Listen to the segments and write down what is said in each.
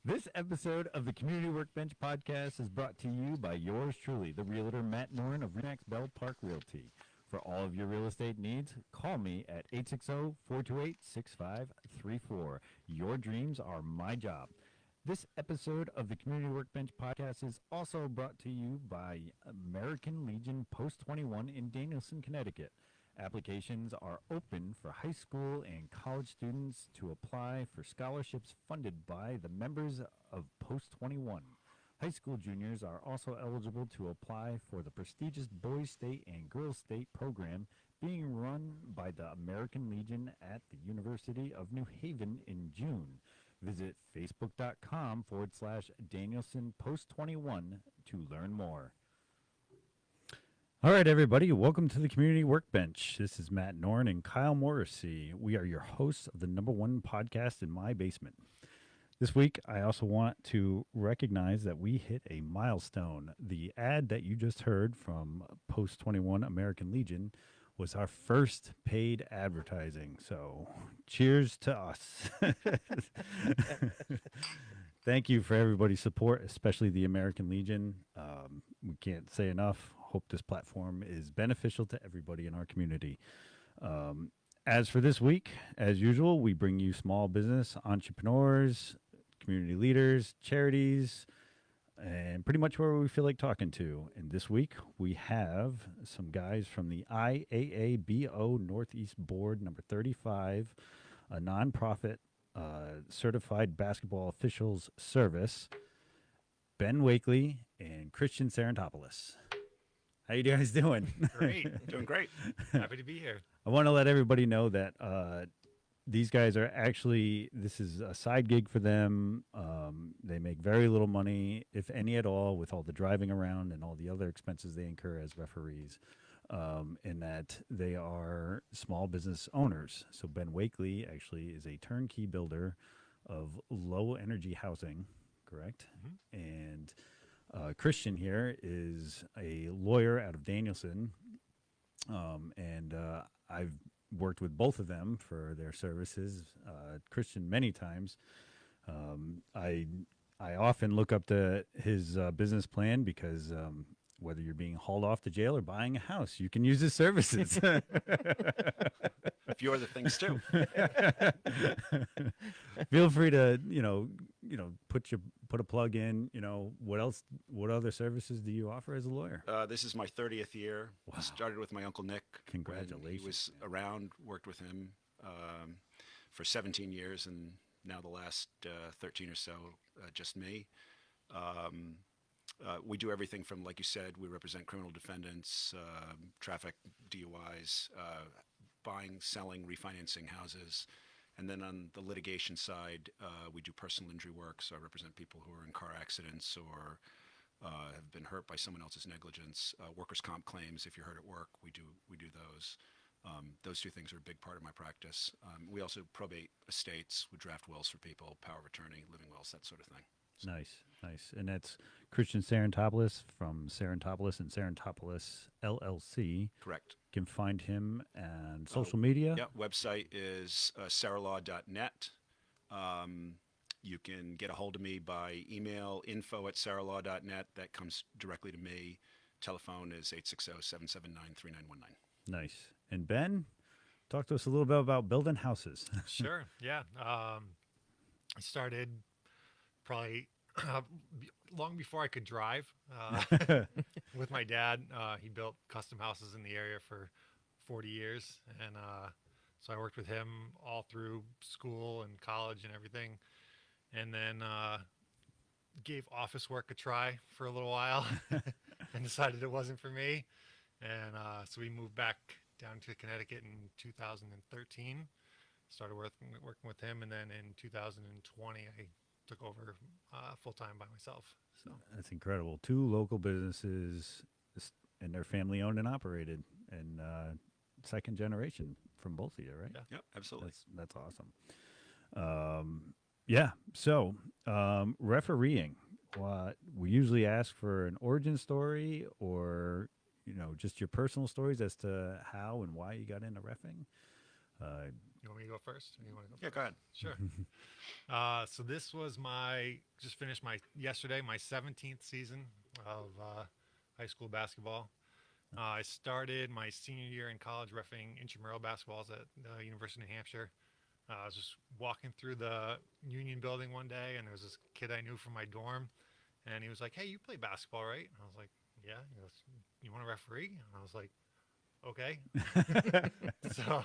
This episode of the Community Workbench podcast is brought to you by yours truly, the realtor Matt Noren of Remax Bell Park Realty. For all of your real estate needs, call me at 860-428-6534. Your dreams are my job. This episode of the Community Workbench podcast is also brought to you by American Legion Post 21 in Danielson, Connecticut. Applications are open for high school and college students to apply for scholarships funded by the members of Post 21. High school juniors are also eligible to apply for the prestigious Boys State and Girls State program being run by the American Legion at the University of New Haven in June. Visit facebook.com/Danielson Post 21 to learn more. All right, everybody, welcome to the Community Workbench. This is Matt Noren and Kyle Morrissey. We are your hosts of the #1 podcast in my basement. This week, I also want to recognize that we hit a milestone. The ad that you just heard from Post 21 American Legion was our first paid advertising. So cheers to us. Thank you for everybody's support, especially the American Legion. We can't say enough. Hope this platform is beneficial to everybody in our community. As for this week, as usual, we bring you small business entrepreneurs, community leaders, charities, and pretty much whoever we feel like talking to. And this week, we have some guys from the IAABO Northeast Board number 35, a nonprofit certified basketball officials service, Ben Wakley and Christian Sarantopoulos. How you guys doing? Great. Doing great. Happy to be here. I want to let everybody know that these guys are actually, this is a side gig for them. They make very little money, if any at all, with all the driving around and all the other expenses they incur as referees, in that they are small business owners. So Ben Wakley actually is a turnkey builder of low energy housing, correct? Mm-hmm. And Christian here is a lawyer out of Danielson, and I've worked with both of them for their services. Christian many times. I often look up his business plan because whether you're being hauled off to jail or buying a house, you can use his services. A few other things too. Feel free to put a plug in. What other services do you offer as a lawyer? This is my 30th year. Wow. I started with my Uncle Nick. Congratulations. He was around, worked with him for 17 years, and now the last 13 or so, just me. We do everything from, like you said, we represent criminal defendants, traffic DUIs, buying, selling, refinancing houses. And then on the litigation side, we do personal injury work. So I represent people who are in car accidents or have been hurt by someone else's negligence. Workers' comp claims, if you're hurt at work, we do those. Those two things are a big part of my practice. We also probate estates. We draft wills for people, power of attorney, living wills, that sort of thing. So. Nice. And that's Christian Sarantopoulos from Sarantopoulos and Sarantopoulos LLC. Correct. You can find him on social media. Yeah, website is saralaw.net. You can get a hold of me by email, info@saralaw.net. That comes directly to me. Telephone is 860-779-3919. Nice. And Ben, talk to us a little bit about building houses. Sure. Yeah. I started probably long before I could drive with my dad. He built custom houses in the area for 40 years. And so I worked with him all through school and college and everything. And then gave office work a try for a little while and decided it wasn't for me. And so we moved back down to Connecticut in 2013. Started working with him. And then in 2020, I took over full-time by myself. So that's incredible. 2 local businesses, and they're family owned and operated, and second generation from both of you, right? Yeah. Yep, absolutely. That's awesome. Yeah. So refereeing, we usually ask for an origin story or just your personal stories as to how and why you got into reffing. You want me to go first? Or you want to go Yeah, first? go ahead. Sure. So this was just finished yesterday, my 17th season of high school basketball. I started my senior year in college refereeing intramural basketballs at the University of New Hampshire. I was just walking through the Union building one day, and there was this kid I knew from my dorm, and he was like, "Hey, you play basketball, right?" And I was like, "Yeah." He goes, "You want to referee?" And I was like, "Okay." So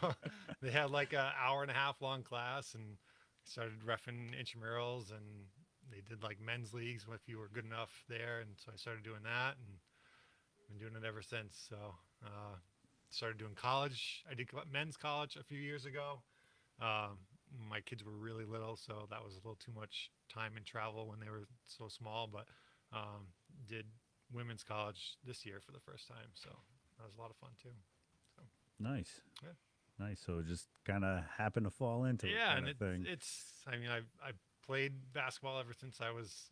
they had like an hour and a half long class, and started reffing intramurals, and they did like men's leagues if you were good enough there, and so I started doing that, and been doing it ever since. So started doing college. I did men's college a few years ago. Um, my kids were really little, so that was a little too much time and travel when they were so small. But did women's college this year for the first time, so that was a lot of fun too. So, Nice. yeah. Nice. So it just kind of happened to fall into it, Yeah, kind and of thing. it's. I mean, I played basketball ever since I was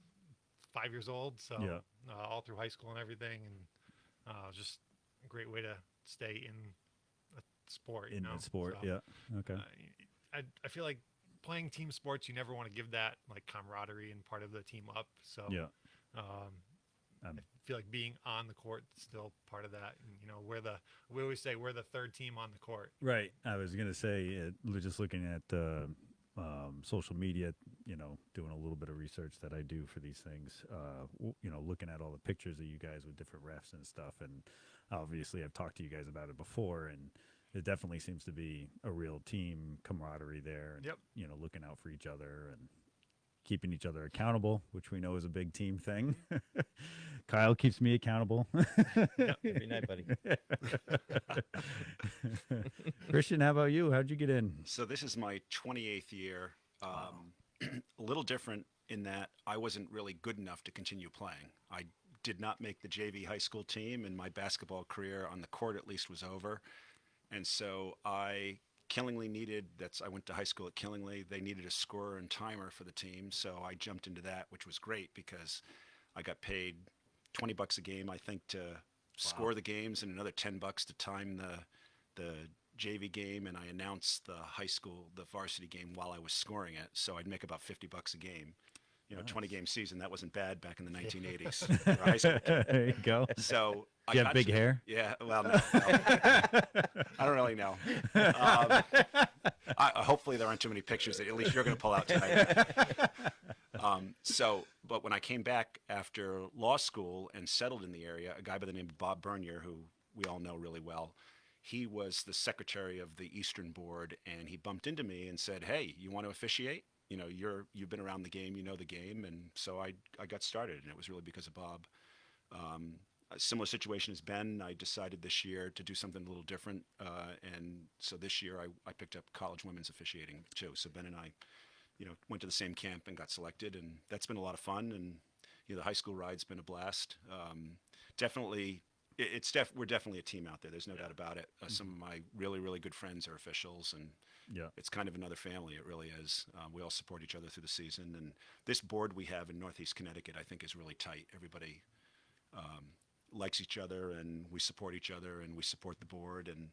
5 years old, so Yeah. all through high school and everything, and just a great way to stay in a sport. In the sport. So, Yeah. Okay. I feel like playing team sports, you never want to give that like camaraderie and part of the team up. So Yeah. um, Um, I feel like being on the court is still part of that. And, we always say we're the third team on the court. Right. I was gonna say, just looking at social media, doing a little bit of research that I do for these things. Looking at all the pictures of you guys with different refs and stuff, and obviously I've talked to you guys about it before, and it definitely seems to be a real team camaraderie there, and Yep. looking out for each other and keeping each other accountable, which we know is a big team thing. Kyle keeps me accountable. Every night, buddy. Christian, how about you? How'd you get in? So this is my 28th year. A little different in that I wasn't really good enough to continue playing. I did not make the JV high school team, and my basketball career on the court at least was over. And so I I went to high school at Killingly. They needed a scorer and timer for the team. So I jumped into that, which was great because I got paid $20 a game, I think, to score the games, and another $10 to time the JV game, and I announced the varsity game while I was scoring it. So I'd make about $50 a game. 20 game season, that wasn't bad back in the 1980s for high school. There you go. So Do you have big hair? Yeah, well, no. I don't really know. Hopefully there aren't too many pictures that at least you're going to pull out tonight. But when I came back after law school and settled in the area, a guy by the name of Bob Bernier, who we all know really well, he was the secretary of the Eastern Board, and he bumped into me and said, "Hey, you want to officiate? You've been around the game, you know the game." And so I got started, and it was really because of Bob. A similar situation as Ben. I decided this year to do something a little different, and so this year I picked up college women's officiating too. So Ben and I, went to the same camp and got selected, and that's been a lot of fun. And the high school ride's been a blast. Definitely, we're definitely a team out there. There's no doubt about it. Some of my really, really good friends are officials, and it's kind of another family. It really is. We all support each other through the season, and this board we have in Northeast Connecticut, I think, is really tight. Everybody likes each other, and we support each other, and we support the board. And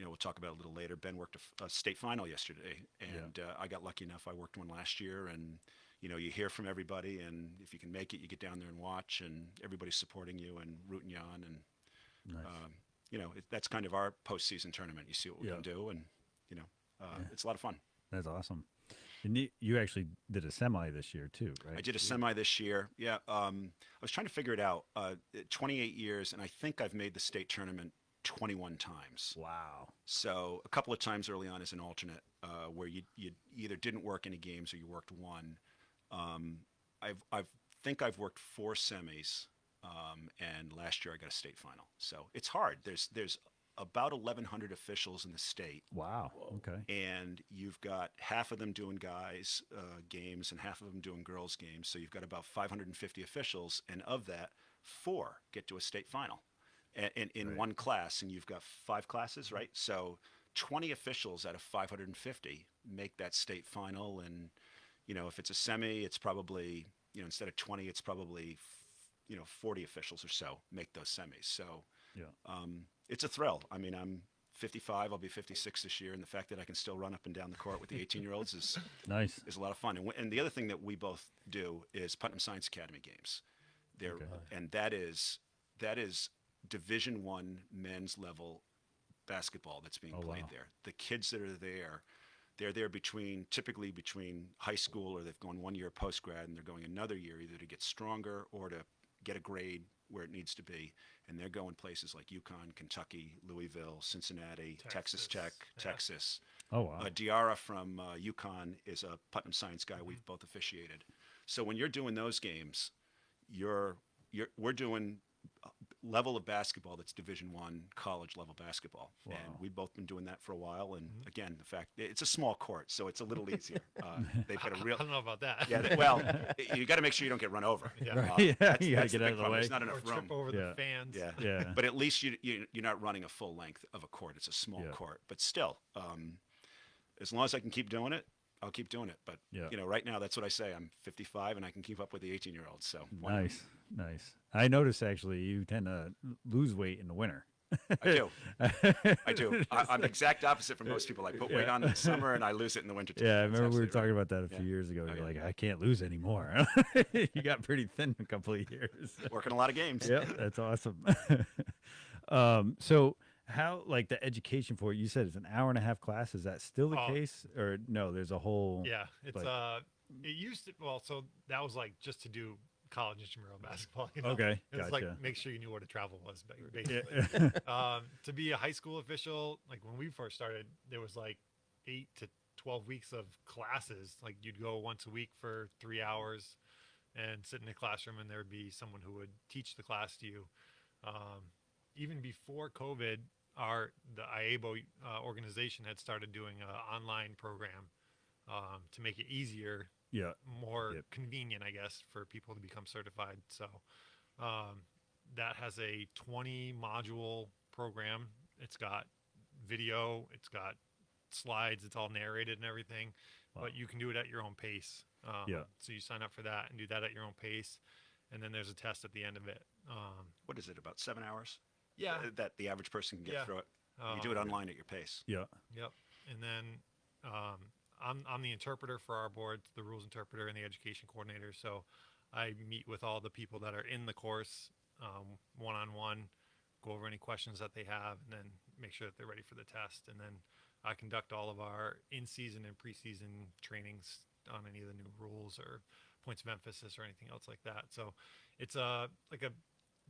we'll talk about it a little later. Ben worked a state final yesterday, and I got lucky enough. I worked one last year, and you hear from everybody, and if you can make it, you get down there and watch, and everybody's supporting you and rooting you on. And Nice. that's kind of our postseason tournament. You see what we can do, and it's a lot of fun. That's awesome. And you actually did a semi this year too, right? I did a semi this year. Yeah. I was trying to figure it out. 28 years, and I think I've made the state tournament 21 times. Wow. So a couple of times early on as an alternate, where you either didn't work any games or you worked one. I think I've worked 4 semis, and last year I got a state final. So it's hard. There's about 1,100 officials in the state. Wow. Okay. And you've got half of them doing guys games and half of them doing girls games. So you've got about 550 officials, and of that, 4 get to a state final, and in one class. And you've got 5 classes, right? So 20 officials out of 550 make that state final. And if it's a semi, it's probably instead of 20, it's probably 40 officials or so make those semis. So it's a thrill. I mean, I'm 55. I'll be 56 this year, and the fact that I can still run up and down the court with the 18-year-olds Nice. is a lot of fun. And the other thing that we both do is Putnam Science Academy games. They're Okay. and that is Division One men's level basketball that's being Oh, played wow. there. The kids that are there, they're there typically between high school, or they've gone 1 year post grad and they're going another year either to get stronger or to get a grade where it needs to be. And they're going places like Yukon, Kentucky, Louisville, Cincinnati, Texas Tech, Yeah. Texas. Oh, wow. Diarra from Yukon is a Putnam Science guy. We've both officiated. So when you're doing those games, we're doing level of basketball that's Division One college level basketball, and Wow. we've both been doing that for a while. And again, the fact it's a small court, so it's a little easier. They've got a real I don't know about that. yeah. Well, you got to make sure you don't get run over. Yeah. Right. Yeah, That's, you gotta that's the get out big of the problem. way. There's not Or enough trip room. over Yeah. the fans. Yeah. Yeah. But at least you're not running a full length of a court. It's a small Yeah. court, but still, as long as I can keep doing it, I'll keep doing it. But Yeah. right now, that's what I say. I'm 55 and I can keep up with the 18-year-olds. So why not? Nice. Nice. I notice actually you tend to lose weight in the winter. I do. I do. I'm the exact opposite from most people. I put weight on in the summer and I lose it in the winter. Yeah, I That's remember we were absolutely talking right. about that a few Yeah. years ago. Oh, You're yeah. like, I can't lose anymore. You got pretty thin a couple of years. Working a lot of games. Yep, that's awesome. So how, like the education for it, you said it's an hour and a half class. Is that still the Oh. case? Or no, there's a whole. Yeah, it's Like- it used to, well, so that was like just to do college intramural basketball. You know? Okay, It was gotcha. like make sure you knew what a travel was, Yeah. basically. To be a high school official, like when we first started, there was like 8 to 12 weeks of classes. Like you'd go once a week for 3 hours and sit in a classroom, and there would be someone who would teach the class to you. Even before COVID, the IAABO organization had started doing an online program to make it easier, Yeah. more Yep. convenient, I guess, for people to become certified. So that has a 20 module program. It's got video, it's got slides, it's all narrated and everything, Wow. but you can do it at your own pace. Yeah. So you sign up for that and do that at your own pace. And then there's a test at the end of it. What is it, about 7 hours? Yeah. That the average person can get Yeah. through it. You do it online at your pace. Yeah. Yep. And then I'm the interpreter for our board, the rules interpreter and the education coordinator. So I meet with all the people that are in the course one-on-one, go over any questions that they have, and then make sure that they're ready for the test. And then I conduct all of our in-season and preseason trainings on any of the new rules or points of emphasis or anything else like that. So it's like a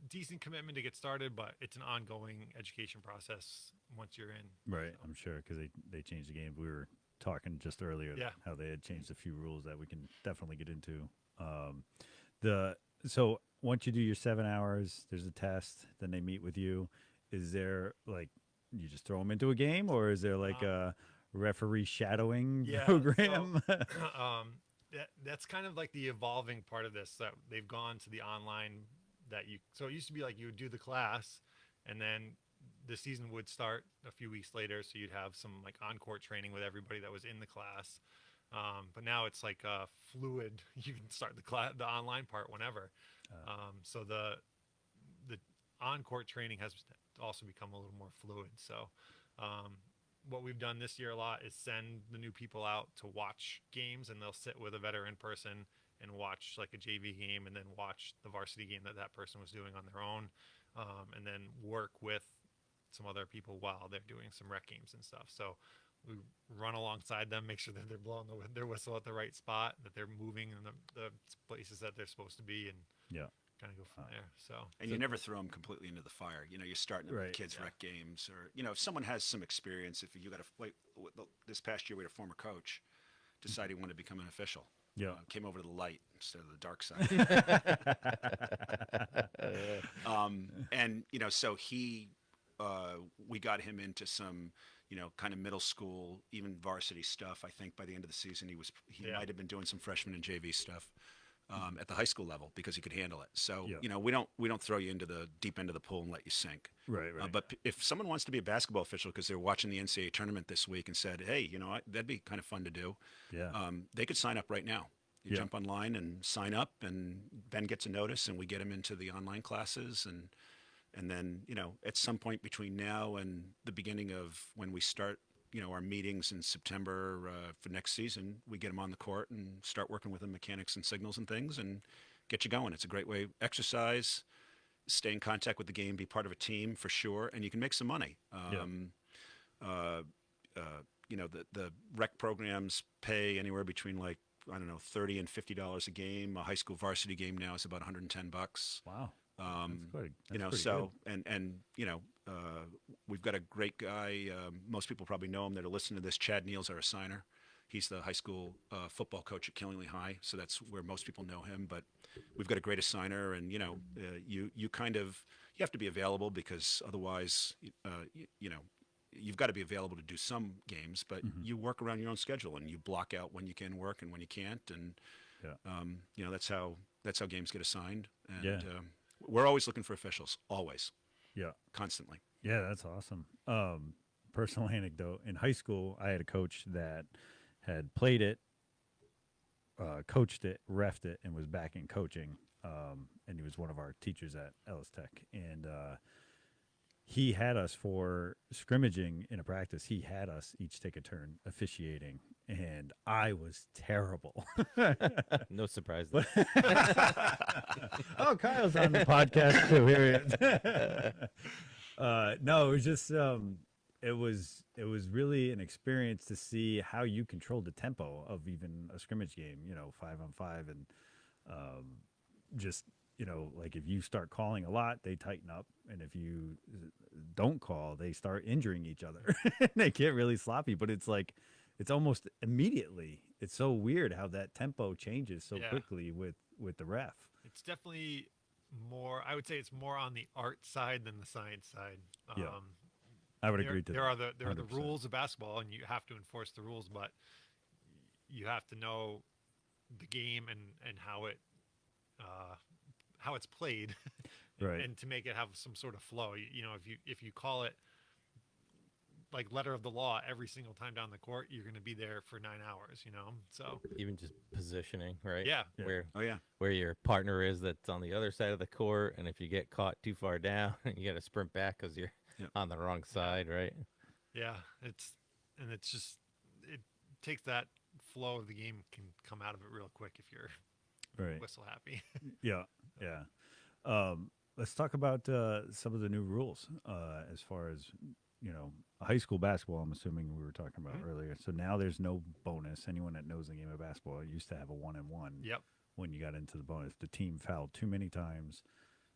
decent commitment to get started, but it's an ongoing education process once you're in. Right. I'm sure because they changed the game. We were talking just earlier Yeah. how they had changed a few rules that we can definitely get into. So once you do your 7 hours, there's a test. Then they meet with you. Is there like you just throw them into a game, or is there like a referee shadowing Yeah, program? That's kind of like the evolving part of this, that they've gone to the online so it used to be like you would do the class and then the season would start a few weeks later, so you'd have some like on-court training with everybody that was in the class, but now it's like fluid. You can start the online part whenever. So the on-court training has also become a little more fluid. So what we've done this year a lot is send the new people out to watch games, and they'll sit with a veteran person and watch like a JV game, and then watch the varsity game that person was doing on their own, and then work with some other people while they're doing some rec games and stuff. So we run alongside them, make sure that they're blowing their whistle at the right spot, that they're moving in the places that they're supposed to be, and Yeah. kind of go from there. So And you never throw them completely into the fire. You're starting them with Right. kids' Yeah. rec games, or if someone has some experience. If you got this past year, we had a former coach decide he wanted to become an official. Yeah. Came over to the light instead of the dark side. And so we got him into some kind of middle school, even varsity stuff. I think by the end of the season, he Yeah. might have been doing some freshman and JV stuff at the high school level because he could handle it. So Yeah. we don't throw you into the deep end of the pool and let you sink. Right. Right. But if someone wants to be a basketball official because they're watching the NCAA tournament this week and said, hey, that'd be kind of fun to do, Yeah. they could sign up right now. You Yeah. jump online and sign up, and Ben gets a notice, and we get him into the online classes, and And then, at some point between now and the beginning of when we start, our meetings in September for next season, we get them on the court and start working with the mechanics and signals and things and get you going. It's a great way to exercise, stay in contact with the game, be part of a team for sure, and you can make some money. Uh, the rec programs pay anywhere between like, I don't know, $30 and $50 a game. A high school varsity game now is about $110. Wow. That's pretty So, we've got a great guy. Most people probably know him that are listening to this. Chad Neal's our assigner. He's the high school football coach at Killingly High, so that's where most people know him. But we've got a great assigner, and you have to be available because otherwise, you've got to be available to do some games, but you work around your own schedule and you block out when you can work and when you can't, and that's how games get assigned. And we're always looking for officials, always, constantly. Yeah, that's awesome. Personal anecdote: in high school, I had a coach that had played it, coached it, reffed it, and was back in coaching. And he was one of our teachers at Ellis Tech, and he had us for scrimmaging in a practice. He had us each take a turn officiating, and I was terrible. No surprise there. Oh, Kyle's on the podcast too. Here he is. No, it was just it was really an experience to see how you control the tempo of even a scrimmage game. 5-on-5, and just. Like if you start calling a lot, they tighten up. And if you don't call, they start injuring each other. They get really sloppy, but it's almost immediately. It's so weird how that tempo changes so quickly with the ref. It's definitely more, I would say it's more on the art side than the science side. I would agree to there that. There are the rules of basketball, and you have to enforce the rules, but you have to know the game and how it's played, right? And to make it have some sort of flow. If you call it like letter of the law every single time down the court, you're going to be there for 9 hours. So even just positioning, right? Yeah. Where your partner is that's on the other side of the court, and if you get caught too far down, you got to sprint back because you're on the wrong side, right? Yeah, it takes that flow of the game can come out of it real quick if you're whistle happy. Yeah. Let's talk about some of the new rules as far as high school basketball. I'm assuming we were talking about earlier. So now there's no bonus. Anyone that knows the game of basketball used to have a 1-and-1. Yep. When you got into the bonus, the team fouled too many times,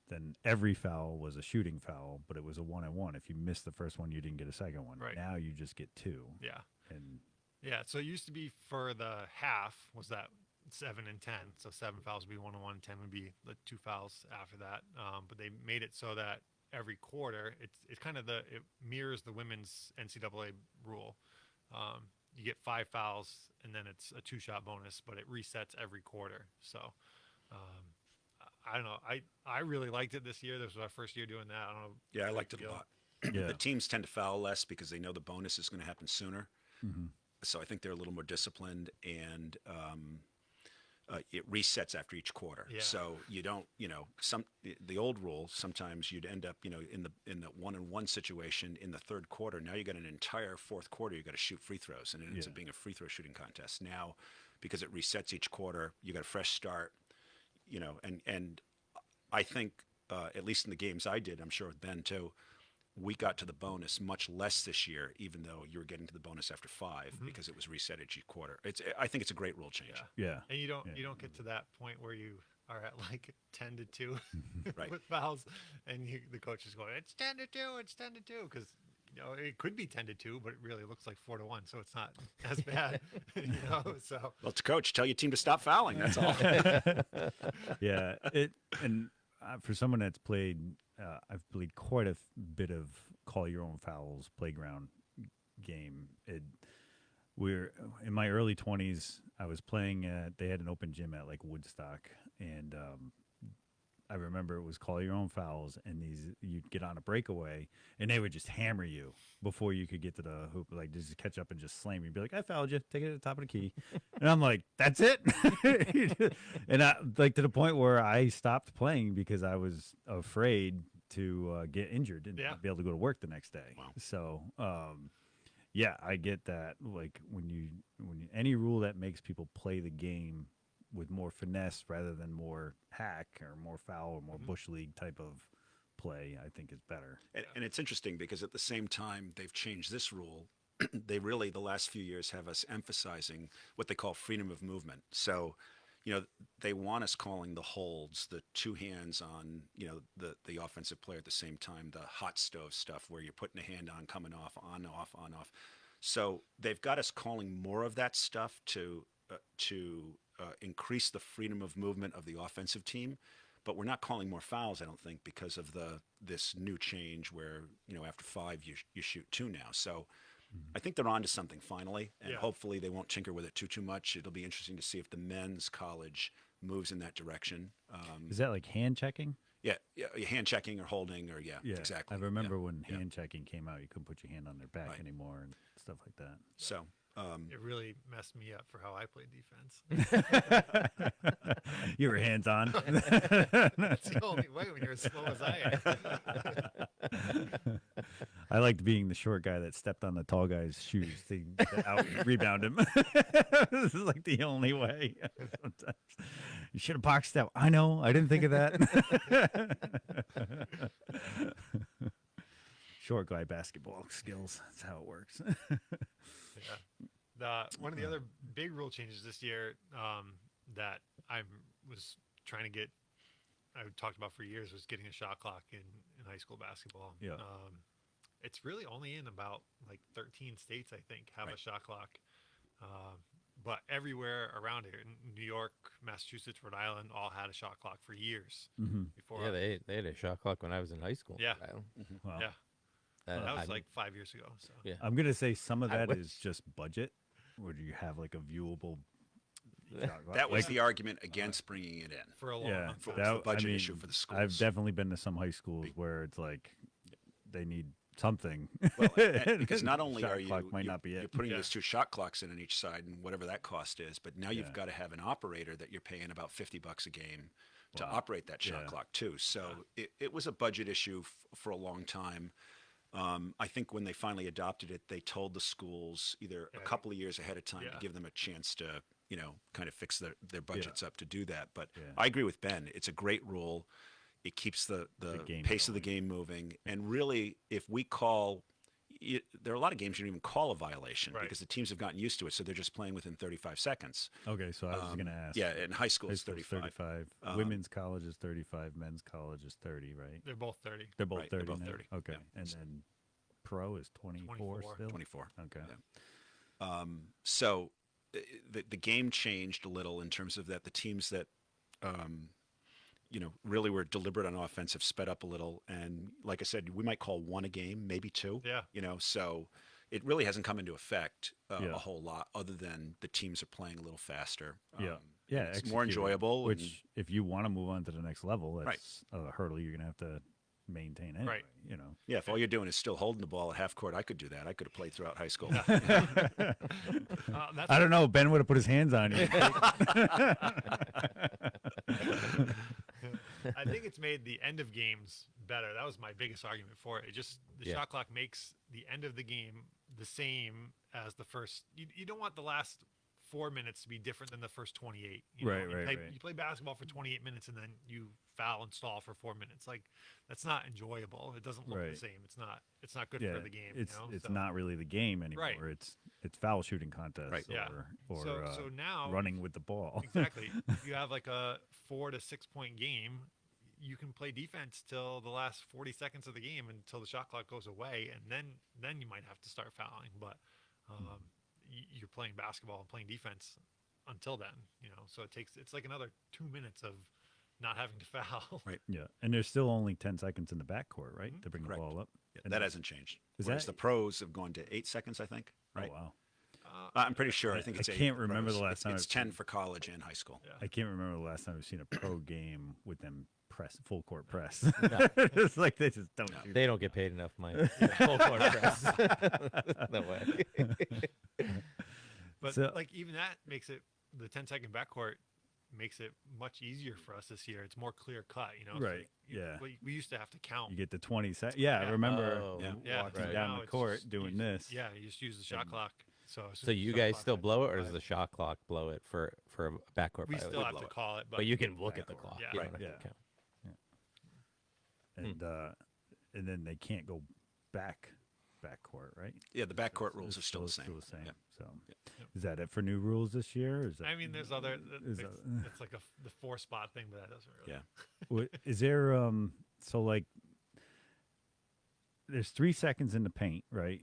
then every foul was a shooting foul, but it was a 1-and-1. If you missed the first one, you didn't get a second one. Right. Now you just get 2. Yeah. And so it used to be for the half was that 7 and 10. So 7 fouls would be 1-on-1, 10 would be the 2 fouls after that. But they made it so that every quarter, it's kind of it mirrors the women's NCAA rule. You get 5 fouls, and then it's a 2-shot bonus, but it resets every quarter. So I don't know. I really liked it this year. This was our first year doing that. I don't know. Yeah, I liked it a lot. The teams tend to foul less because they know the bonus is going to happen sooner. Mm-hmm. So I think they're a little more disciplined, and it resets after each quarter. Yeah. So you don't, the old rule, sometimes you'd end up, in the 1-and-1 situation in the third quarter. Now you got an entire fourth quarter, you got to shoot free throws, and it ends up being a free throw shooting contest. Now, because it resets each quarter, you got a fresh start, and I think, at least in the games I did, I'm sure with Ben too, we got to the bonus much less this year, even though you were getting to the bonus after 5 because it was reset each quarter. I think it's a great rule change. Yeah. And you don't get to that point where you are at like 10-2 right. with fouls, and the coach is going, it's 10-2, it's 10-2, because it could be 10-2, but it really looks like 4-1, so it's not as bad. So well, it's coach, tell your team to stop fouling. That's all. Yeah. For someone that's played, I've played quite a bit of call your own fouls playground game. We're in my early 20s. I was playing they had an open gym at like Woodstock, and I remember it was call your own fouls, and you'd get on a breakaway, and they would just hammer you before you could get to the hoop, like just catch up and just slam you. You'd be like, I fouled you, take it at the top of the key. And I'm like, that's it? And I, like, to the point where I stopped playing because I was afraid to get injured and Yeah. not be able to go to work the next day. Wow. So, yeah, I get that. Like any rule that makes people play the game with more finesse rather than more hack or more foul or more bush league type of play, I think is better. And it's interesting because at the same time they've changed this rule, they really, the last few years, have us emphasizing what they call freedom of movement. So, they want us calling the holds, the two hands on, the offensive player at the same time, the hot stove stuff where you're putting a hand on, coming off, on, off, on, off. So they've got us calling more of that stuff to increase the freedom of movement of the offensive team. But we're not calling more fouls, I don't think, because of this new change where, after 5 you shoot 2 now. So I think they're on to something finally, and hopefully they won't tinker with it too much. It'll be interesting to see if the men's college moves in that direction. Is that like hand checking? Yeah, hand checking or holding or exactly. I remember when hand checking came out, you couldn't put your hand on their back anymore and stuff like that. So It really messed me up for how I played defense. You were hands on. That's the only way when you're as slow as I am. I liked being the short guy that stepped on the tall guy's shoes to out rebound him. This is like the only way. Sometimes you should have boxed out. I know. I didn't think of that. Short guy basketball skills. That's how it works. One of the other big rule changes this year that I was trying to get, I talked about for years, was getting a shot clock in high school basketball. Yeah. It's really only in about like 13 states, I think, have a shot clock. But everywhere around here, New York, Massachusetts, Rhode Island, all had a shot clock for years. Before. Yeah, they had a shot clock when I was in high school. Yeah. Wow. Yeah. That was like 5 years ago. So. Yeah. I'm going to say some of I that wish. is just budget. Or do you have like a viewable shot clock? that was Like, the argument against bringing it in. For a long yeah, time. It was the budget issue for the schools. I've definitely been to some high schools where it's like they need something. Well, because not only Shot are you clock might you're, not be it. you're putting those 2 shot clocks in on each side and whatever that cost is, but now you've Yeah. got to have an operator that you're paying about $50 a game to operate that shot Yeah. clock too. So it was a budget issue for a long time. I think when they finally adopted it, they told the schools either a couple of years ahead of time to give them a chance to, kind of fix their budgets up to do that. But I agree with Ben. It's a great rule. It keeps the game pace of the going. game moving. And really, if we call, there are a lot of games you don't even call a violation because the teams have gotten used to it. So they're just playing within 35 seconds. Okay, so I was going to ask. Yeah, in high school High it's school's 35. Women's college is 35. Men's college is 30, right? They're both 30. They're both Right, they're 30 both now? 30, Okay. yeah. And then pro is 24 still? 24. Okay. Yeah. So the game changed a little in terms of that the teams that really were deliberate on offense have sped up a little, and like I said, we might call 1 a game, maybe 2. Yeah. So it really hasn't come into effect Yeah. a whole lot, other than the teams are playing a little faster. Yeah. It's more executed, enjoyable. Which, if you want to move on to the next level, that's a hurdle you're going to have to maintain anyway. Right. yeah, if all you're doing is still holding the ball at half court, I could do that. I could have played throughout high school. That's I don't know. Ben would have put his hands on you. I think it's made the end of games better. That was my biggest argument for it. The shot clock makes the end of the game the same as the first. You don't want the last 4 minutes to be different than the first 28. Right. You play basketball for 28 minutes and then you foul and stall for 4 minutes. Like, that's not enjoyable. It doesn't look the same. It's not good for the game. It's So- not really the game anymore. Right. It's foul shooting contest Right. or so now running with the ball. exactly. If you have like a 4 to 6 point game, you can play defense till the last 40 seconds of the game until the shot clock goes away, and then you might have to start fouling. But you're playing basketball and playing defense until then, So it's like another 2 minutes of not having to foul. Right. Yeah, and there's still only 10 seconds in the backcourt, right, to bring Correct. the ball up. Yeah, And that hasn't changed. Is Whereas that- the pros have gone to 8 seconds, I think. Right. Oh wow. I'm pretty sure. I think it's I 8 can't for remember pros. the last time It's I've 10 seen- for college and high school. Yeah. I can't remember the last time I've seen a pro game with them full court press. It's like they just don't do They don't get paid enough money. Full court press. No way. But So- like even that makes it the 10-second backcourt makes it much easier for us this year. It's more clear cut, you know. Right, yeah. We used to have to count. You get the 20 seconds. Yeah, I Yeah. remember Oh, Yeah, walking right. down now the it's court just doing use- this. Yeah, you just use the shot clock. So as soon So as the you shot guys clock still hits blow it, or does 5, the shot clock blow it for a backcourt we violation? still have blow to it. call it, But you can look at the backcourt, clock. Yeah. You Right. don't have Yeah. to count. And then they can't go backcourt, right? Yeah, the backcourt It's rules are still the same. Still the same. Yeah. So, Yep. is that it for new rules this year? Or is that, I mean, there's other. Is It's, that- it's like the 4-spot thing, but that doesn't really. Yeah. Is there so like there's 3 seconds in the paint, right?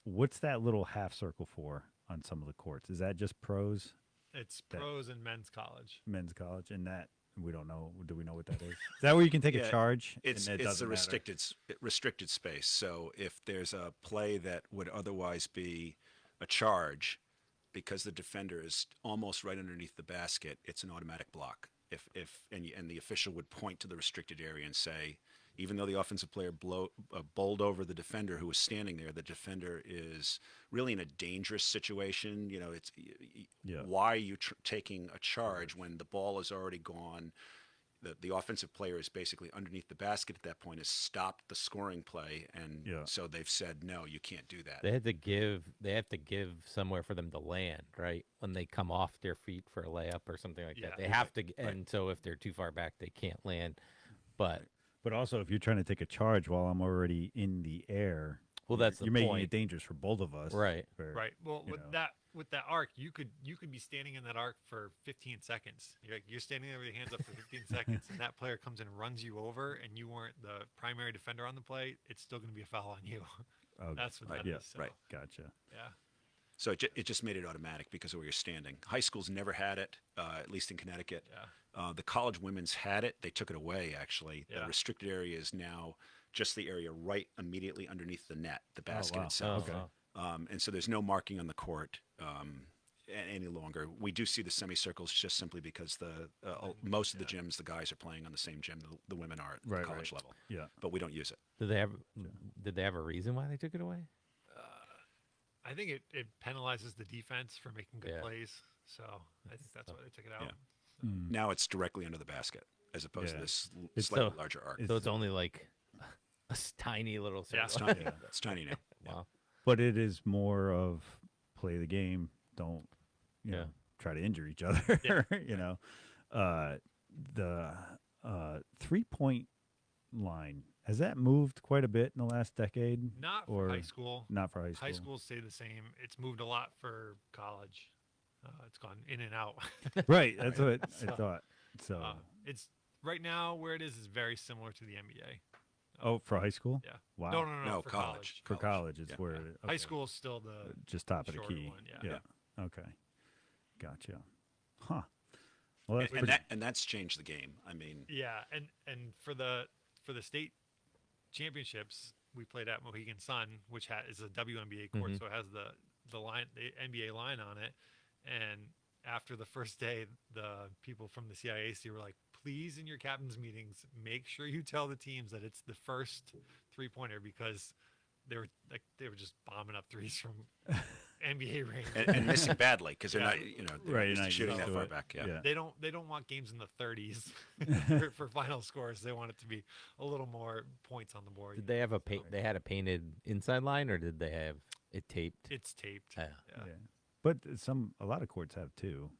What's that little half circle for on some of the courts? Is that just pros, It's That- pros and men's college. men's college, and that we don't know? Do we know what that is? Is that where you can take a Yeah, charge? It's and it it's doesn't a matter? restricted space. So if there's a play that would otherwise be a charge, because the defender is almost right underneath the basket, it's an automatic block. And the official would point to the restricted area and say, even though the offensive player bowled over the defender who was standing there, the defender is really in a dangerous situation. You know, Yeah. why are you taking a charge when the ball is already gone? The offensive player is basically underneath the basket at that point, has stopped the scoring play, and Yeah. so they've said, no, you can't do that. They have to give somewhere for them to land, right? When they come off their feet for a layup or something like Yeah. that. They have to, and so if they're too far back, they can't land. But But also, if you're trying to take a charge while I'm already in the air, well, that's the you're making point, it dangerous for both of us, right? Right. Well, you with know. that arc, you could be standing in that arc for 15 seconds. You're standing there with your hands up for 15 seconds, and that player comes and runs you over, and you weren't the primary defender on the play. It's still going to be a foul on you. Okay. That's what Right. that Yeah. is. So, Right. Gotcha. Yeah. So it just made it automatic because of where you're standing. High schools never had it, at least in Connecticut. Yeah. The college women's had it. They took it away, actually. Yeah. The restricted area is now just the area right immediately underneath the net, the basket wow. itself. Okay. And so there's no marking on the court any longer. We do see the semicircles just simply because most of the gyms, the guys are playing on the same gym the women are at the Right, college right. level. Yeah. But we don't use it. Did they have a reason why they took it away? I think it penalizes the defense for making good Yeah. plays. So I think that's why they took it out. Yeah. Now it's directly under the basket as opposed Yeah. to this It's slightly so- larger arc. it's- So it's only like a tiny little Yeah. circle. It's tiny. Yeah. It's tiny now. Wow. But it is more of play the game. Don't Yeah. try to injure each other. Yeah. You know, the 3-point line, has that moved quite a bit in the last decade? Not Or for high school. Not for high school. High schools stay the same. It's moved a lot for college. It's gone in and out. Right. That's what I So, thought. So, It's right now where it is very similar to the NBA. for high school? Yeah. Wow. No, No, for college. For college, it's Yeah. where Yeah. okay. High school is still the just top of the shorter key. one, yeah. Okay. Gotcha. Huh. Well, that's And pretty, that's changed the game. I mean, yeah, and for the state championships, we played at Mohegan Sun, which is a WNBA court, Mhm. so it has the NBA line on it. And after the first day, the people from the CIAC were like, "Please, in your captains meetings, make sure you tell the teams that it's the first 3-pointer because they were just bombing up threes from NBA range. and missing badly because they're Yeah. not, they're Right, used you're to not shooting used that to far it. back. Yeah. They don't want games in the 30s for final scores. They want it to be a little more points on the board. Did they have a paint? They had a painted inside line, or did they have it taped? It's taped. Yeah. Yeah. yeah. But a lot of courts have too.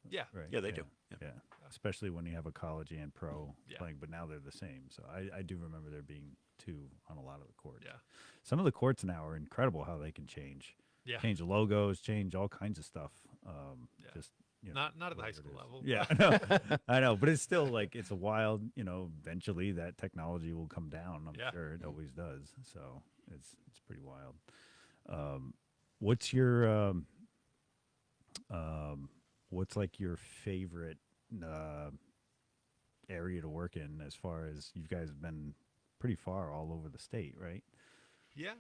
Yeah. Right. Yeah, they do. Yeah. Yeah. Especially when you have a college and pro Yeah. playing, but now they're the same. So I do remember there being 2 on a lot of the courts. Yeah. Some of the courts now are incredible how they can change. Yeah. Change the logos, change all kinds of stuff. Yeah. Just you know, Not at the high whatever it school is. level. Yeah, I know. I know, but it's still like it's a wild. Eventually that technology will come down. I'm Yeah. sure it always does. So it's pretty wild. What's your what's like your favorite area to work in? As far as you guys have been pretty far all over the state, right? Yeah.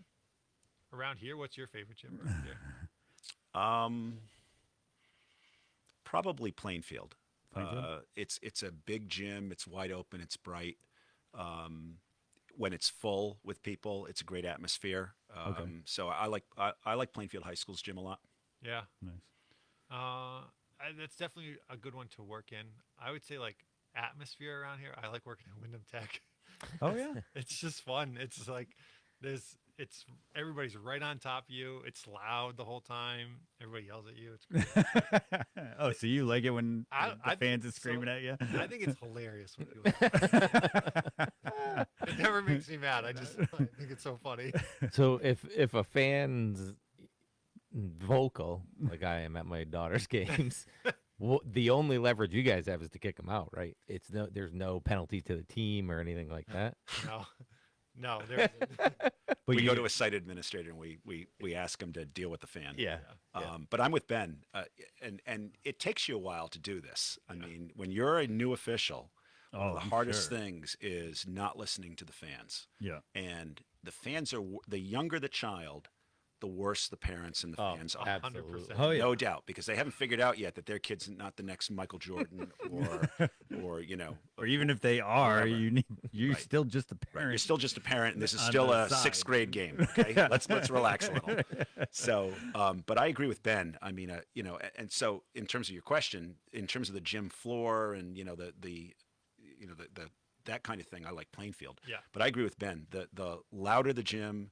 Around here, what's your favorite gym around here? Probably Plainfield. Plainfield? It's a big gym. It's wide open. It's bright. When it's full with people, it's a great atmosphere. So I like Plainfield High School's gym a lot. Yeah. Nice. I That's definitely a good one to work in. I would say like atmosphere around here. I like working at Wyndham Tech. Oh yeah. It's just fun. It's like it's everybody's right on top of you. It's loud the whole time. Everybody yells at you. It's great. Oh, so you like it when the I think fans are so. screaming at you? I think it's hilarious when people. It never makes me mad. I think it's so funny. So if a fan's vocal, like I am at my daughter's games, the only leverage you guys have is to kick them out, right? There's no penalty to the team or anything like that. No, there isn't. But we you go to a site administrator and we ask them to deal with the fan. Yeah. But I'm with Ben, and it takes you a while to do this. I mean, when you're a new official, one of the I'm hardest sure. things is not listening to the fans. Yeah. And the fans are the younger the child, the worse the parents and the fans are. Absolutely. 100%. Oh yeah. No doubt, because they haven't figured out yet that their kid's not the next Michael Jordan or Or even if they are, Whatever. you're Right. still just a Right, parent. you're still just a parent, and this is On still the a side. sixth grade game. Okay, let's relax a little. So, but I agree with Ben. I mean, and so in terms of your question, in terms of the gym floor and the that kind of thing, I like playing field. Yeah. But I agree with Ben. The louder the gym,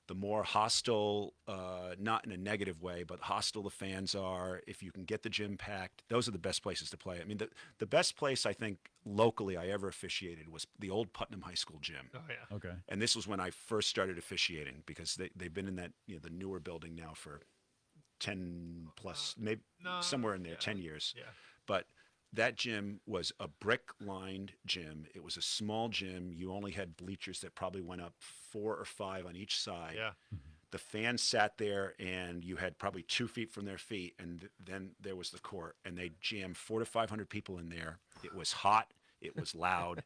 the more hostile, not in a negative way, but hostile the fans are. If you can get the gym packed, those are the best places to play. I mean, the best place I think locally I ever officiated was the old Putnam High School gym. Oh yeah. Okay. And this was when I first started officiating, because they've been in that, the newer building now for 10 plus, maybe No, somewhere in there, yeah. 10 years. Yeah. But that gym was a brick lined gym. It was a small gym. You only had bleachers that probably went up 4 or 5 on each side. Yeah. The fans sat there, and you had probably 2 feet from their feet, and then there was the court, and they jammed 400 to 500 people in there. It was hot, it was loud,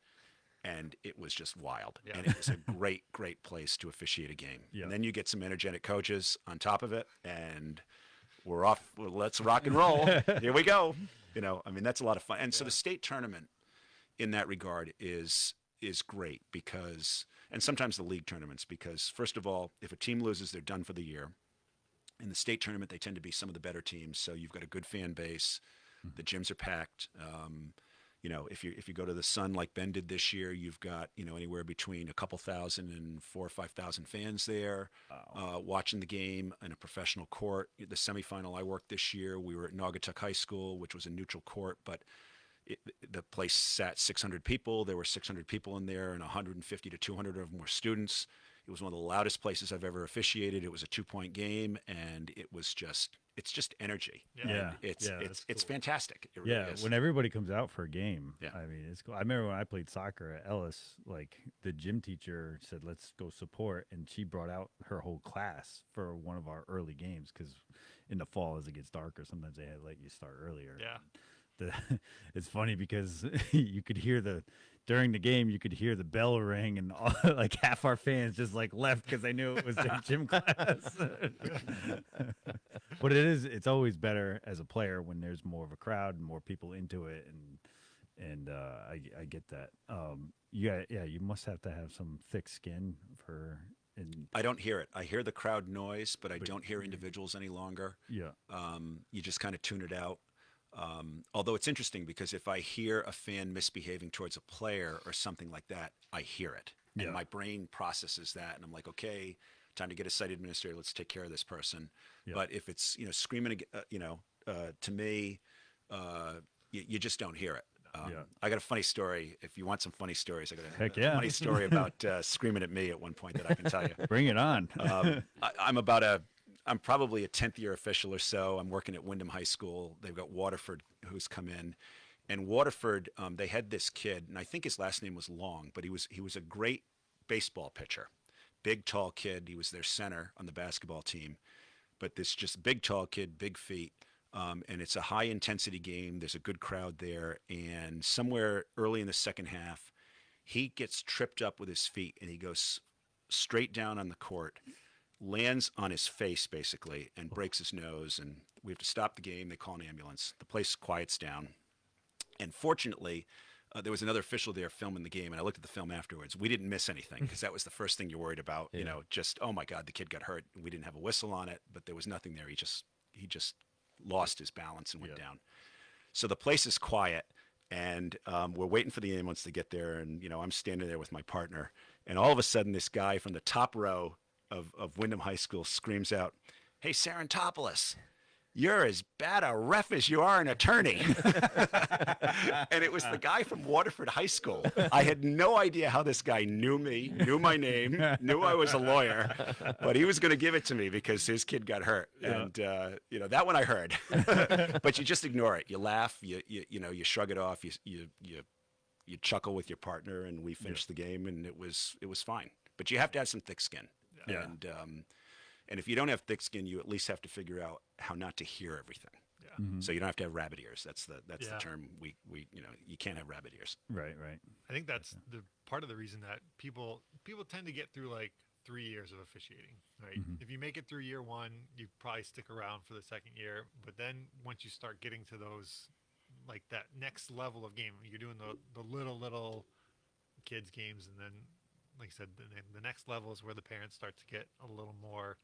and it was just wild. Yeah. And it was a great place to officiate a game. Yeah. And then you get some energetic coaches on top of it, and we're off. Well, let's rock and roll. Here we go. I mean, that's a lot of fun. And so the state tournament in that regard is great, because, and sometimes the league tournaments, because first of all, if a team loses, they're done for the year. In the state tournament, they tend to be some of the better teams. So you've got a good fan base. The gyms are packed. If you go to the Sun like Ben did this year, you've got anywhere between a couple thousand and 4,000 or 5,000 fans there watching the game in a professional court. The semifinal I worked this year, we were at Naugatuck High School, which was a neutral court, but the place sat 600 people. There were 600 people in there, and 150 to 200 of them were students. It was one of the loudest places I've ever officiated. It was a 2-point game, and it's just energy. Yeah. And that's it's cool. fantastic. It really Yeah, is. when everybody comes out for a game, Yeah. I mean, it's cool. I remember when I played soccer at Ellis, like the gym teacher said, "Let's go support," and she brought out her whole class for one of our early games, because in the fall, as it gets darker, sometimes they let you start earlier. Yeah. It's funny because you could hear during the game, you could hear the bell ring, and like half our fans just like left because they knew it was their gym class. But it's always better as a player when there's more of a crowd and more people into it, and I get that. You must have to have some thick skin for. And I don't hear it. I hear the crowd noise, but I don't hear individuals any longer. yeah, You just kind of tune it out. Although it's interesting, because if I hear a fan misbehaving towards a player or something like that, I hear it. And Yeah. my brain processes that, and I'm like, okay, time to get a site administrator. Let's take care of this person. Yeah. But if it's, screaming, to me, you just don't hear it. Yeah. I got a funny story. If you want some funny stories, I got a Heck yeah. funny story about screaming at me at one point that I can tell you. bring it on. I'm probably a 10th year official or so. I'm working at Wyndham High School. They've got Waterford who's come in, and Waterford, they had this kid, and I think his last name was Long, but he was a great baseball pitcher, big tall kid. He was their center on the basketball team, but this just big tall kid, big feet. And it's a high intensity game. There's a good crowd there, and somewhere early in the second half, he gets tripped up with his feet, and he goes straight down on the court, lands on his face basically, and breaks his nose, and we have to stop the game. They call an ambulance. The place quiets down, and fortunately there was another official there filming the game, and I looked at the film afterwards. We didn't miss anything, because that was the first thing you're worried about. Yeah. Just, oh my God, the kid got hurt. We didn't have a whistle on it, but there was nothing there. He just lost his balance and went Yeah. down. So the place is quiet, and we're waiting for the ambulance to get there. And, I'm standing there with my partner. And all of a sudden, this guy from the top row of Wyndham High School screams out, "Hey, Sarantopoulos, you're as bad a ref as you are an attorney." And it was the guy from Waterford High School. I had no idea how this guy knew me, knew my name, knew I was a lawyer, but he was going to give it to me because his kid got hurt. Yeah. And, that one I heard. But you just ignore it. You laugh, you shrug it off, you chuckle with your partner, and we finished the game, and it was fine. But you have to have some thick skin. Yeah. And if you don't have thick skin, you at least have to figure out how not to hear everything. Yeah. So you don't have to have rabbit ears. That's the Yeah. term. We you can't have rabbit ears. Right. I think that's the part of the reason that people tend to get through like 3 years of officiating, right? If you make it through year one, you probably stick around for the second year. But then once you start getting to those, like that next level of game, you're doing the little kids games, and then, like I said, the next level is where the parents start to get a little more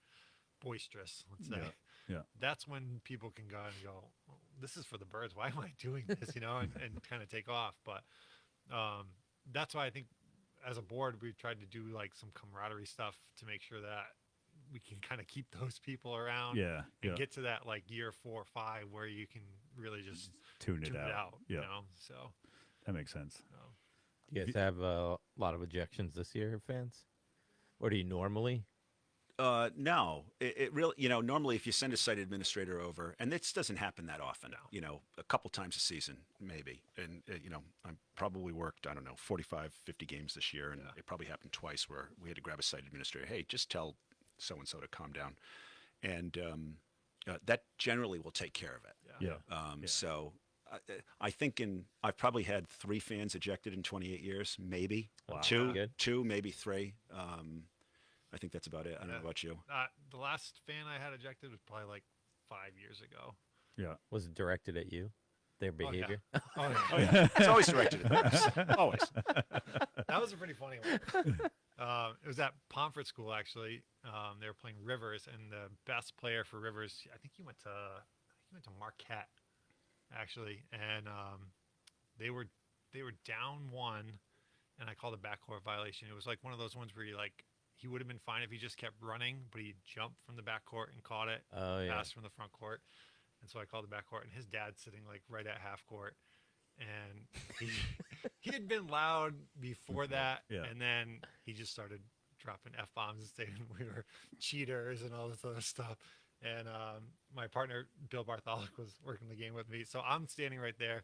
boisterous, let's say. Yeah. That's when people can go and go, well, this is for the birds. Why am I doing this? And kind of take off. But that's why I think as a board, we've tried to do like some camaraderie stuff to make sure that we can kind of keep those people around Yeah. and get to that like year 4 or 5 where you can really just Tune it out. Yeah. So That makes sense. You guys have a lot of ejections this year, fans? Or do you normally? No, it really, normally if you send a site administrator over, and this doesn't happen that often, a couple times a season, maybe. And, I probably worked, 45, 50 games this year. And it probably happened twice where we had to grab a site administrator. Hey, just tell so-and-so to calm down. And that generally will take care of it. Yeah. So I think I've probably had 3 fans ejected in 28 years, maybe. Wow. Good. 2, maybe 3. I think that's about it. I don't know about you. the last fan I had ejected was probably like 5 years ago. Yeah. Was it directed at you? Their behavior? Oh, yeah. Oh, yeah. It's always directed at the refs. Always. That was a pretty funny one. It was at Pomfret School, actually. They were playing Rivers, and the best player for Rivers, I think he went to Marquette, actually, and they were down 1, and I called a backcourt violation. It was like one of those ones where he would have been fine if he just kept running, but he jumped from the backcourt and caught it, passed from the front court. And so I called the backcourt, and his dad's sitting like right at half court. And he had been loud before that, and then he just started dropping F-bombs and saying we were cheaters and all this other stuff. And my partner, Bill Bartholic, was working the game with me. So I'm standing right there,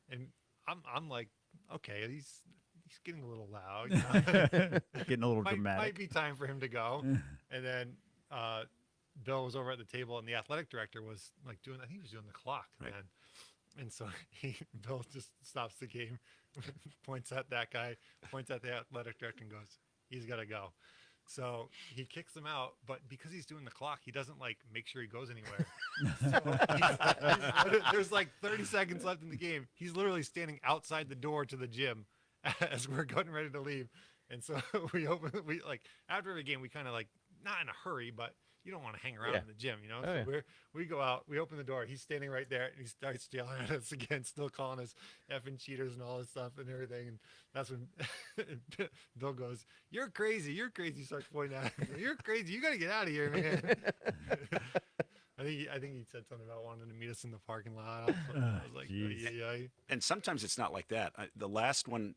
and I'm like, okay, he's getting a little loud. Getting a little dramatic. Might be time for him to go. And then Bill was over at the table, and the athletic director was like I think he was doing the clock, Right. man. And so Bill just stops the game, points at that guy, points at the athletic director, and goes, he's got to go. So he kicks him out, but because he's doing the clock, he doesn't make sure he goes anywhere. So there's like 30 seconds left in the game. He's literally standing outside the door to the gym as we're getting ready to leave. And so after every game, we kind of not in a hurry, but you don't want to hang around in the gym, Oh, so yeah. we go out, we open the door, he's standing right there, and he starts yelling at us again, still calling us effing cheaters and all this stuff and everything. And that's when Bill goes, you're crazy, he starts pointing at him. You're crazy, you got to get out of here, man. I think he said something about wanting to meet us in the parking lot. I was like, yeah. And sometimes it's not like that. The last one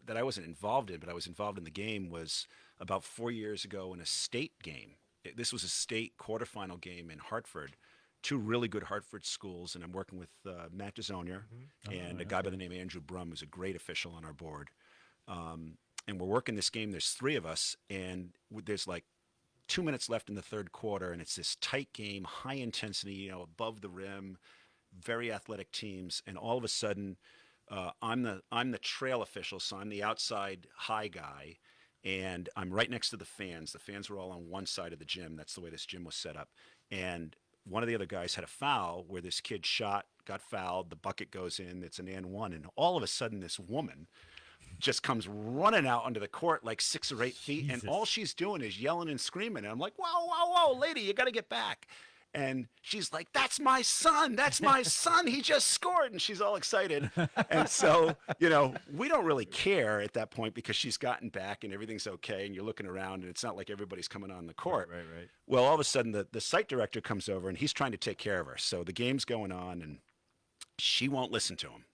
that I wasn't involved in, but I was involved in the game, was about 4 years ago in a state game. This was a state quarterfinal game in Hartford, 2 really good Hartford schools, and I'm working with Matt DeZonier and a guy by the name of Andrew Brum, who's a great official on our board. And we're working this game. There's 3 of us, and there's like 2 minutes left in the third quarter, and it's this tight game, high intensity, above the rim, very athletic teams, and all of a sudden, I'm the trail official, so I'm the outside high guy. And I'm right next to the fans. The fans were all on one side of the gym. That's the way this gym was set up. And one of the other guys had a foul where this kid got fouled. The bucket goes in. It's an and 1. And all of a sudden, this woman just comes running out onto the court like 6 or 8 feet. Jesus. And all she's doing is yelling and screaming. And I'm like, whoa, lady, you got to get back. And she's like, "That's my son. That's my son. He just scored." And she's all excited. And so, we don't really care at that point because she's gotten back and everything's okay. And you're looking around and it's not like everybody's coming on the court. Right. Well, all of a sudden the site director comes over and he's trying to take care of her. So the game's going on and she won't listen to him.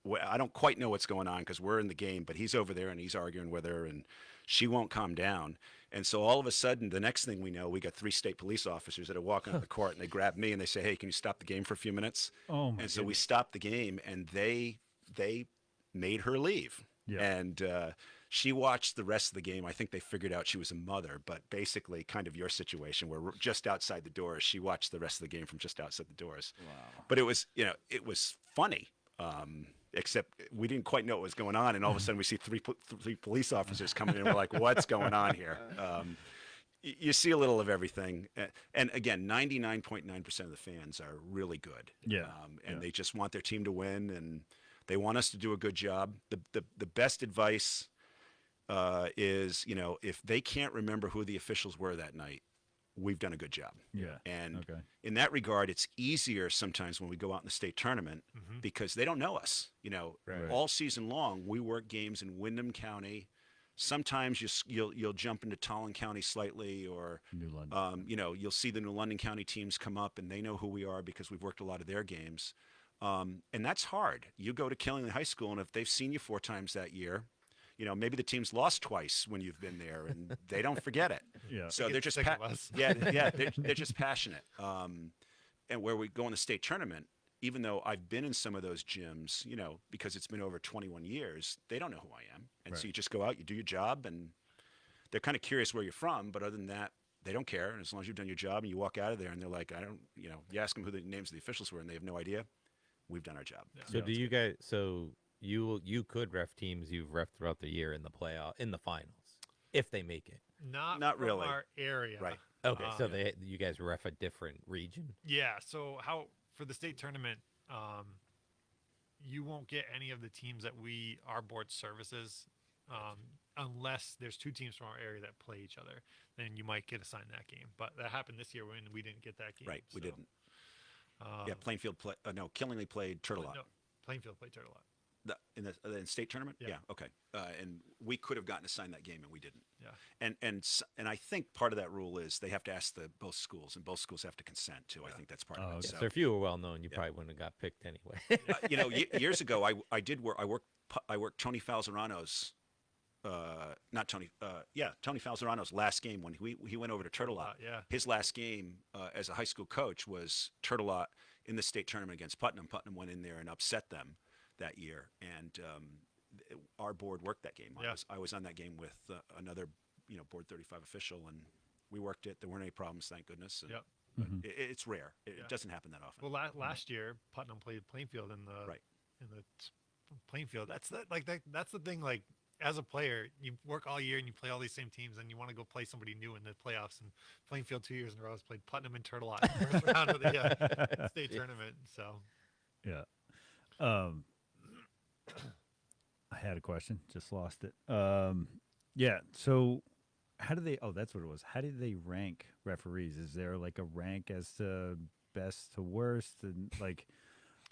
Well, I don't quite know what's going on because we're in the game, but he's over there and he's arguing with her and she won't calm down. And so all of a sudden, the next thing we know, we got 3 state police officers that are walking on the court and they grab me and they say, "Hey, can you stop the game for a few minutes?" Oh my And so we stopped the game and they made her leave. Yeah. And she watched the rest of the game. I think they figured out she was a mother, but basically kind of your situation where we're just outside the doors. She watched the rest of the game from just outside the doors. Wow. But it was funny. Except we didn't quite know what was going on, and all of a sudden we see three police officers coming in. We're like, "What's going on here?" You see a little of everything, and again, 99.9% of the fans are really good. Yeah. And they just want their team to win, and they want us to do a good job. The best advice is, if they can't remember who the officials were that night, we've done a good job. Yeah. And Okay. in that regard, it's easier sometimes when we go out in the state tournament because they don't know us. Right. All season long, we work games in Windham County. Sometimes you'll jump into Tolland County slightly, or New London. you'll see the New London County teams come up, and they know who we are because we've worked a lot of their games. And that's hard. You go to Killingly High School, and if they've seen you 4 times that year, maybe the team's lost twice when you've been there, and they don't forget it. Yeah. So they're just sick of us. they're just passionate. And where we go in the state tournament, even though I've been in some of those gyms, because it's been over 21 years, they don't know who I am, and so Right. you just go out, you do your job, and they're kind of curious where you're from, but other than that, they don't care. And as long as you've done your job and you walk out of there, and they're like, I don't, you ask them who the names of the officials were, and they have no idea. We've done our job. So do you guys? So you could ref teams you've ref throughout the year in the finals if they make it. Not from really. our area. Right. Okay, so you guys ref a different region. Yeah. So for the state tournament, you won't get any of the teams that our board services, unless there's 2 teams from our area that play each other. Then you might get assigned that game. But that happened this year when we didn't get that game. Right, we so, didn't. Plainfield Killingly played Turtle Lot. No, Plainfield played Turtle Lot. In the state tournament? Yeah. Okay. And we could have gotten assigned that game, and we didn't. Yeah. And I think part of that rule is they have to ask both schools, and both schools have to consent too. I think that's part of it. okay. So if you were well known, you probably wouldn't have got picked anyway. Years ago, I worked Tony Falzerano's, Tony Falzerano's last game when he went over to Turtle Lot. Yeah. His last game as a high school coach was Turtle Lot in the state tournament against Putnam. Putnam went in there and upset them that year, and our board worked that game. Yeah. I was on that game with another board 35 official, and we worked it. There weren't any problems, thank goodness. And, Yep. but it's rare. It Yeah. doesn't happen that often. Well, last year Putnam played Plainfield in the Plainfield. That's the thing. Like, as a player, you work all year and you play all these same teams, and you want to go play somebody new in the playoffs. And Plainfield 2 years in a row has played Putnam and Turtle Lot in the first round of the state tournament. So Yeah. I had a question, just lost it. Yeah. So, how do they? Oh, that's what it was. How do they rank referees? Is there like a rank as to best to worst, and like,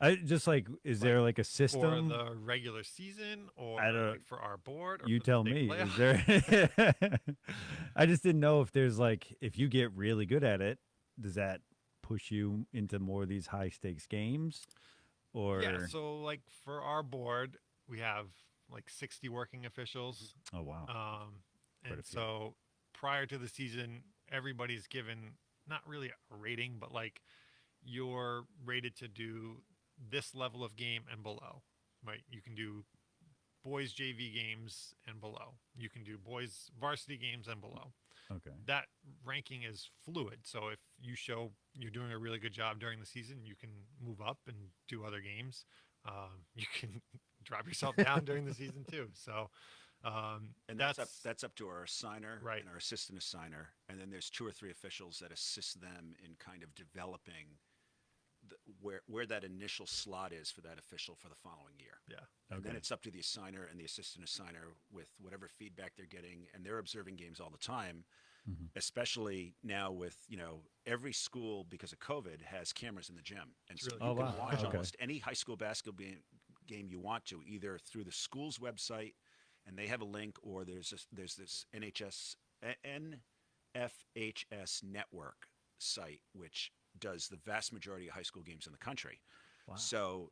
is there like a for system? the regular season, or I don't- like for our board, or You for the tell state me. playoff? Is there? I just didn't know if there's like, if you get really good at it, does that push you into more of these high stakes games? Or Yeah, so like for our board, we have like 60 working officials. oh wow, And a few. so prior to the season, everybody's given not really a rating, but like you're rated to do this level of game and below. Right? You can do boys JV games and below. You can do boys varsity games and below. okay, That ranking is fluid. So if you show you're doing a really good job during the season, you can move up and do other games. You can drop yourself down during the season too. So, And that's up to our assigner Right. and our assistant assigner, and then there's 2 or 3 officials that assist them in kind of developing where that initial slot is for that official for the following year. yeah. And then Okay. it's up to the assigner and the assistant assigner with whatever feedback they're getting, and they're observing games all the time. especially now with, every school, because of COVID, has cameras in the gym. And It's so really you cool. can wow. watch Okay. almost any high school basketball game you want to, either through the school's website, and they have a link, or there's this NFHS network site, which does the vast majority of high school games in the country. Wow. So,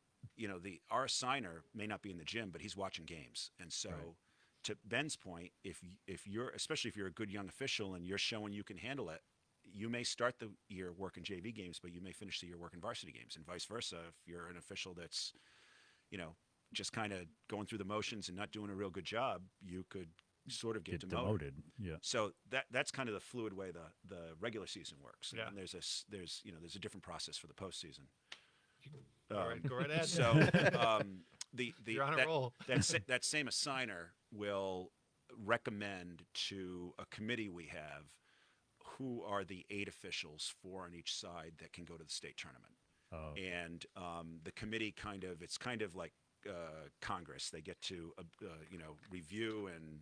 our assigner may not be in the gym, but he's watching games. And so, Right. to Ben's point, if you're, especially if you're a good young official and you're showing you can handle it, you may start the year working JV games, but you may finish the year working varsity games, and vice versa. If you're an official that's, just kind of going through the motions and not doing a real good job, you could sort of get Get demoted. demoted. Yeah. So that's kind of the fluid way the regular season works. Yeah. And there's a different process for the postseason. Go right ahead. So You're on a roll. that same assigner will recommend to a committee we have who are the 8 officials, 4 on each side, that can go to the state tournament. Oh, And the committee it's kind of like Congress. They get to review and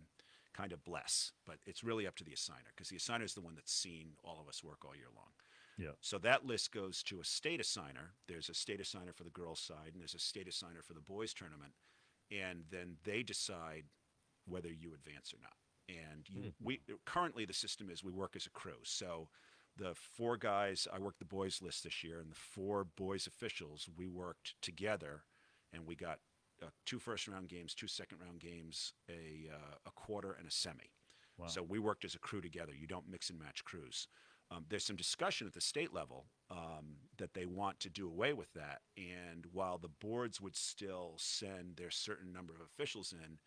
kind of bless, but it's really up to the assigner, because the assigner is the one that's seen all of us work all year long. yeah. So that list goes to a state assigner. There's a state assigner for the girls' side, and there's a state assigner for the boys' tournament, and then they decide whether you advance or not. And we currently, the system is we work as a crew. So the 4 guys, I worked the boys' list this year, and the 4 boys officials, we worked together, and we got 2 first-round games, 2 second-round games, a quarter, and a semi. Wow. So we worked as a crew together. You don't mix and match crews. There's some discussion at the state level that they want to do away with that. And while the boards would still send their certain number of officials in,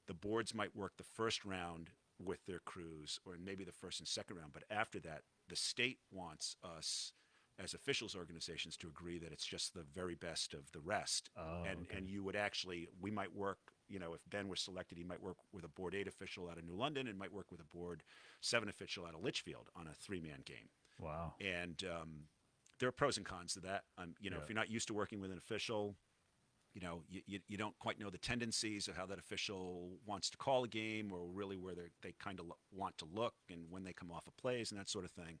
the boards might work the first round with their crews, or maybe the first and second round. But after that, the state wants us as officials organizations to agree that it's just the very best of the rest. Oh, and okay. and you would actually, we might work, if Ben was selected, he might work with a board 8 official out of New London, and might work with a board 7 official out of Litchfield on a 3-man game. Wow. And there are pros and cons to that. If you're not used to working with an official, you don't quite know the tendencies of how that official wants to call a game, or really where they kind of want to look, and when they come off of plays and that sort of thing.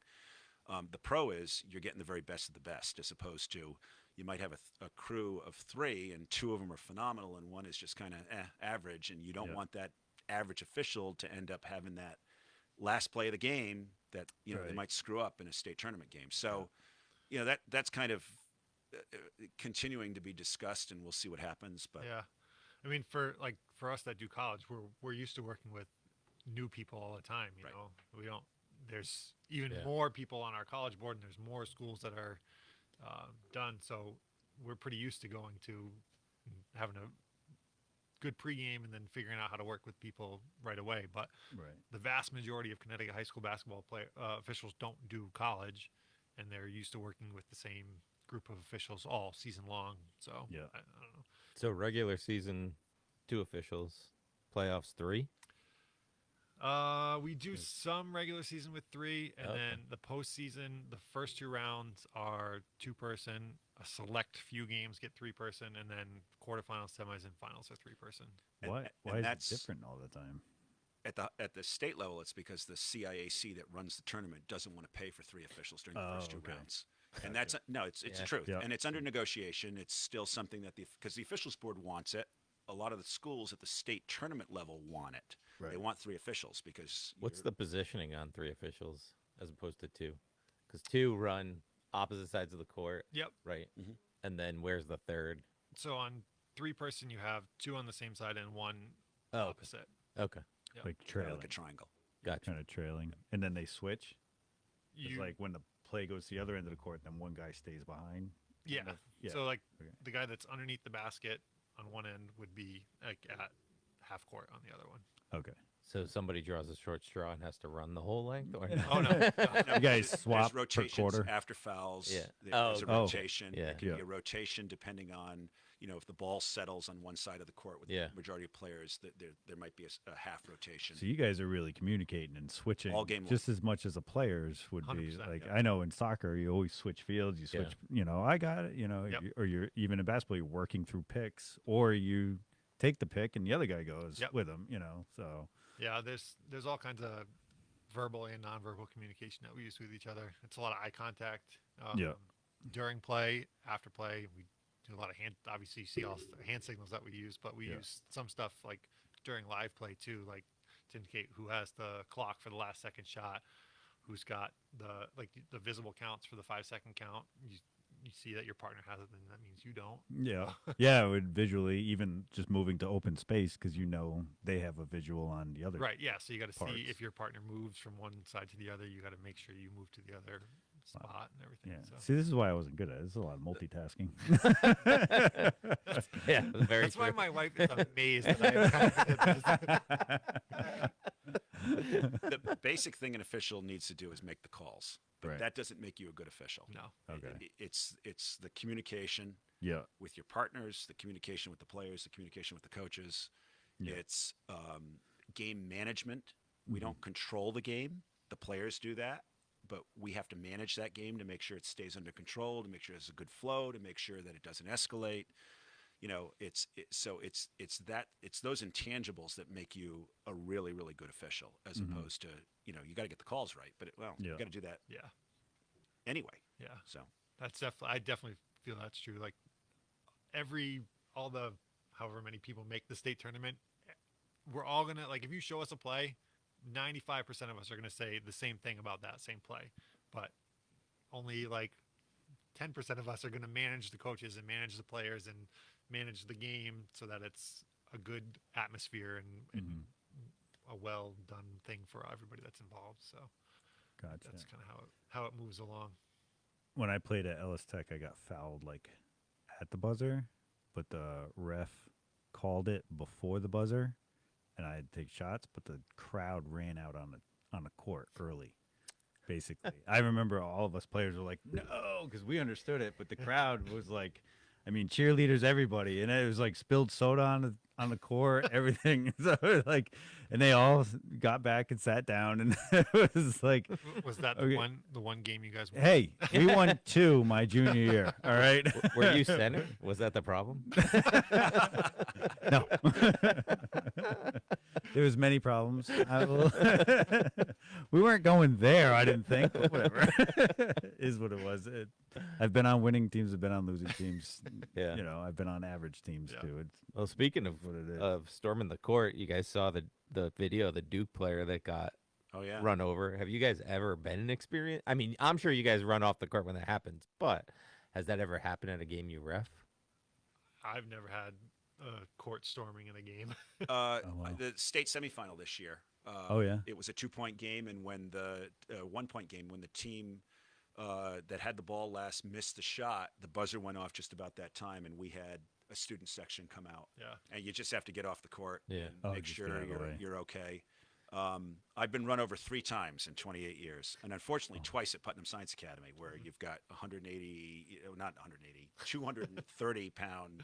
The pro is you're getting the very best of the best, as opposed to you might have a crew of 3, and 2 of them are phenomenal, and 1 is just kind of average, and you don't Yeah. want that average official to end up having that last play of the game that they Right. might screw up in a state tournament game. So, that's kind of continuing to be discussed, and we'll see what happens. But Yeah, I mean, for us that do college, we're used to working with new people all the time. Right. We don't. There's even Yeah. more people on our college board, and there's more schools that are done. So we're pretty used to going to having a good pregame and then figuring out how to work with people right away. But Right. the vast majority of Connecticut high school basketball officials don't do college, and they're used to working with the same group of officials all season long. So Yeah. I don't know. So regular season, 2 officials, playoffs 3. We do some regular season with 3, and Okay. then the postseason, the first 2 rounds are 2-person. A select few games get 3-person, and then quarterfinals, semis, and finals are 3-person. And- Why? and Why is it that's- different all the time? at the state level, it's because the CIAC that runs the tournament doesn't want to pay for 3 officials during the Oh, first 2 okay. rounds. And that's it's Yeah. the truth, Yeah. and it's under negotiation. It's still something that because the officials board wants it. A lot of the schools at the state tournament level want it. They Right. want 3 officials because What's you're- the positioning on 3 officials as opposed to 2? Because 2 run opposite sides of the court, Yep. right? Mhm. And then where's the third? So on 3-person, you have 2 on the same side and 1 Oh, okay. opposite. Okay, Yep. Like yeah, trailing, like a triangle? gotcha. kind of trailing, and then they switch. It's You, like when the play goes to the other end of the court, then one guy stays behind. yeah. Yeah. So Okay. the guy that's underneath the basket on one end would be at half court on the other one. Okay. So somebody draws a short straw and has to run the whole length, or no? Oh no, You guys swap There's per rotations quarter. after fouls. Yeah. There's a Oh. rotation. Yeah. There can Yeah. be a rotation depending on, if the ball settles on one side of the court with Yeah. the majority of players, there might be a half rotation. So you guys are really communicating and switching All game just as much as the players would be. 100%, Like yeah. I know in soccer, you always switch fields. You Yeah. switch. I got it. Yep. Or you're even in basketball, you're working through picks, or you take the pick and the other guy goes Yep. with him. So yeah. There's all kinds of verbal and nonverbal communication that we use with each other. It's a lot of eye contact. Yeah. During play, after play, we do a lot of hand. Obviously, you see all the hand signals that we use, but we Yeah. use some stuff like during live play too, like to indicate who has the clock for the last second shot, who's got the visible counts for the 5-second count. You see that your partner has it, then that means you don't. Yeah. Yeah, it would visually, even just moving to open space, because they have a visual on the other. Right. Yeah. So you got to parts. see if your partner moves from one side to the other. You got to make sure you move to the other spot and everything. Yeah. So. See, this is why I wasn't good at it. It's a lot of multitasking. Yeah, very That's why true. my wife is amazed that I have The basic thing an official needs to do is make the calls. But Right. that doesn't make you a good official. No. Okay. It's the communication Yeah. with your partners, the communication with the players, the communication with the coaches. Yeah. It's game management. We don't control the game. The players do that, but we have to manage that game to make sure it stays under control, to make sure there's a good flow, to make sure that it doesn't escalate. It's those intangibles that make you a really, really good official, as opposed to, you got to get the calls right, but you got to do that Yeah. anyway. Yeah. So That's I definitely feel that's true. Like however many people make the state tournament, we're all gonna if you show us a play, 95% of us are gonna say the same thing about that same play, but only 10% of us are gonna manage the coaches and manage the players and manage the game so that it's a good atmosphere and a well done thing for everybody that's involved. So Gotcha. that's kind of how it moves along. When I played at Ellis Tech, I got fouled at the buzzer, but the ref called it before the buzzer, and I had to take shots. But the crowd ran out on the court early. Basically, I remember all of us players were like, "No," because we understood it, but the crowd was like, cheerleaders, everybody, and it was like spilled soda on the court, everything. So and they all got back and sat down, and it was like, Was that Okay. the one game you guys won? hey, we won 2 my junior year. All right. Were you center? Was that the problem? No. There was many problems. We weren't going there, I didn't think. But whatever. Is what it was. I've been on winning teams, I've been on losing teams. Yeah. I've been on average teams Yeah. too. It's Well, speaking of what it is. storming the court, you guys saw the video of the Duke player that got oh yeah, run over. Have you guys ever been in experience? I'm sure you guys run off the court when that happens, but has that ever happened at a game you ref? I've never had court storming in a game. wow. the state semifinal this year. Oh, yeah? It was a 2-point game, and when the 1-point game, when the team that had the ball last missed the shot, the buzzer went off just about that time, and we had a student section come out. Yeah. And you just have to get off the court Yeah. and Oh, make just sure get out of the way. you're okay. I've been run over 3 times in 28 years, and unfortunately twice at Putnam Science Academy, where you've got 230-pound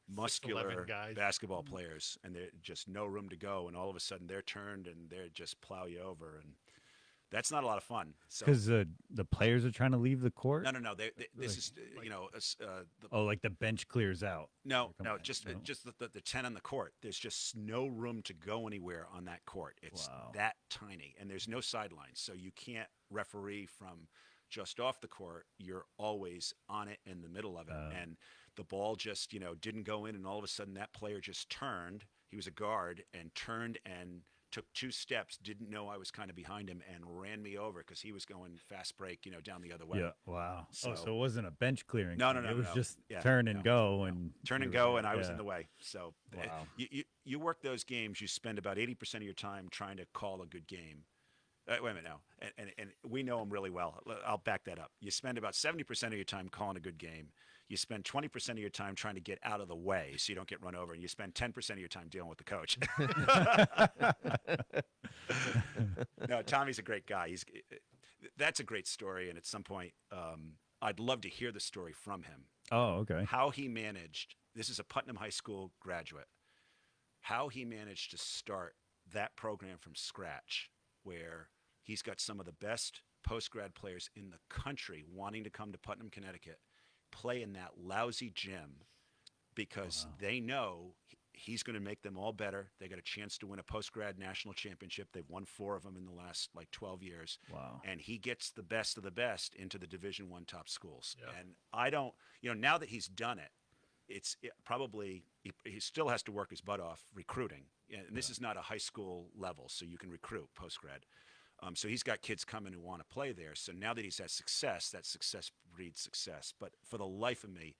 muscular 6'11" guys. basketball players, and there's just no room to go, and all of a sudden they're turned and they just plow you over, and that's not a lot of fun. So Because the players are trying to leave the court. no. This is Oh, the bench clears out. No, Come on, just no? the 10 on the court. There's just no room to go anywhere on that court. It's Wow. that tiny, and there's no sidelines, so you can't referee from just off the court. You're always on it in the middle of it, and the ball just didn't go in, and all of a sudden that player just turned. He was a guard and turned and took 2 steps, didn't know I was kind of behind him, and ran me over because he was going fast break, down the other way. Yeah. Wow. So- So it wasn't a bench clearing. No, thing. no, It was no. just Yeah, turn and no, go no. and Turn and you were go, there. and I was Yeah. in the way. So Wow. you work those games, you spend about 80% of your time trying to call a good game. Wait a minute, no. And we know them really well. I'll back that up. You spend about 70% of your time calling a good game. You spend 20% of your time trying to get out of the way so you don't get run over, and you spend 10% of your time dealing with the coach. No, Tommy's a great guy. That's a great story, and at some point, I'd love to hear the story from him. Oh, okay. How he managed, this is a Putnam High School graduate, how he managed to start that program from scratch, where he's got some of the best post-grad players in the country wanting to come to Putnam, Connecticut, play in that lousy gym because they know he's going to make them all better. They got a chance to win a post-grad national championship. They've won 4 of them in the last like 12 years. Wow. And he gets the best of the best into the Division I top schools. Yeah. And I don't, now that he's done it, probably he still has to work his butt off recruiting. And this is not a high school level, so you can recruit post-grad. So he's got kids coming who want to play there. So now that he's had success, that success breeds success. But for the life of me,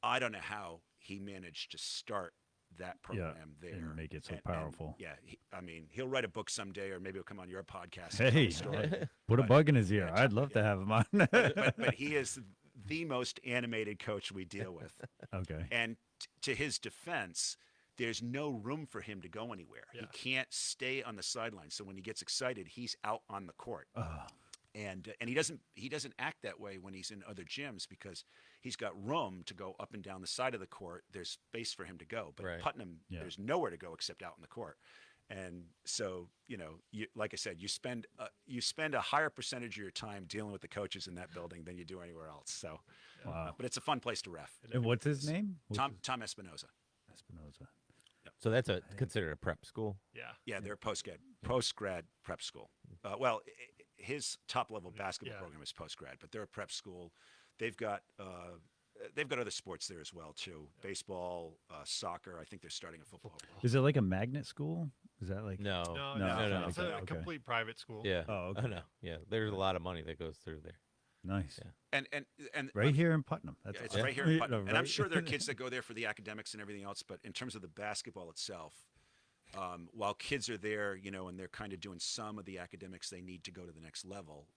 I don't know how he managed to start that program there and make it so And, powerful. he'll write a book someday, or maybe he'll come on your podcast. And tell Hey, the story. put a But- bug in his ear. yeah, I'd love to have him on. but he is the most animated coach we deal with. Okay. And to his defense, there's no room for him to go anywhere. Yeah. He can't stay on the sidelines. So when he gets excited, he's out on the court. And he doesn't act that way when he's in other gyms, because he's got room to go up and down the side of the court. There's space for him to go. But Right. Putnam, there's nowhere to go except out in the court. And so, like I said, you spend a higher percentage of your time dealing with the coaches in that building than you do anywhere else. So, Wow. but it's a fun place to ref. And what's his name? Tom Espinoza. Espinoza. So that's considered a prep school. Yeah. Yeah, they're a post-grad prep school. His top-level basketball program is post-grad, but they're a prep school. They've got other sports there as well too. Baseball, soccer. I think they're starting a football. Is it like a magnet school? Is that like No. No. It's okay, a okay. complete private school. Yeah. Oh, okay. Oh, no. Yeah. There's a lot of money that goes through there. nice? Yeah. And Right here in Putnam. That's it's awesome. right here in Putnam. No, And I'm right- sure there are kids that go there for the academics and everything else. But in terms of the basketball itself, while kids are there, and they're kind of doing some of the academics they need to go to the next level,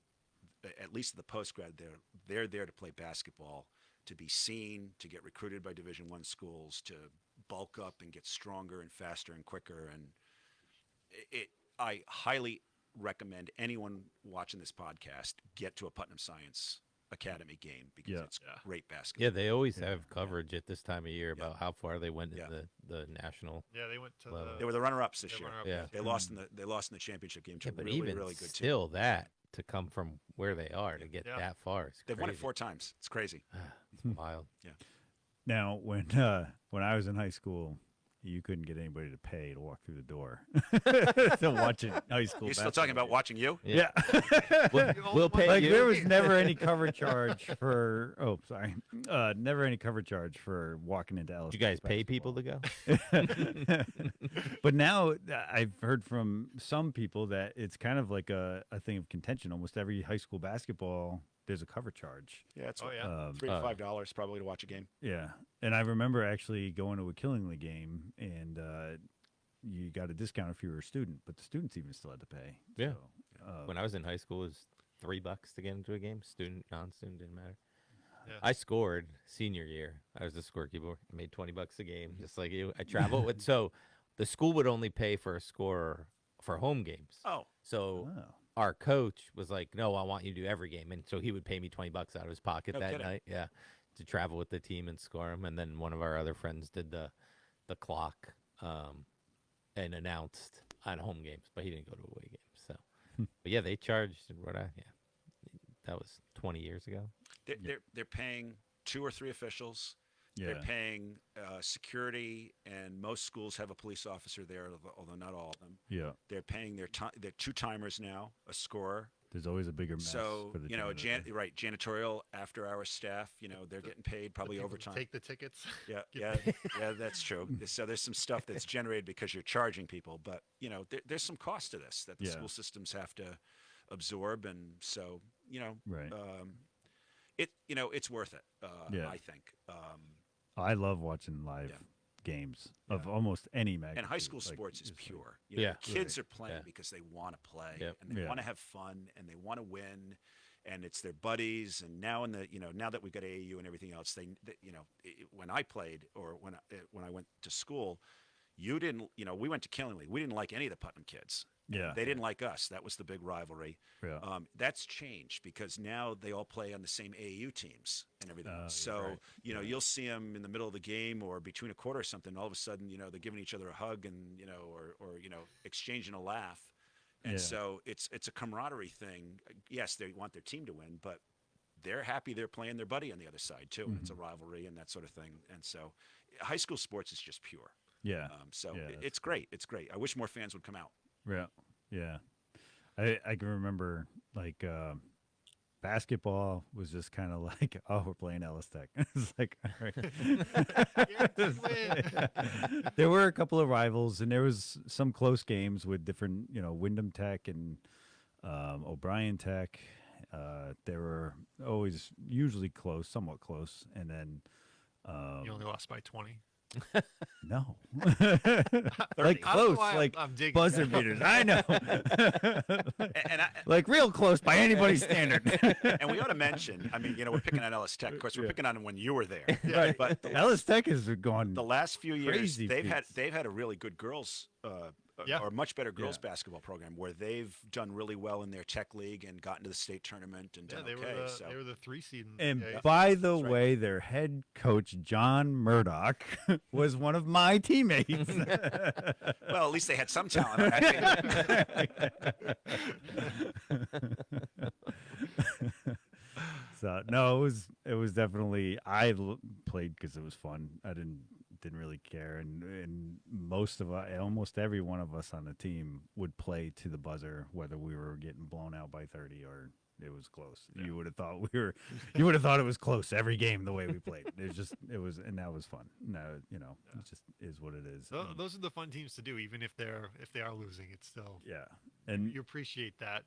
at least the post-grad, they're there to play basketball, to be seen, to get recruited by Division I schools, to bulk up and get stronger and faster and quicker. And I highly recommend anyone watching this podcast get to a Putnam Science Academy game, because it's great basketball. Yeah, they always have coverage at this time of year about how far they went in the national. Yeah, they went to Level. They were the runner-ups this the year. runner-up. Yeah. They lost in the championship game to Yeah, a but really, even really good team. still, that to come from where they are to get Yeah. that far, it's They've won it crazy. 4 times. It's crazy. It's wild. Now, when I was in high school, you couldn't get anybody to pay to walk through the door to watch it. High school. You're still talking about watching you? Yeah. We'll pay Like you. there was never any cover charge for. Oh, sorry. Never any cover charge for walking into Ellis. Did you guys pay people to go? But now I've heard from some people that it's kind of like a thing of contention. Almost every high school basketball, there's a cover charge. Yeah, it's Oh, yeah. $3 to $5 probably to watch a game. Yeah, and I remember actually going to a Killingly game, and you got a discount if you were a student, but the students even still had to pay. Yeah. So, When I was in high school, it was $3 to get into a game. Student, non-student, didn't matter. Yeah. I scored senior year. I was the scorekeeper. I made $20 a game, just like you. I traveled with. So the school would only pay for a scorer for home games. Oh, So oh. our coach was like, "No, I want you to do every game," and so he would pay me $20 out of his pocket No that kidding. night. Yeah, to travel with the team and score them. And then one of our other friends did the clock and announced on home games, but he didn't go to away games. So, but yeah, they charged that was 20 years ago. they're paying 2 or 3 officials. Yeah. They're paying security, and most schools have a police officer there, although not all of them. Yeah. They're paying their 2-timers now, a scorer. There's always a bigger mess. So, for the right, janitorial, after-hour staff, they're getting paid probably People overtime. Take the tickets. Yeah, that's true. So there's some stuff that's generated because you're charging people, but there's some cost to this that the Yeah. school systems have to absorb, and so Right. it's worth it. Yeah. I think. I love watching live Yeah. games of almost any magnitude. And high school Like, sports is it's like- pure. Yeah. Kids are playing Yeah. because they want to play Yep. and they Yeah. want to have fun and they want to win, and it's their buddies. And now now that we've got AAU and everything else, when I played or when I went to school, we went to Killingly. We didn't like any of the Putnam kids. Yeah. They didn't like us. That was the big rivalry. Yeah. That's changed because now they all play on the same AAU teams and everything. Oh, yeah, So, right. you'll see them in the middle of the game or between a quarter or something. All of a sudden, they're giving each other a hug and, or exchanging a laugh. And Yeah. so it's a camaraderie thing. Yes, they want their team to win, but they're happy they're playing their buddy on the other side too. And it's a rivalry and that sort of thing. And so high school sports is just pure. Yeah. So Yeah, it's great. It's great. I wish more fans would come out. Yeah. Yeah. I can remember like basketball was just kind of like, oh, we're playing Ellis Tech. It's like, all right. Guaranteed win. There were a couple of rivals, and there was some close games with different, Wyndham Tech and O'Brien Tech. They were always usually close, somewhat close, and then You only lost by 20. no, 30. like close, why like I'm digging buzzer that. beaters. I know, And like real close by anybody's standard. and we ought to mention, I mean, we're picking on Ellis Tech. Of course, we're picking on them when you were there. Right. But Ellis Tech has gone the last few years, crazy they've feats. had a really good girls, Yeah. or a much better girls Yeah. basketball program where they've done really well in their tech league and gotten to the state tournament and Yeah, done they okay. were the So they were the 3 seed. And yeah, by the That's right. way, their head coach, John Murdoch, was one of my teammates. well, at least they had some talent on that team. So no, it was definitely played because it was fun. I didn't really care, and almost every one of us on the team would play to the buzzer, whether we were getting blown out by 30 or it was close. Yeah. You would have thought you would have thought it was close every game the way we played. And that was fun. No, it just is what it is. And- those are the fun teams to do, even if they are losing. It's still yeah, and you appreciate that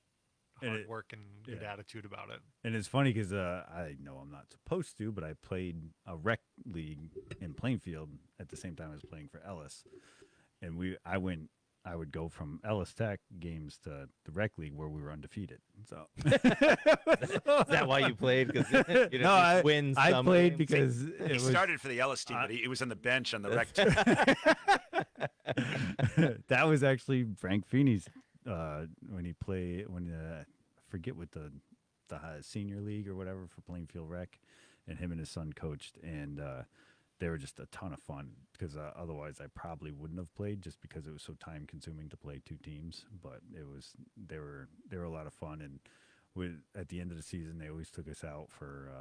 And hard it- work and good yeah. attitude about it. And it's funny because I know I'm not supposed to, but I played a rec league in Plainfield at the same time I was playing for Ellis, and I would go from Ellis Tech games to the rec league where we were undefeated. So Is that why you played? Because you no, I win. I some played games? because He it was started for the Ellis team, but he was on the bench on the rec team. that was actually Frank Feeney's when I forget what the senior league or whatever for Plainfield Rec, and him and his son coached, and they were just a ton of fun because otherwise I probably wouldn't have played just because it was so time consuming to play 2 teams. But they were a lot of fun, and at the end of the season they always took us out for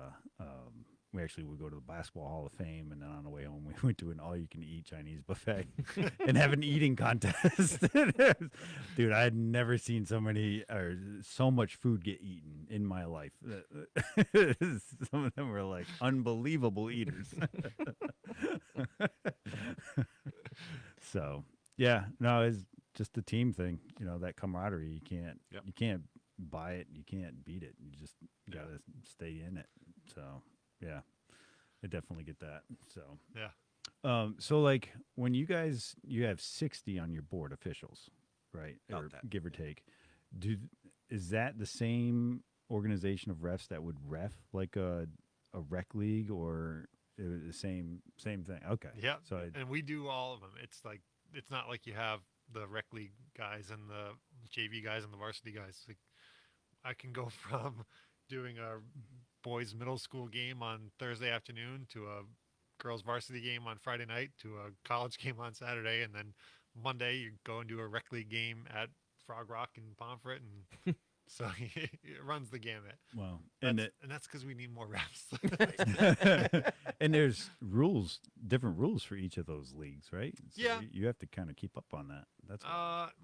we actually would go to the Basketball Hall of Fame, and then on the way home we went to an all-you-can-eat Chinese buffet and have an eating contest. Dude, I had never seen so much food get eaten in my life. Some of them were like unbelievable eaters. So yeah, no, it's just a team thing. That camaraderie. You can't buy it. You can't beat it. You just gotta stay in it. So yeah, I definitely get that. So Yeah. so like when you have 60 on your board officials, right? About Or that. give or take. Is that the same organization of refs that would ref like a rec league, or it was the same thing? Okay. Yeah. So And we do all of them. It's not like you have the rec league guys and the JV guys and the varsity guys. Like I can go from doing a boys middle school game on Thursday afternoon to a girls varsity game on Friday night to a college game on Saturday, and then Monday you go and do a rec league game at Frog Rock and Pomfret, and so it runs the gamut. well, And that's because we need more refs. and there's different rules for each of those leagues, right? So Yeah. you have to kind of keep up on that. That's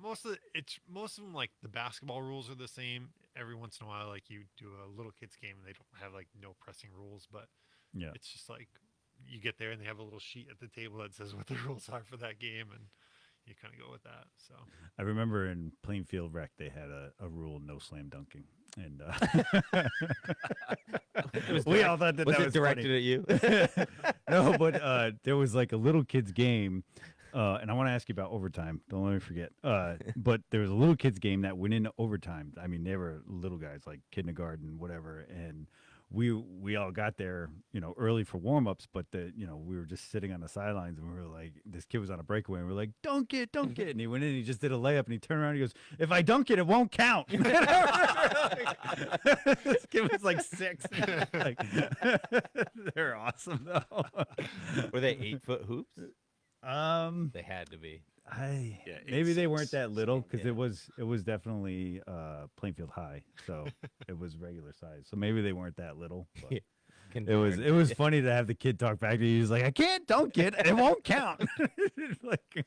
Most of them, like the basketball rules are the same. Every once in a while, like you do a little kids game and they don't have like no pressing rules, but yeah. it's just like you get there and they have a little sheet at the table that says what the rules are for that game, and you kind of go with that. So I remember in Plainfield Rec they had a rule: no slam dunking, and we all thought that Was that it was directed funny. at you? No, but there was like a little kids game, and I want to ask you about overtime. Don't let me forget. But there was a little kids game that went into overtime. I mean, they were little guys like kindergarten, whatever, and we all got there, early for warm-ups, but we were just sitting on the sidelines, and we were like, this kid was on a breakaway, and we were like, dunk it, and he went in, and he just did a layup, and he turned around, and he goes, if I dunk it, it won't count. This kid was like 6. Like, they're awesome though. Were they 8-foot hoops? Um, They had to be. Yeah, maybe they weren't it's- that little because yeah. it was definitely Plainfield High, so it was regular size. So maybe they weren't that little. But, can It was funny to have the kid talk back to you. He's like, I can't dunk it. It won't count. Like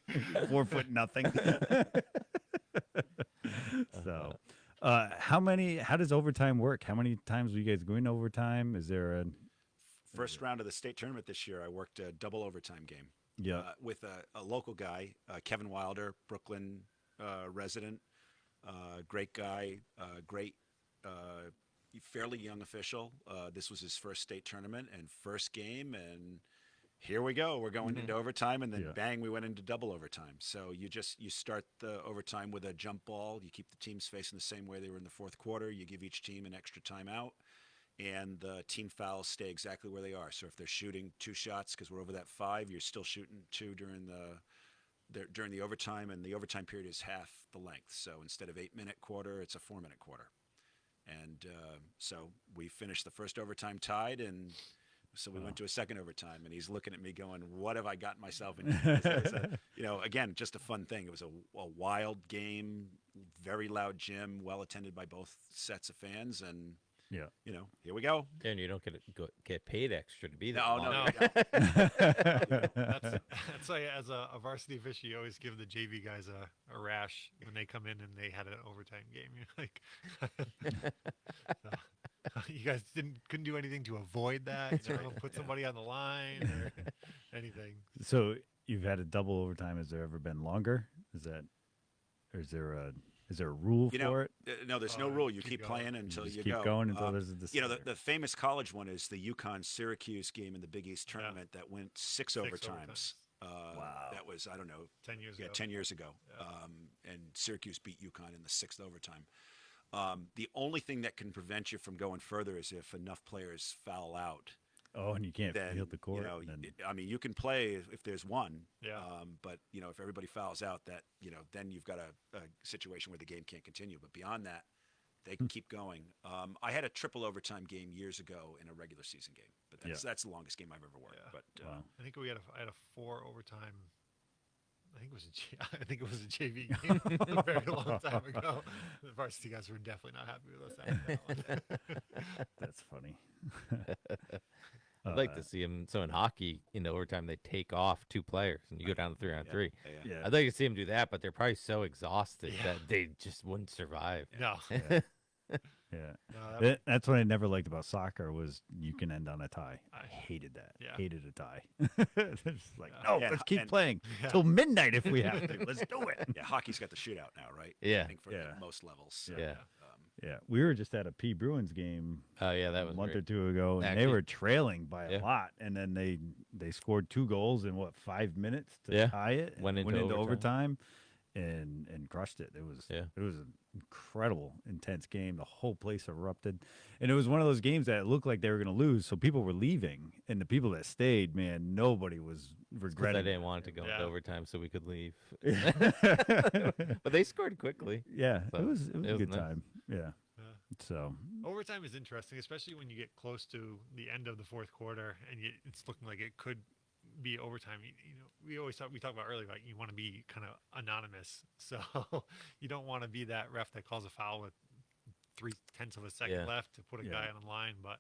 4 foot nothing. So, how does overtime work? How many times will you guys go in overtime? Is there a, First round of the state tournament this year, I worked a double overtime game yeah, with a local guy, Kevin Wilder, Brooklyn resident, great guy, great, fairly young official. This was his first state tournament and first game, and here we go. We're going into overtime, and then Yeah. bang, we went into double overtime. So you start the overtime with a jump ball. You keep the teams facing the same way they were in the fourth quarter. You give each team an extra timeout, and the team fouls stay exactly where they are. So if they're shooting 2 shots because we're over that 5, you're still shooting 2 during the overtime, and the overtime period is half the length. So instead of 8-minute quarter, it's a 4-minute quarter. And so we finished the first overtime tied, and so we went to a second overtime, and he's looking at me going, what have I gotten myself into? Again, just a fun thing. It was a wild game, very loud gym, well attended by both sets of fans, and yeah. here we go. And you don't get paid extra to be there. No, long. no, No. yeah. That's like, as a varsity official, you always give the JV guys a rash when they come in and they had an overtime game. You're like, you guys couldn't do anything to avoid that. Put somebody on the line or anything. So you've had a double overtime. Has there ever been longer? Is there a rule for it? No, there's no Oh, rule. You keep keep going. playing until Just you keep go. going until there's a decider. The famous college one is the UConn-Syracuse game in the Big East tournament that went 6 overtimes. Wow. That was, I don't know, 10 years yeah, ago. 10 years ago. Yeah. And Syracuse beat UConn in the 6th overtime. The only thing that can prevent you from going further is if enough players foul out. Oh, and you can't Then, field the court. then, you can play if there's one. Yeah. But, if everybody fouls out, then you've got a situation where the game can't continue. But beyond that, they can keep going. I had a triple overtime game years ago in a regular season game, but that's the longest game I've ever worked. Yeah. But wow. I think I had a 4 overtime. I think it was a JV game a very long time ago. The varsity guys were definitely not happy with us after that one. That's funny. I'd like to see him. So in hockey, in overtime, they take off 2 players, and you go down to 3-on-3. Yeah. I'd like to see him do that, but they're probably so exhausted Yeah. that they just wouldn't survive. No. Yeah. No, That's what I never liked about soccer was you can end on a tie. I hated that. Yeah. Hated a tie. It's just like, Yeah. no, Yeah, let's keep and- playing Yeah. till midnight if we have to. Let's do it. Yeah, hockey's got the shootout now, right? Yeah. I think for Yeah. most levels. So, Yeah. Yeah. We were just at a P Bruins game Oh yeah, that a was month great. or 2 ago, and they Actually- were trailing by Yeah. a lot, and then they scored 2 goals in 5 minutes to Yeah. tie it. And Went into overtime, and crushed it. It was an incredible, intense game. The whole place erupted, and it was one of those games that it looked like they were going to lose, so people were leaving, and the people that stayed, man, nobody was Because regretting. I didn't want it to go Yeah. into overtime, so we could leave. it. But they scored quickly. Yeah, So, it was a was good nice. time. Yeah. Yeah. So Overtime is interesting, especially when you get close to the end of the fourth quarter and it's looking like it could be overtime. We talked about earlier, like you want to be kind of anonymous, so you don't want to be that ref that calls a foul with 0.3 of a second Yeah. left to put a Yeah. guy on the line. But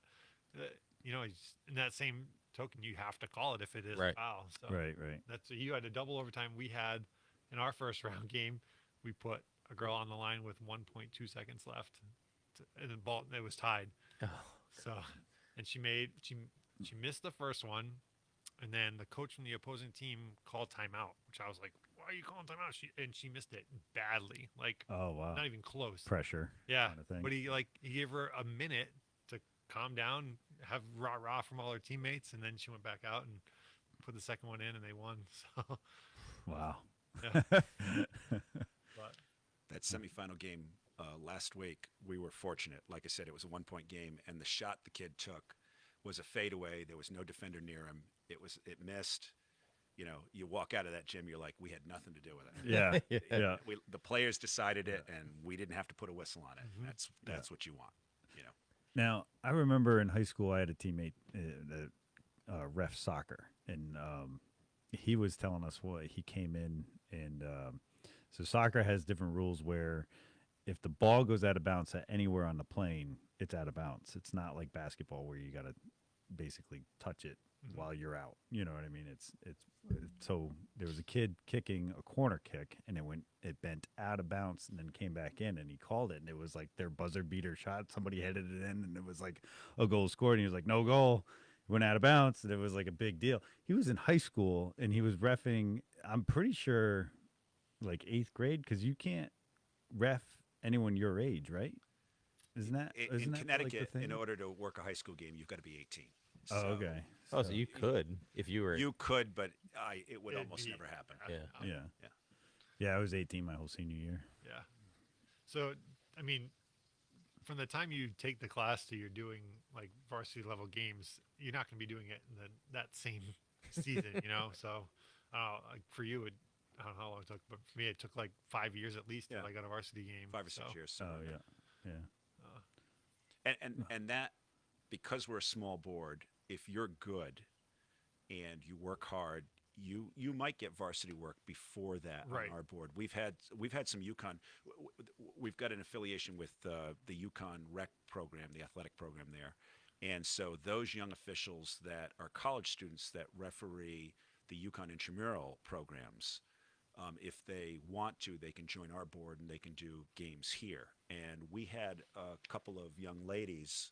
in that same token, you have to call it if it is a Right. foul. So right. you had a double overtime. We had in our first round game, we put a girl on the line with 1.2 seconds left, and the ball it was tied. Oh, So, and she missed the first one, and then the coach from the opposing team called timeout, which I was like, "Why are you calling timeout?" She missed it badly, like Oh wow. not even close. Pressure. Yeah, kinda thing. but he gave her a minute to calm down, have rah rah from all her teammates, and then she went back out and put the second one in, and they won. So, Wow. yeah. But that semifinal game last week, we were fortunate. Like I said, it was a 1-point game, and the shot the kid took was a fadeaway. There was no defender near him. It missed. You walk out of that gym, you're like, we had nothing to do with it. Yeah. Yeah. The players decided it, and we didn't have to put a whistle on it. Mhm. That's what you want. Now, I remember in high school, I had a teammate that ref soccer, and he was telling us what he came in, and so soccer has different rules where if the ball goes out of bounds at anywhere on the plane, it's out of bounds. It's not like basketball where you got to basically touch it Mhm. while you're out. You know what I mean? It's so there was a kid kicking a corner kick, and it bent out of bounds and then came back in, and he called it, and it was like their buzzer beater shot. Somebody headed it in, and it was like a goal scored, and he was like, no goal. It went out of bounds, and it was like a big deal. He was in high school, and he was reffing. I'm pretty sure, like 8th grade, because you can't ref anyone your age, right? Isn't that In isn't that like the Connecticut, thing? in order to work a high school game, you've got to be 18. Oh, okay. Oh, so you could if you were. You could, but it would It'd almost be- never happen. Yeah. Yeah. Yeah. Yeah, I was 18 my whole senior year. Yeah. So, I mean, from the time you take the class to you're doing like varsity level games, you're not going to be doing it in that same season, you know? So, like for you, I don't know how long it took, but for me, it took like 5 years at least Yeah. till I got a varsity game. 5 or 6 So, years. Oh, somewhere in yeah. there. Yeah. And that, because we're a small board, if you're good and you work hard, you might get varsity work before that Right. on our board. We've had some UConn. We've got an affiliation with the UConn rec program, the athletic program there, and so those young officials that are college students that referee the UConn intramural programs, if they want to, they can join our board and they can do games here. And we had a couple of young ladies,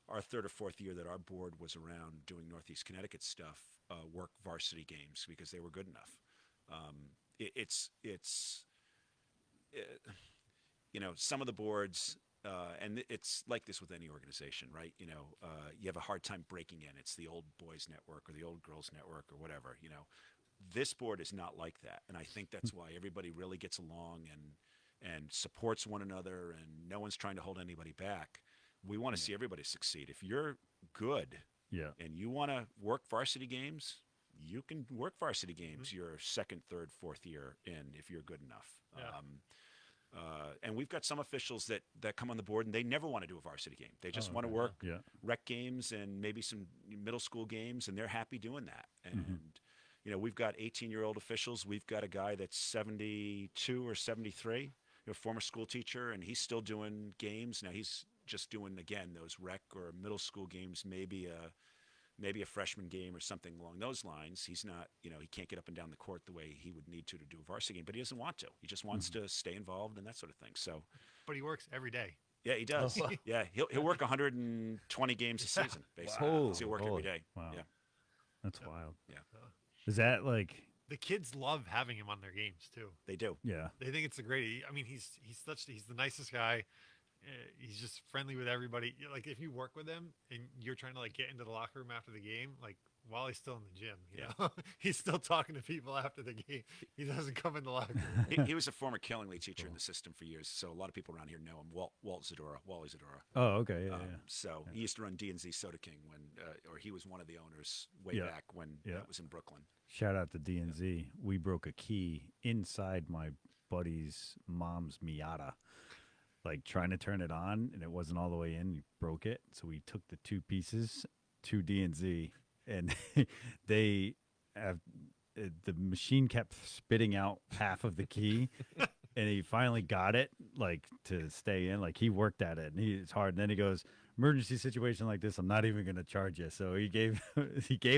our 3rd or 4th year that our board was around doing Northeast Connecticut stuff, work varsity games because they were good enough. It's some of the boards, and it's like this with any organization, right? You have a hard time breaking in. It's the old boys network or the old girls network or whatever. This board is not like that, and I think that's why everybody really gets along and supports one another, and no one's trying to hold anybody back. We want to see everybody succeed. If you're good Yeah. and you want to work varsity games, you can work varsity games your 2nd, 3rd, 4th year in if you're good enough. Yeah. And we've got some officials that come on the board and they never want to do a varsity game. They just want to work Yeah. rec games and maybe some middle school games, and they're happy doing that. And we've got 18-year-old officials. We've got a guy that's 72 or 73, a former school teacher, and he's still doing games. Now he's just doing, again, those rec or middle school games, maybe a freshman game or something along those lines. He's not, he can't get up and down the court the way he would need to do a varsity game, but he doesn't want to. He just wants to stay involved and that sort of thing. So, but he works every day. yeah, he does. Oh, wow. Yeah, he'll work 120 games a season, basically. Wow. So he'll work every day. Wow. Yeah. That's wild. Yeah. Is that like, The kids love having him on their games too. They do. yeah. They think it's a great. I mean, he's the nicest guy. He's just friendly with everybody. Like if you work with him and you're trying to like get into the locker room after the game, like while he's still in the gym, you know, he's still talking to people after the game. He doesn't come in the locker room. He was a former Killingly teacher in the system for years, so a lot of people around here know him. Wally Zadora. Oh, okay. Yeah. Yeah. So he used to run D&Z Soda King or he was one of the owners way Yeah. back when Yeah. that was in Brooklyn. Shout out to D&Z. We broke a key inside my buddy's mom's Miata. Like trying to turn it on, and it wasn't all the way in. We broke it, so we took the 2 pieces to D&Z, and they have the machine kept spitting out half of the key, and he finally got it like to stay in. Like he worked at it, and it's hard. And then he goes, "Emergency situation like this, I'm not even going to charge you." So he gave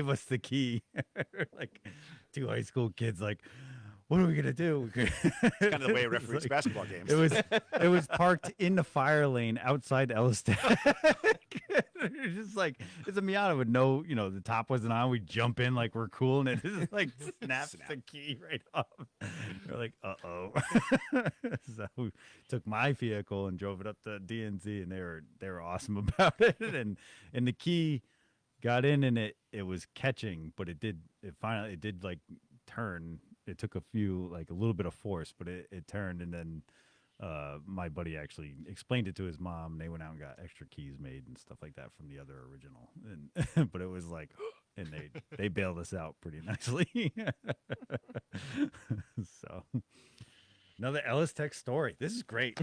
us the key, like 2 high school kids, like. What are we gonna do? It's kind of the way a referees basketball games. It was parked in the fire lane outside Elliston. It's just like it's a Miata with no, the top wasn't on. We jump in like we're cool, and it just like snaps the key right off. We're like, uh-oh. So we took my vehicle and drove it up to DNZ, and they were awesome about it. And the key got in, and it was catching, but it did like turn. It took a little bit of force, but it turned, and then my buddy actually explained it to his mom. And they went out and got extra keys made and stuff like that from the other original. And but it was like, and they bailed us out pretty nicely. So another Ellis Tech story. This is great.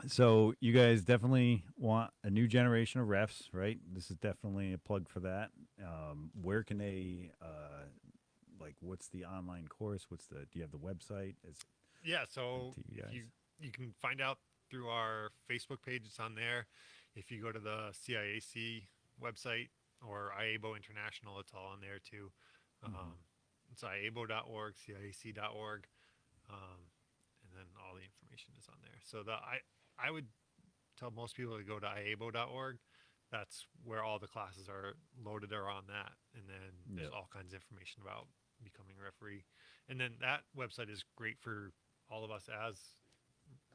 So you guys definitely want a new generation of refs, right? This is definitely a plug for that. Where can they, what's the online course? Do you have the website? Yeah, so to you guys. you can find out through our Facebook page, it's on there. If you go to the CIAC website or IAABO International, it's all on there too. It's IAABO.org, CIAC.org, and then all the information is on there. So I would tell most people to go to IAABO.org. That's where all the classes are loaded or on that. And then there's all kinds of information about becoming a referee. And then that website is great for all of us as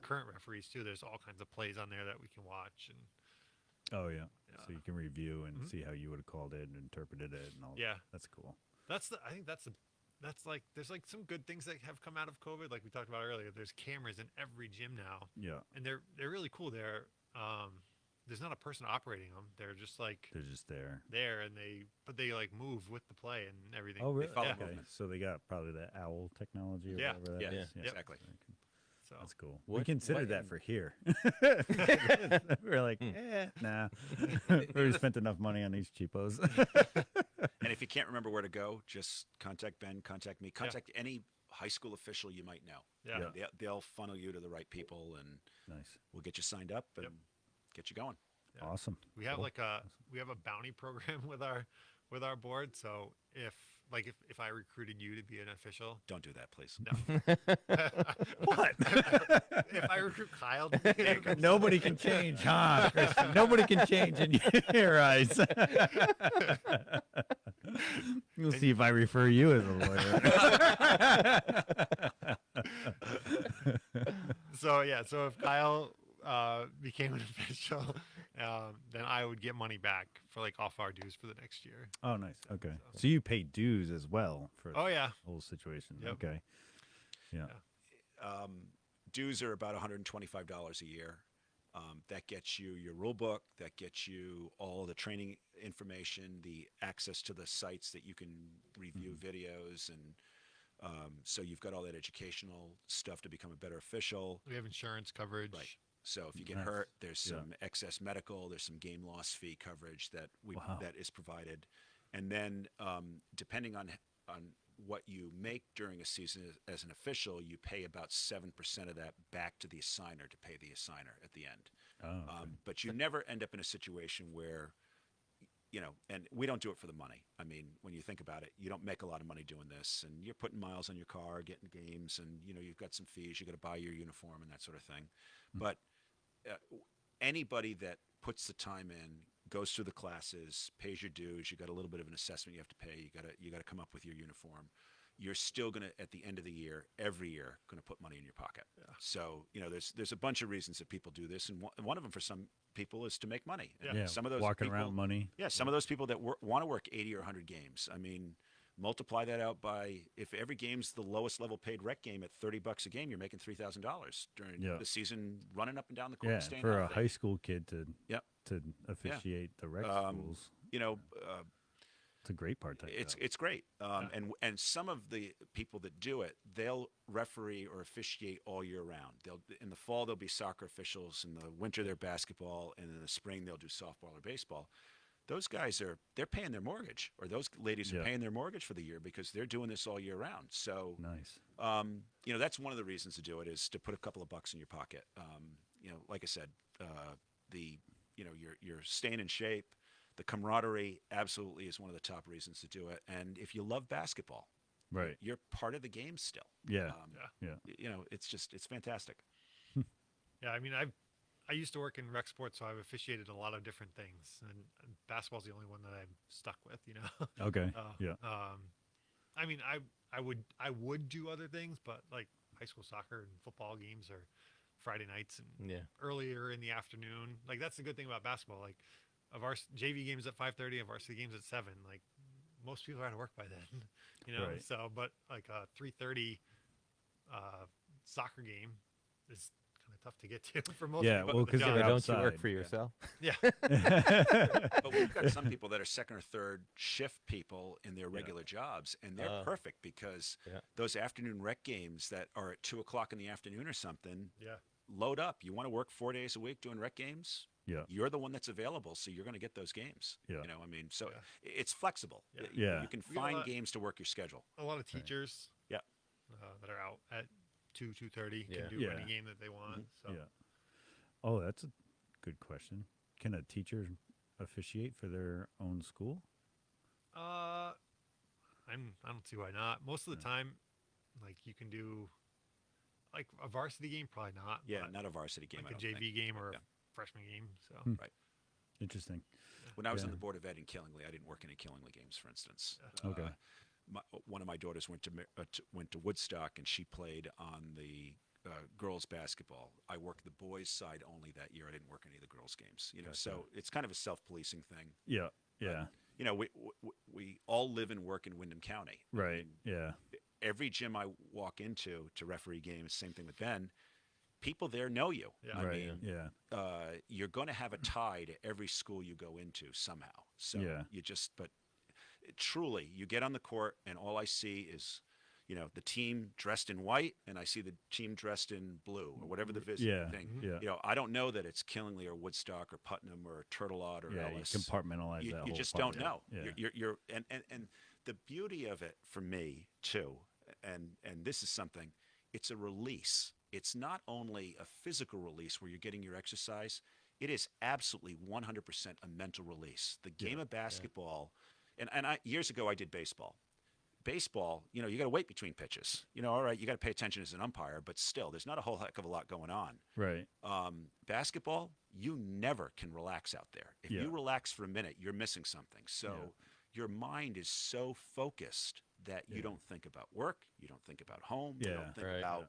current referees too. There's all kinds of plays on there that we can watch. And Oh yeah. So you can review and see how you would have called it and interpreted it and all. Yeah. That's cool. I think that's like, there's like some good things that have come out of COVID. Like we talked about earlier, there's cameras in every gym now. Yeah. And they're really cool. There's not a person operating them. They're just like They're just there. and they like move with the play and everything. Oh really? They follow yeah. Okay. movement. So they got probably the owl technology or Yeah. whatever that Yeah, is. exactly. So That's cool. What- we considered what- that for here. We're like, nah. We already spent enough money on these cheapos. And if you can't remember where to go, just contact Ben, contact me, contact any high school official you might know. yeah. Yeah. They'll funnel you to the right people, and Nice. we'll get you signed up and Yep. get you going. Yeah. Awesome. We have Cool. like we have a bounty program with our board. So if I recruited you to be an official, Don't do that, please. no. What? If I recruit Kyle, to be an Nobody can change, huh, Christian? Nobody can change in your eyes. We'll see if I refer you as a lawyer. so if Kyle became an official, then I would get money back for like off our dues for the next year. Oh, nice. Okay. So you pay dues as well for Oh yeah, the whole situation. Yep. Okay. Yeah. Dues are about $125 a year. That gets you your rule book. That gets you all the training information, the access to the sites that you can review videos, and so you've got all that educational stuff to become a better official. we have insurance coverage. Right. So if you get Nice. hurt, there's Yeah. some excess medical, there's some game loss fee coverage that Wow. that is provided, and then depending on what you make during a season as an official, you pay about 7% of that back to the assigner to pay the assigner at the end. Oh, okay. But you never end up in a situation where, and we don't do it for the money. I mean, when you think about it, you don't make a lot of money doing this, and you're putting miles on your car, getting games, and you've got some fees, you got to buy your uniform and that sort of thing. But anybody that puts the time in, goes through the classes, pays your dues, you got a little bit of an assessment you have to pay, you got to come up with your uniform. You're still going to, at the end of the year, every year, going to put money in your pocket. Yeah. So, there's a bunch of reasons that people do this, and one of them for some people is to make money. And Yeah. some of those walking people, around money. yeah, some of those people that want to work 80 or 100 games. I mean, multiply that out by, if every game's the lowest level paid rec game at $30 a game, you're making $3,000 during Yeah. the season, running up and down the court, Yeah. and staying For a healthy. high school kid to Yep. officiate the rec schools, it's a great part-time job. It's great. And some of the people that do it, they'll referee or officiate all year round. In the fall they'll be soccer officials, in the winter they're basketball, and in the spring they'll do softball or baseball. Those guys they're paying their mortgage, or those ladies are Yeah. paying their mortgage for the year because they're doing this all year round. So Nice. that's one of the reasons to do it, is to put a couple of bucks in your pocket. Like I said, you're staying in shape. The camaraderie absolutely is one of the top reasons to do it. And if you love basketball, Right. you're part of the game still. Yeah. Yeah. Yeah. It's fantastic. Yeah, I mean, I used to work in rec sports, so I've officiated a lot of different things, and basketball's the only one that I'm stuck with. Okay. Uh, Yeah. I mean, I would do other things, but like high school soccer and football games are Friday nights and Yeah. earlier in the afternoon. Like that's the good thing about basketball. Like of our JV games at 5:30, of varsity games at 7. Like most people are out of work by then, Right. So, but like a 3:30 soccer game is kind of tough to get to for most Yeah, people. well, with 'cause the they're job. Don't you work outside, for yeah. yourself? Yeah. But we've got some people that are second or third shift people in their regular jobs, and they're perfect because Yeah. those afternoon rec games that are at 2:00 in the afternoon or something, Yeah. load up. You want to work 4 days a week doing rec games? Yeah. You're the one that's available, so you're going to get those games. Yeah. So Yeah. it's flexible. Yeah. Yeah. You can We got a find lot- games to work your schedule. A lot of teachers Yeah. that are out at 2:30 Yeah. can do Yeah. any game that they want. So Yeah. Oh, that's a good question. Can a teacher officiate for their own school? I don't see why not. Most of the time, like you can do like a varsity game, probably not. Yeah, but not a varsity game. like I a don't JV think. game or Yeah. a freshman game. So Hmm. Right. Interesting. When I was on Yeah. the board of ed in Killingly, I didn't work any Killingly games, for instance. Okay. One of my daughters went to Woodstock, and she played on the girls basketball. I worked the boys side only that year. I didn't work any of the girls games. Gotcha. So it's kind of a self-policing thing. Yeah. Yeah. We all live and work in Windham County. Right. Yeah. Every gym I walk into to referee games, same thing with Ben. People there know you. Yeah. I Right. mean, Yeah. you're going to have a tie to every school you go into somehow. So Yeah. but truly, you get on the court, and all I see is, the team dressed in white, and I see the team dressed in blue or whatever the visit Yeah. thing. Yeah. I don't know that it's Killingly or Woodstock or Putnam or Turtleot or Yeah. You Ellis. compartmentalize You, that you whole just part. don't know. Yeah. You're and the beauty of it for me too, and this is something. It's a release. It's not only a physical release where you're getting your exercise. It is absolutely 100% a mental release. The game of basketball, and years ago I did baseball. Baseball, you got to wait between pitches. All right, you got to pay attention as an umpire, but still, there's not a whole heck of a lot going on. Right. Basketball, you never can relax out there. If Yeah. you relax for a minute, you're missing something. So your mind is so focused that you don't think about work, you don't think about home, you Yeah. don't think Right. about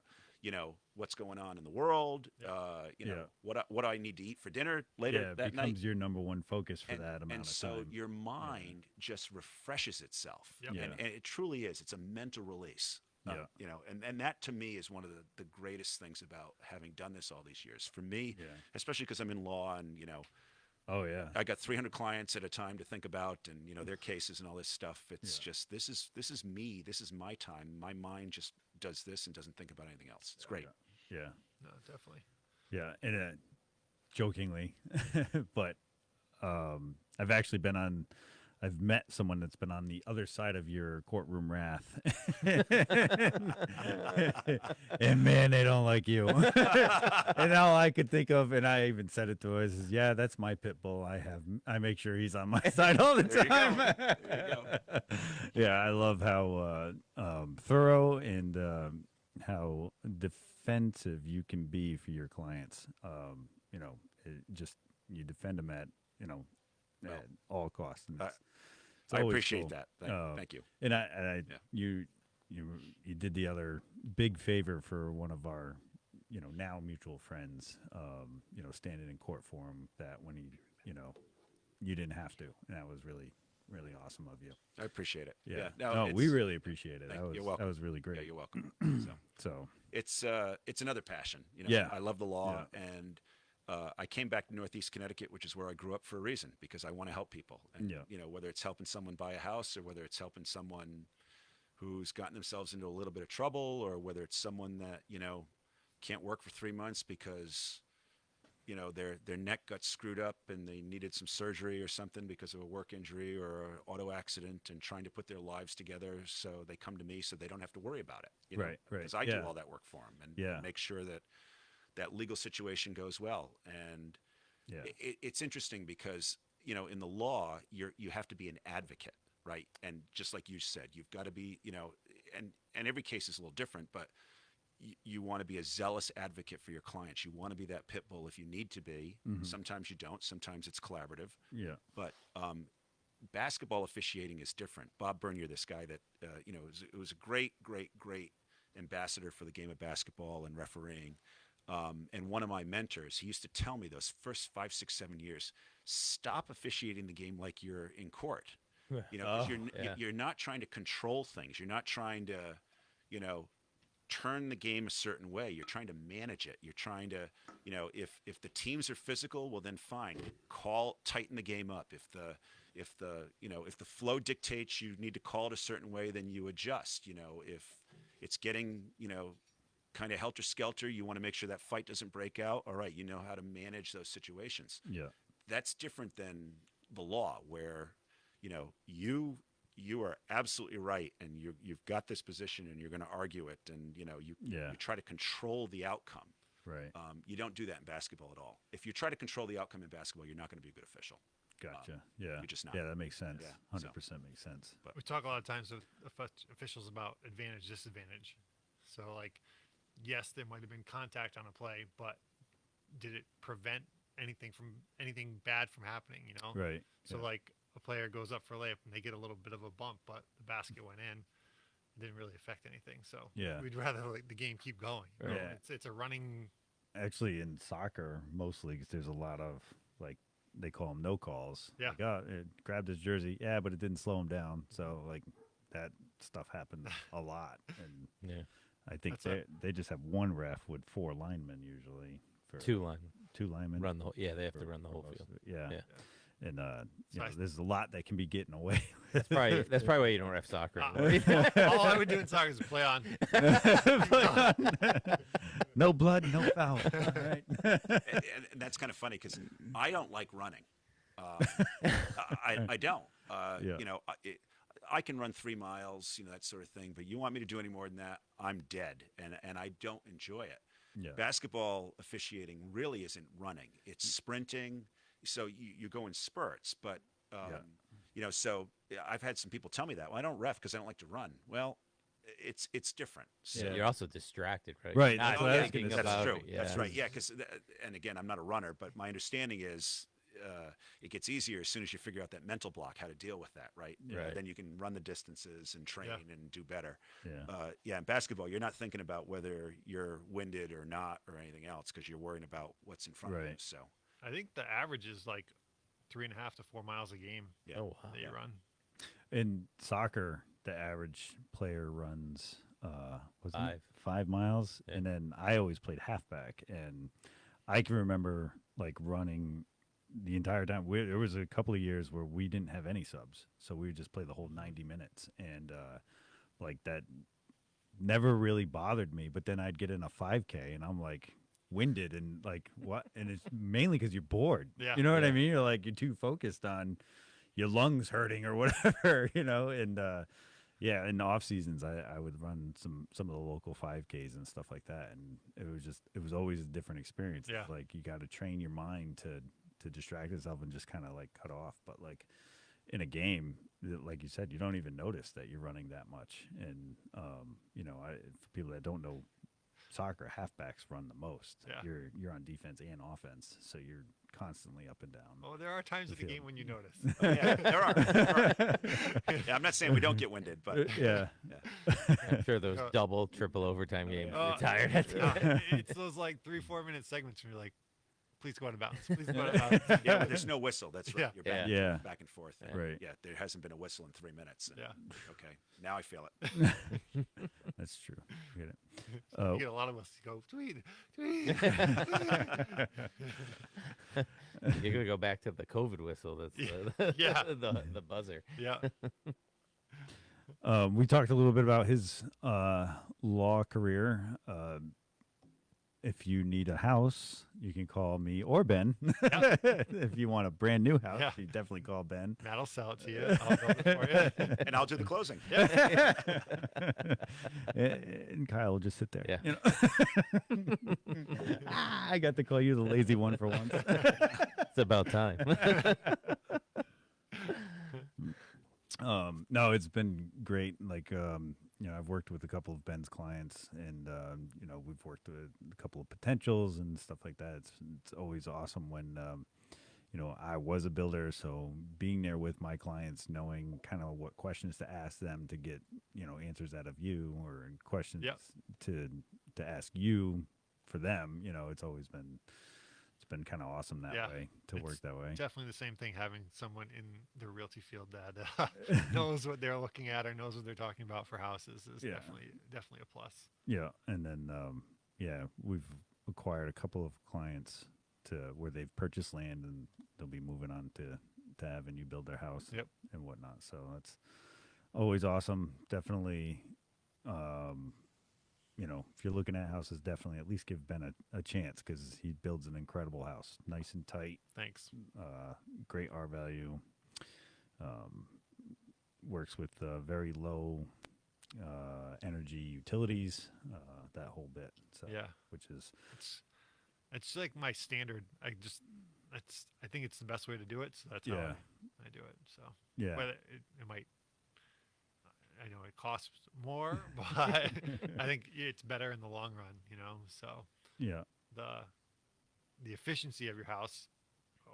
what's going on in the world. Yeah. What do I need to eat for dinner later Yeah. It that night. becomes your number one focus for And, that amount and of so time. your mind just refreshes itself. Yep. Yeah. And it truly is. It's a mental release. Yeah. And that to me is one of the greatest things about having done this all these years. For me, Yeah. especially because I'm in law and, Oh yeah. I got 300 clients at a time to think about and, their cases and all this stuff. It's just, this is me. This is my time. My mind just does this and doesn't think about anything else. It's great. Yeah. no, definitely. Yeah. And jokingly, but I've actually I've met someone that's been on the other side of your courtroom wrath. And man, they don't like you. And all I could think of, and I even said it to her, is, yeah, that's my pit bull. I make sure he's on my side all the There you go. time. There you go. Yeah, I love how thorough and how defensive you can be for your clients. You defend them at at all costs. And it's I always appreciate cool. that. Thank you. And you did the other big favor for one of our now mutual friends. Standing in court for him that when you didn't have to, and that was really really awesome of you. I appreciate it. Yeah. No, we it's- really appreciate it. You're welcome. That was really great. Yeah, you're welcome. So It's another passion. Yeah. I love the law, and I came back to Northeast Connecticut, which is where I grew up, for a reason, because I want to help people. And Yeah. whether it's helping someone buy a house, or whether it's helping someone who's gotten themselves into a little bit of trouble, or whether it's someone that can't work for 3 months because their neck got screwed up and they needed some surgery or something because of a work injury or an auto accident, and trying to put their lives together, so they come to me so they don't have to worry about it. Right. Because I do Yeah. all that work for them and Yeah. make sure that that legal situation goes well. And yeah. it's interesting because in the law you have to be an advocate, right? And just like you said, you've got to be and every case is a little different, but you want to be a zealous advocate for your clients. You want to be that pit bull if you need to be. Mhm. Sometimes you don't. Sometimes it's collaborative. Yeah. But basketball officiating is different. Bob Bernier, this guy that it was a great ambassador for the game of basketball and refereeing. And one of my mentors, he used to tell me those first 5, 6, 7 years, stop officiating the game like you're in court. 'Cause you're not trying to control things. You're not trying to, turn the game a certain way. You're trying to manage it. You're trying to, if the teams are physical, well then fine. Tighten the game up. If the flow dictates you need to call it a certain way, then you adjust. If it's getting, kind of helter-skelter, you want to make sure that fight doesn't break out. All right, you know how to manage those situations. Yeah. That's different than the law, where you are absolutely right, and you've got this position, and you're going to argue it, and you try to control the outcome. Right. You don't do that in basketball at all. If you try to control the outcome in basketball, you're not going to be a good official. Gotcha. Yeah. you're just not. Yeah, that makes sense. Yeah, 100% makes sense. But We talk a lot of times with officials about advantage, disadvantage. So, like, yes, there might have been contact on a play, but did it prevent anything bad from happening? You know, Right. So, yeah. like, a player goes up for a layup and they get a little bit of a bump, but the basket went in. It didn't really affect anything. So, Yeah. we'd rather the game keep going. You know? Yeah. It's a running. Actually, in soccer, most leagues, there's a lot of, like, they call them no calls. Yeah. Like, oh, it grabbed his jersey. Yeah, but it didn't slow him down. So, like, that stuff happens a lot. And Yeah. I think That's they just have one ref with 4 linemen usually. For 2 line. 2 linemen. Run the whole, yeah, they have for- to run the for whole most field. of it. Yeah. Yeah. And, So I- there's a lot that can be getting away with. That's probably why you don't ref soccer Uh, anymore. all I would do in soccer is play on. No blood, no foul. All right. and that's kind of funny because I don't like running. I don't. Yeah. You know, I can run 3 miles, you know, that sort of thing. But you want me to do any more than that, I'm dead, and I don't enjoy it. Yeah. Basketball officiating really isn't running; it's sprinting. So you go in spurts, but you know, so I've had some people tell me that. Well, I don't ref because I don't like to run. Well, it's different. So, Yeah. You're also distracted, right? Right, You're not that's what I was thinking gonna say. that's about true. it. Yeah. That's right. Yeah, because and again, I'm not a runner, but my understanding is it gets easier as soon as you figure out that mental block, how to deal with that, right? Right. Then you can run the distances and train Yeah. and do better. Yeah. Yeah, in basketball, you're not thinking about whether you're winded or not or anything else because you're worrying about what's in front of you. Right. So I think the average is like 3.5 to 4 miles a game yeah. Oh, wow. that you run. In soccer, the average player runs was it 5. 5 miles, Yeah. and then I always played halfback, and I can remember like running the entire time. There was a couple of years where we didn't have any subs, so we would just play the whole 90 minutes, and like that never really bothered me. But then I'd get in a 5K, and I'm like winded and like what, and it's mainly because you're bored. Yeah. You know what I Yeah. mean? You're like you're too focused on your lungs hurting or whatever, you know, and yeah, in the off seasons I would run some of the local 5Ks and stuff like that, and it was always a different experience. Yeah. Like you got to train your mind to distract yourself and just kind of like cut off. But like in a game, like you said, you don't even notice that you're running that much. And you know, for people that don't know soccer, halfbacks run the most. Yeah. You're on defense and offense, so you're constantly up and down. Oh, there are times in the field. game when you notice. Yeah, there are. Yeah, I'm not saying we don't get winded, but Yeah. I'm sure those double, triple overtime games. Uh, You're tired at the end. It's those like 3-4 minute segments where you're like, please go out of bounds. Please go out of bounds. yeah, but there's no whistle. That's right. Yeah. You're back, Yeah. back and forth. Yeah. Right. Yeah, there hasn't been a whistle in 3 minutes. And- Yeah. Okay, now I feel it. That's true. I get it. You get a lot of us go, tweet, tweet. You're gonna go back to the COVID whistle. That's Yeah. the buzzer. Yeah. We talked a little bit about his law career. If you need a house, you can call me or Ben. If you want a brand new house, Yeah. you definitely call Ben. Matt will sell it to you. I'll build it for you. And I'll do the closing. And Kyle will just sit there. Yeah. You know? I got to call you the lazy one for once. It's about time. No, it's been great. Like, you know, I've worked with a couple of Ben's clients, and you know, we've worked with a couple of potentials and stuff like that. It's always awesome when you know, I was a builder, so being there with my clients, knowing kind of what questions to ask them to get, you know, answers out of you, or questions Yep. to ask you for them. You know, it's been kind of awesome that Yeah. way to work It's that way. Definitely the same thing having someone in the realty field that knows what they're looking at or knows what they're talking about for houses is Yeah. definitely a plus. Yeah, and then yeah, we've acquired a couple of clients to where they've purchased land and they'll be moving on to having you build their house Yep. and whatnot. So that's always awesome. Definitely, you know, if you're looking at houses, definitely at least give Ben a chance because he builds an incredible house, nice and tight, Thanks. great R value. Works with very low energy utilities, that whole bit. So Yeah. which is It's It's like my standard. I think it's the best way to do it. So that's how Yeah. I do it. So, Yeah. but it might, I know it costs more, but I think it's better in the long run, So Yeah. the the efficiency of your house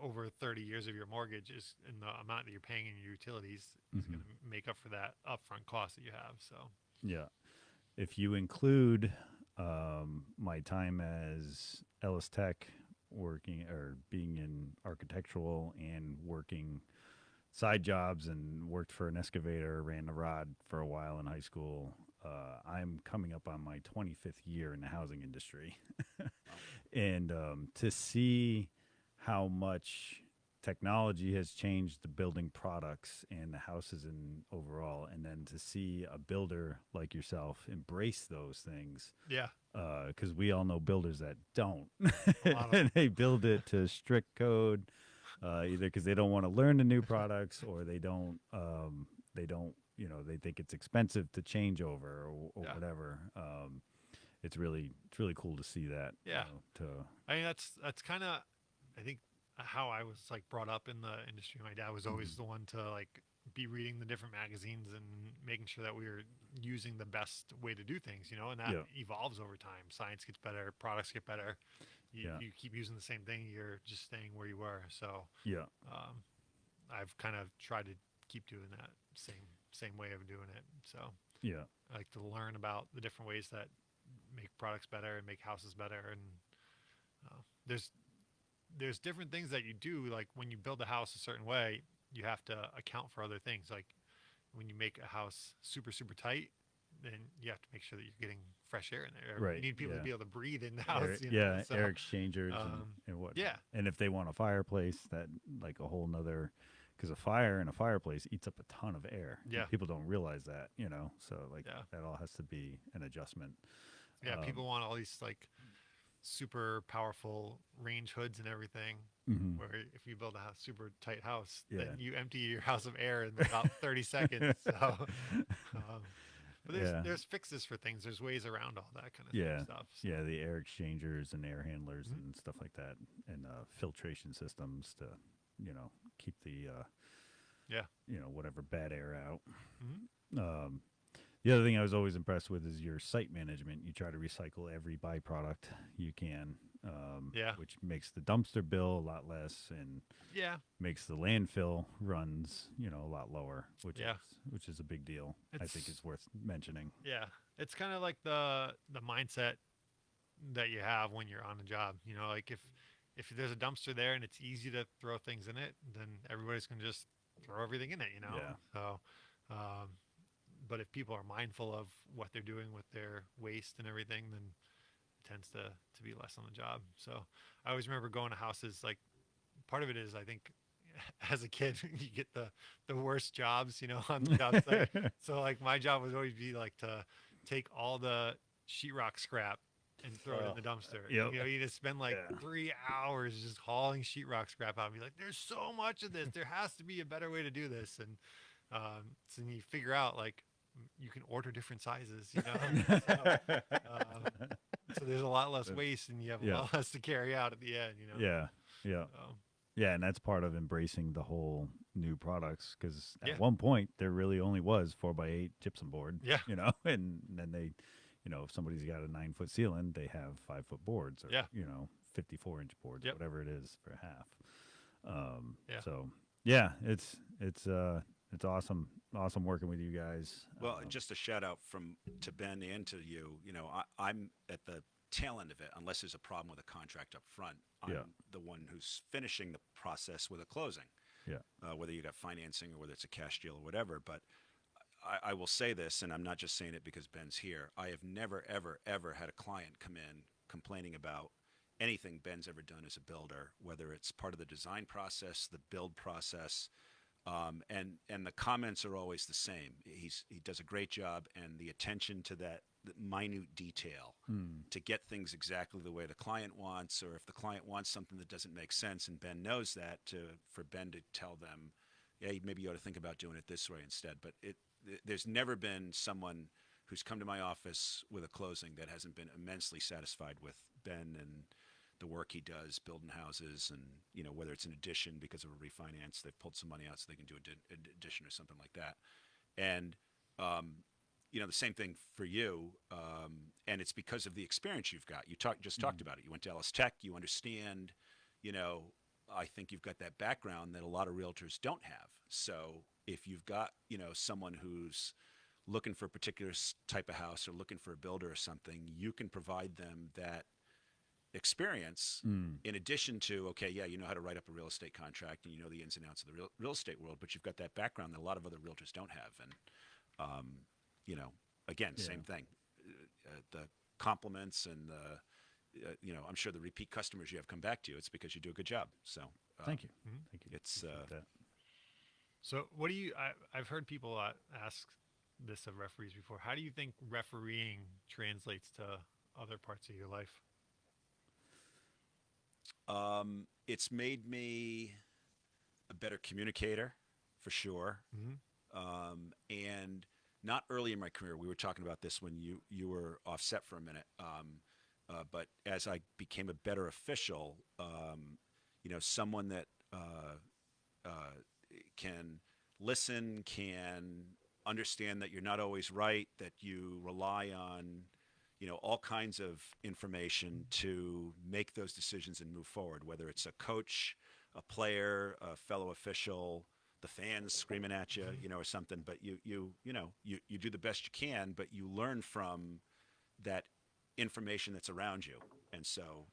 over 30 years of your mortgage is in the amount that you're paying in your utilities is Hmm. going to make up for that upfront cost that you have. So Yeah. If you include my time as Ellis Tech working or being in architectural and working side jobs and worked for an excavator, ran the rod for a while in high school, I'm coming up on my 25th year in the housing industry. And to see how much technology has changed the building products and the houses in overall, and then to see a builder like yourself embrace those things, yeah, because we all know builders that don't. a lot of And they build it to strict code, either because they don't want to learn the new products, or they think it's expensive to change over, or yeah, whatever. It's really cool to see that. yeah. To I mean, that's kind of, I think, how I was like brought up in the industry. My dad was always Mhm. the one to like be reading the different magazines and making sure that we were using the best way to do things, and that Yeah. evolves over time. Science gets better, products get better. Yeah. You keep using the same thing, you're just staying where you were. So Yeah. um, I've kind of tried to keep doing that same way of doing it. So Yeah. I like to learn about the different ways that make products better and make houses better. And uh, there's different things that you do. Like when you build a house a certain way, you have to account for other things. Like when you make a house super tight, then you have to make sure that you're getting fresh air in there. You Right. need people to Yeah. be able to breathe in the Air, house. yeah. So Air exchangers um, and whatnot. yeah, And if they want a fireplace, that like a whole nother, because a fire in a fireplace eats up a ton of air. And yeah, people don't realize that, So like yeah, that all has to be an adjustment. yeah. Um, People want all these like super powerful range hoods and everything. mhm. Where if you build a super tight house, then Yeah. you empty your house of air in about 30 seconds. So, but Yeah. there's fixes for things. There's ways around all that kind of Yeah. stuff. So, Yeah. The air exchangers and air handlers mhm. and stuff like that, and filtration systems to, keep the, Yeah. whatever bad air out. Hmm. Um, the other thing I was always impressed with is your site management. You try to recycle every byproduct you can, Yeah. which makes the dumpster bill a lot less and Yeah. makes the landfill runs, a lot lower, Yeah. which is a big deal. I think It's is worth mentioning. yeah. It's kind of like the mindset that you have when you're on a job. Like if there's a dumpster there and it's easy to throw things in it, then everybody's gonna just throw everything in it. Yeah. So, um, but if people are mindful of what they're doing with their waste and everything, then it tends to be less on the job. So I always remember going to houses. Like part of it is I think as a kid you get the worst jobs on the job site. So like my job would always be like to take all the sheetrock scrap and throw it in Oh, the dumpster. yep. You just spend like Yeah. 3 hours just hauling sheetrock scrap out and be like, there's so much of this. There has to be a better way to do this. And so then you figure out like you can order different sizes. So there's a lot less waste and you have a Yeah. lot less to carry out at the end. Yeah. Yeah. So, Yeah, and that's part of embracing the whole new products, because Yeah. at one point there really only was 4x8 gypsum board. Yeah. And then they, if somebody's got a 9-foot ceiling, they have 5-foot boards, or Yeah. 54-inch boards, Yep. whatever it is for half. Yeah. So yeah, it's awesome working with you guys. Well, just a shout out to Ben and to you. I'm at the tail end of it. Unless there's a problem with a contract up front, I'm Yeah. the one who's finishing the process with a closing. Yeah. Whether you got financing or whether it's a cash deal or whatever. But I will say this, and I'm not just saying it because Ben's here. I have never, ever, ever had a client come in complaining about anything Ben's ever done as a builder, whether it's part of the design process, the build process, and the comments are always the same. He does a great job, and the attention to that minute detail to get things exactly the way the client wants, or if the client wants something that doesn't make sense, and Ben knows that, for Ben to tell them, yeah, maybe you ought to think about doing it this way instead. But there's never been someone who's come to my office with a closing that hasn't been immensely satisfied with Ben and the work he does building houses, and whether it's an addition because of a refinance, they've pulled some money out so they can do an addition or something like that. And the same thing for you, and it's because of the experience you've got. You talked about it. You went to Ellis Tech. You understand. I think you've got that background that a lot of realtors don't have. So if you've got someone who's looking for a particular type of house or looking for a builder or something, you can provide them that experience in addition to, okay, yeah, you know how to write up a real estate contract and you know the ins and outs of the real estate world, but you've got that background that a lot of other realtors don't have. And, again, Yeah. same thing. The compliments and I'm sure the repeat customers you have come back to you, it's because you do a good job. So Thank you. Thank you. It's Appreciate that. So what do you? I've heard people ask this of referees before. How do you think refereeing translates to other parts of your life? It's made me a better communicator, for sure. And not early in my career. We were talking about this when you were offset for a minute. But as I became a better official, someone that can listen, can understand that you're not always right, that you rely on, all kinds of information to make those decisions and move forward, whether it's a coach, a player, a fellow official, the fans screaming at you, or something, but you do the best you can, but you learn from that information that's around you. And so,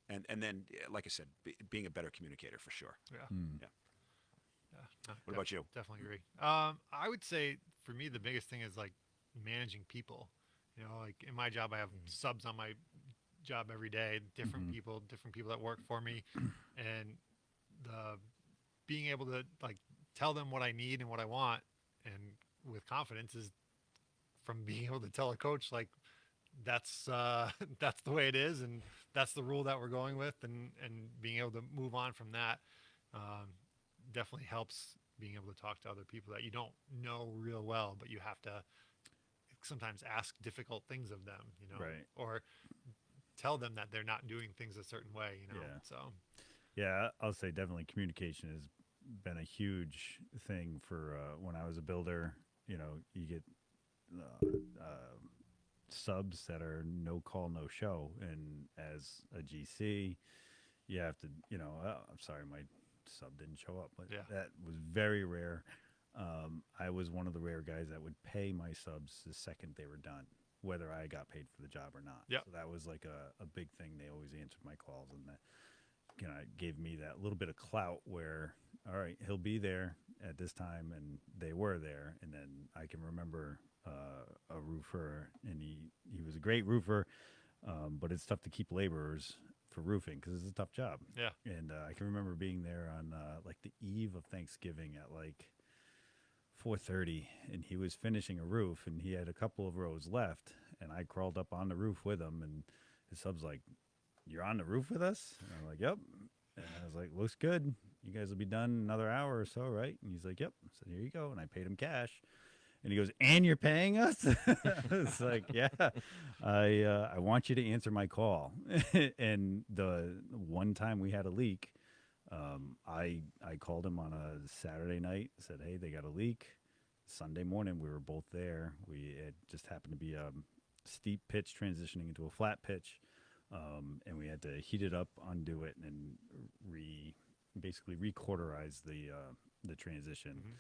and then, like I said, being a better communicator for sure. Yeah. Yeah. No, What about you? Definitely agree. I would say for me, the biggest thing is like managing people. Like in my job, I have subs on my job every day, different people that work for me, and the being able to like tell them what I need and what I want, and with confidence is from being able to tell a coach like that's the way it is, and that's the rule that we're going with, and being able to move on from that definitely helps. Being able to talk to other people that you don't know real well, but you have to sometimes ask difficult things of them, Right. or tell them that they're not doing things a certain way, Yeah. So Yeah, I'll say definitely communication has been a huge thing for when I was a builder. You get subs that are no call, no show, and as a GC, you have to, I'm sorry, my sub didn't show up, but Yeah. that was very rare. I was one of the rare guys that would pay my subs the second they were done, whether I got paid for the job or not. Yep. So that was like a big thing. They always answered my calls, and that gave me that little bit of clout where, all right, he'll be there at this time, and they were there. And then I can remember a roofer, and he was a great roofer, but it's tough to keep laborers for roofing because it's a tough job. Yeah. And I can remember being there on like the eve of Thanksgiving at like 4:30, and he was finishing a roof, and he had a couple of rows left, and I crawled up on the roof with him, and his sub's like, "You're on the roof with us?" And I'm like, "Yep." And I was like, "Looks good. You guys will be done in another hour or so, right?" And he's like, "Yep." I said, "Here you go." And I paid him cash. And he goes, "And you're paying us?" It's like, "Yeah, I want you to answer my call." And the one time we had a leak, I called him on a Saturday night, said, "Hey, they got a leak." Sunday morning, we were both there. It just happened to be a steep pitch transitioning into a flat pitch. And we had to heat it up, undo it, and basically re-cauterize the transition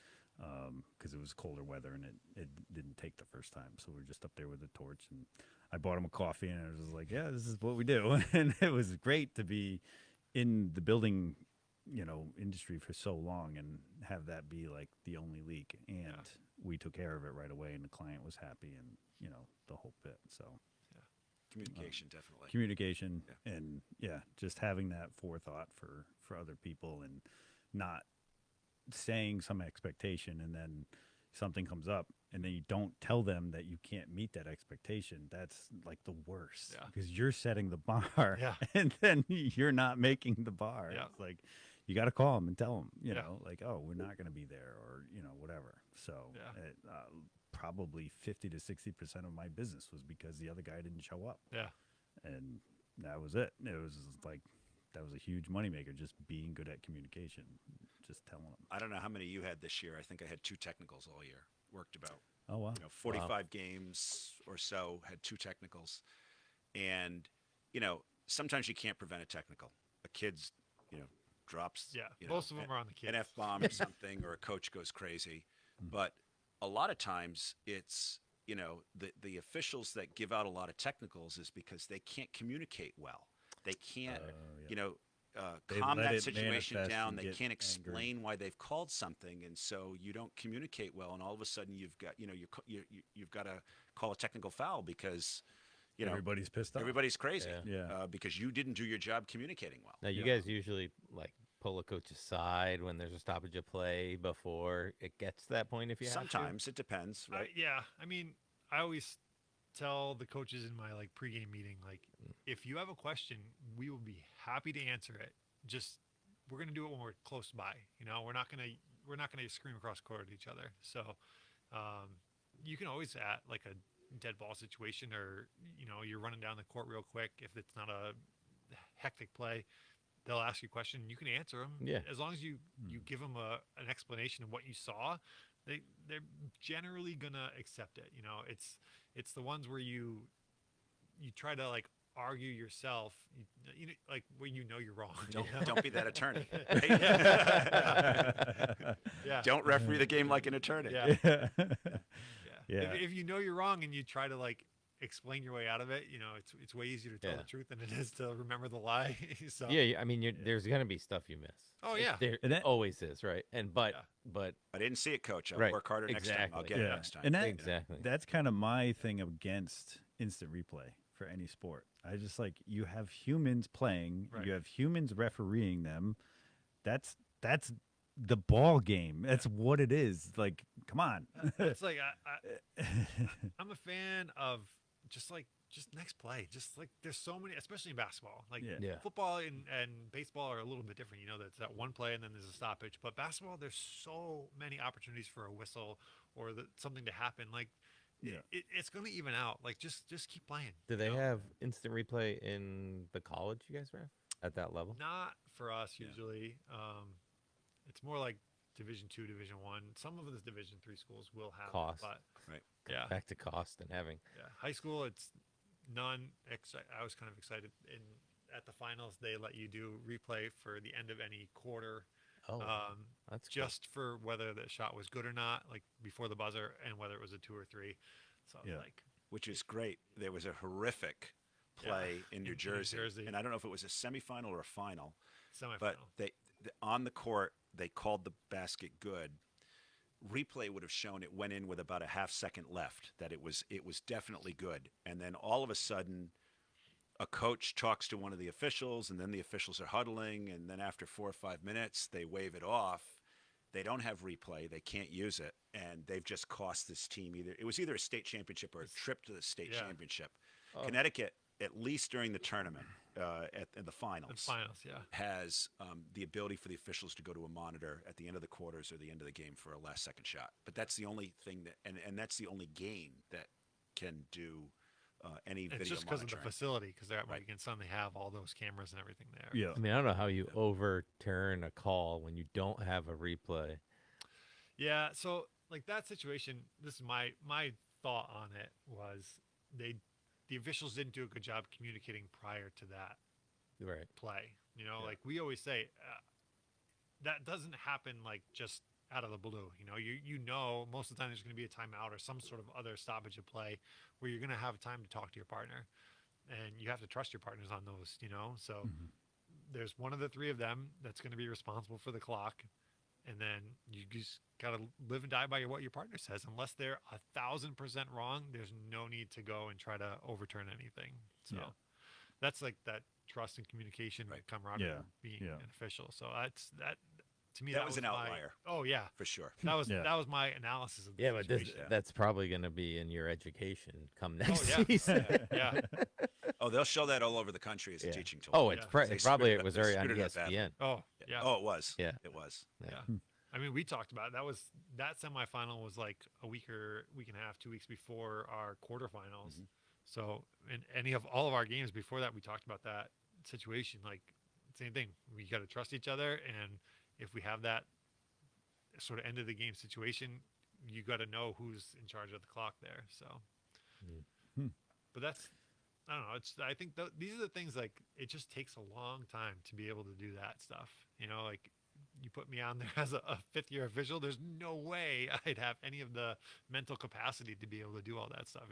because it was colder weather and it didn't take the first time. So we were just up there with a torch, and I bought him a coffee, and I was like, "Yeah, this is what we do." And it was great to be in the building, industry for so long and have that be like the only leak. And we took care of it right away, and the client was happy, and the whole bit. So. Communication, definitely. Communication, Yeah. and just having that forethought for other people, and not saying some expectation and then something comes up and then you don't tell them that you can't meet that expectation. That's like the worst because you're setting the bar and then you're not making the bar. It's like you got to call them and tell them, like, "Oh, we're not going to be there," or whatever. So probably 50 to 60% of my business was because the other guy didn't show up. Yeah. And that was it. It was like that was a huge moneymaker, just being good at communication, just telling them. I don't know how many you had this year. I think I had 2 technicals all year. Worked about Oh wow. 45 games or so, had 2 technicals. And, sometimes you can't prevent a technical. A kid's, drops, Yeah, most of them are on the an kids. F-bomb or something, or a coach goes crazy. But a lot of times it's, the officials that give out a lot of technicals is because they can't communicate well. They can't, yeah. They calm let that it situation manifest down. and They get can't angry. explain why they've called something, and so you don't communicate well. And all of a sudden, you've got you've got to call a technical foul because Everybody's pissed off. everybody's crazy. Yeah. Because you didn't do your job communicating well. Now, you guys usually like pull a coach aside when there's a stoppage of play before it gets to that point. If you have to? Sometimes it depends, right? I mean, I always tell the coaches in my pregame meeting, if you have a question, we will be happy to answer it. Just we're gonna do it when we're close by. We're not gonna scream across the court at each other. So you can always at a dead ball situation, or you're running down the court real quick. If it's not a hectic play, they'll ask you a question. You can answer them. Yeah. As long as you give them an explanation of what you saw, they're generally gonna accept it. It's the ones where you try to argue yourself, where you're wrong. Don't be that attorney. Yeah. Don't referee the game like an attorney. Yeah. Yeah. Yeah. If you know you're wrong and you try to explain your way out of it, it's way easier to tell the truth than it is to remember the lie. So Yeah, I mean, there's gonna be stuff you miss. Oh, yeah. There And that- always is, right? And but I didn't see it, coach. I'll Right. work harder next time. I'll Exactly. get it Yeah. next time. And that, exactly. that's kind of my thing against instant replay for any sport. I just you have humans playing, Right. you have humans refereeing them. That's the ball game. That's what it is. Come on. it's I'm a fan of just next play. Just there's so many, especially in basketball. Yeah. Football and baseball are a little bit different. That's that one play and then there's a stoppage. But basketball, there's so many opportunities for a whistle or something to happen. It's going to even out. Just keep playing. Do they have instant replay in the college you guys ref at that level? Not for us usually. It's more like Division 2, Division 1. Some of the Division 3 schools will have Cost. it, but Right. yeah. Back to cost and having. Yeah, high school, it's none. I was kind of excited. At the finals, they let you do replay for the end of any quarter, Oh, that's cool. just for whether the shot was good or not, before the buzzer, and whether it was a 2 or 3. So Yeah. Which is great. There was a horrific play in New Jersey, and I don't know if it was a semifinal or a final, semifinal. but on the court they called the basket good. Replay would have shown it went in with about a half second left, that it was definitely good. And then all of a sudden a coach talks to one of the officials, and then the officials are huddling, and then after 4 or 5 minutes they wave it off. They don't have replay, they can't use it, and they've just cost this team either a state championship or a trip to the state championship. Oh. Connecticut, at least during the tournament, in the finals, has the ability for the officials to go to a monitor at the end of the quarters or the end of the game for a last second shot. But that's the only thing and that's the only game that can do any video It's just because of the monitoring. facility, because they're at Mohegan Sun, they have all those cameras and everything there. Yeah. I mean, I don't know how you overturn a call when you don't have a replay. Yeah, so that situation, this is my thought on it was the officials didn't do a good job communicating prior to that Right. play. We always say that doesn't happen just out of the blue. Most of the time there's going to be a timeout or some sort of other stoppage of play where you're going to have time to talk to your partner, and you have to trust your partners on those. So there's one of the 3 of them that's going to be responsible for the clock, and then you just gotta live and die by what your partner says. Unless they're 1,000% wrong, there's no need to go and try to overturn anything. So that's that trust and communication, camaraderie, being an official. So that to me, that was an outlier. Oh yeah, for sure. that was my analysis of the Yeah, but situation. that's probably going to be in your education come next yeah. season. Yeah. Oh, they'll show that all over the country as a teaching tool. Oh, it's Yeah. They probably screwed it was they already on screwed it up badly. ESPN. Oh yeah. Oh, it was. Yeah. It was. Yeah. I mean, we talked about it. That semifinal was a week and a half, 2 weeks before our quarterfinals. So in any of all of our games before that, we talked about that situation. Like same thing. We got to trust each other, and if we have that sort of end of the game situation, you got to know who's in charge of the clock there. So, Mm. Hmm. but that's I don't know. I think these are the things like it just takes a long time to be able to do that stuff. Like you put me on there as a fifth-year official, there's no way I'd have any of the mental capacity to be able to do all that stuff.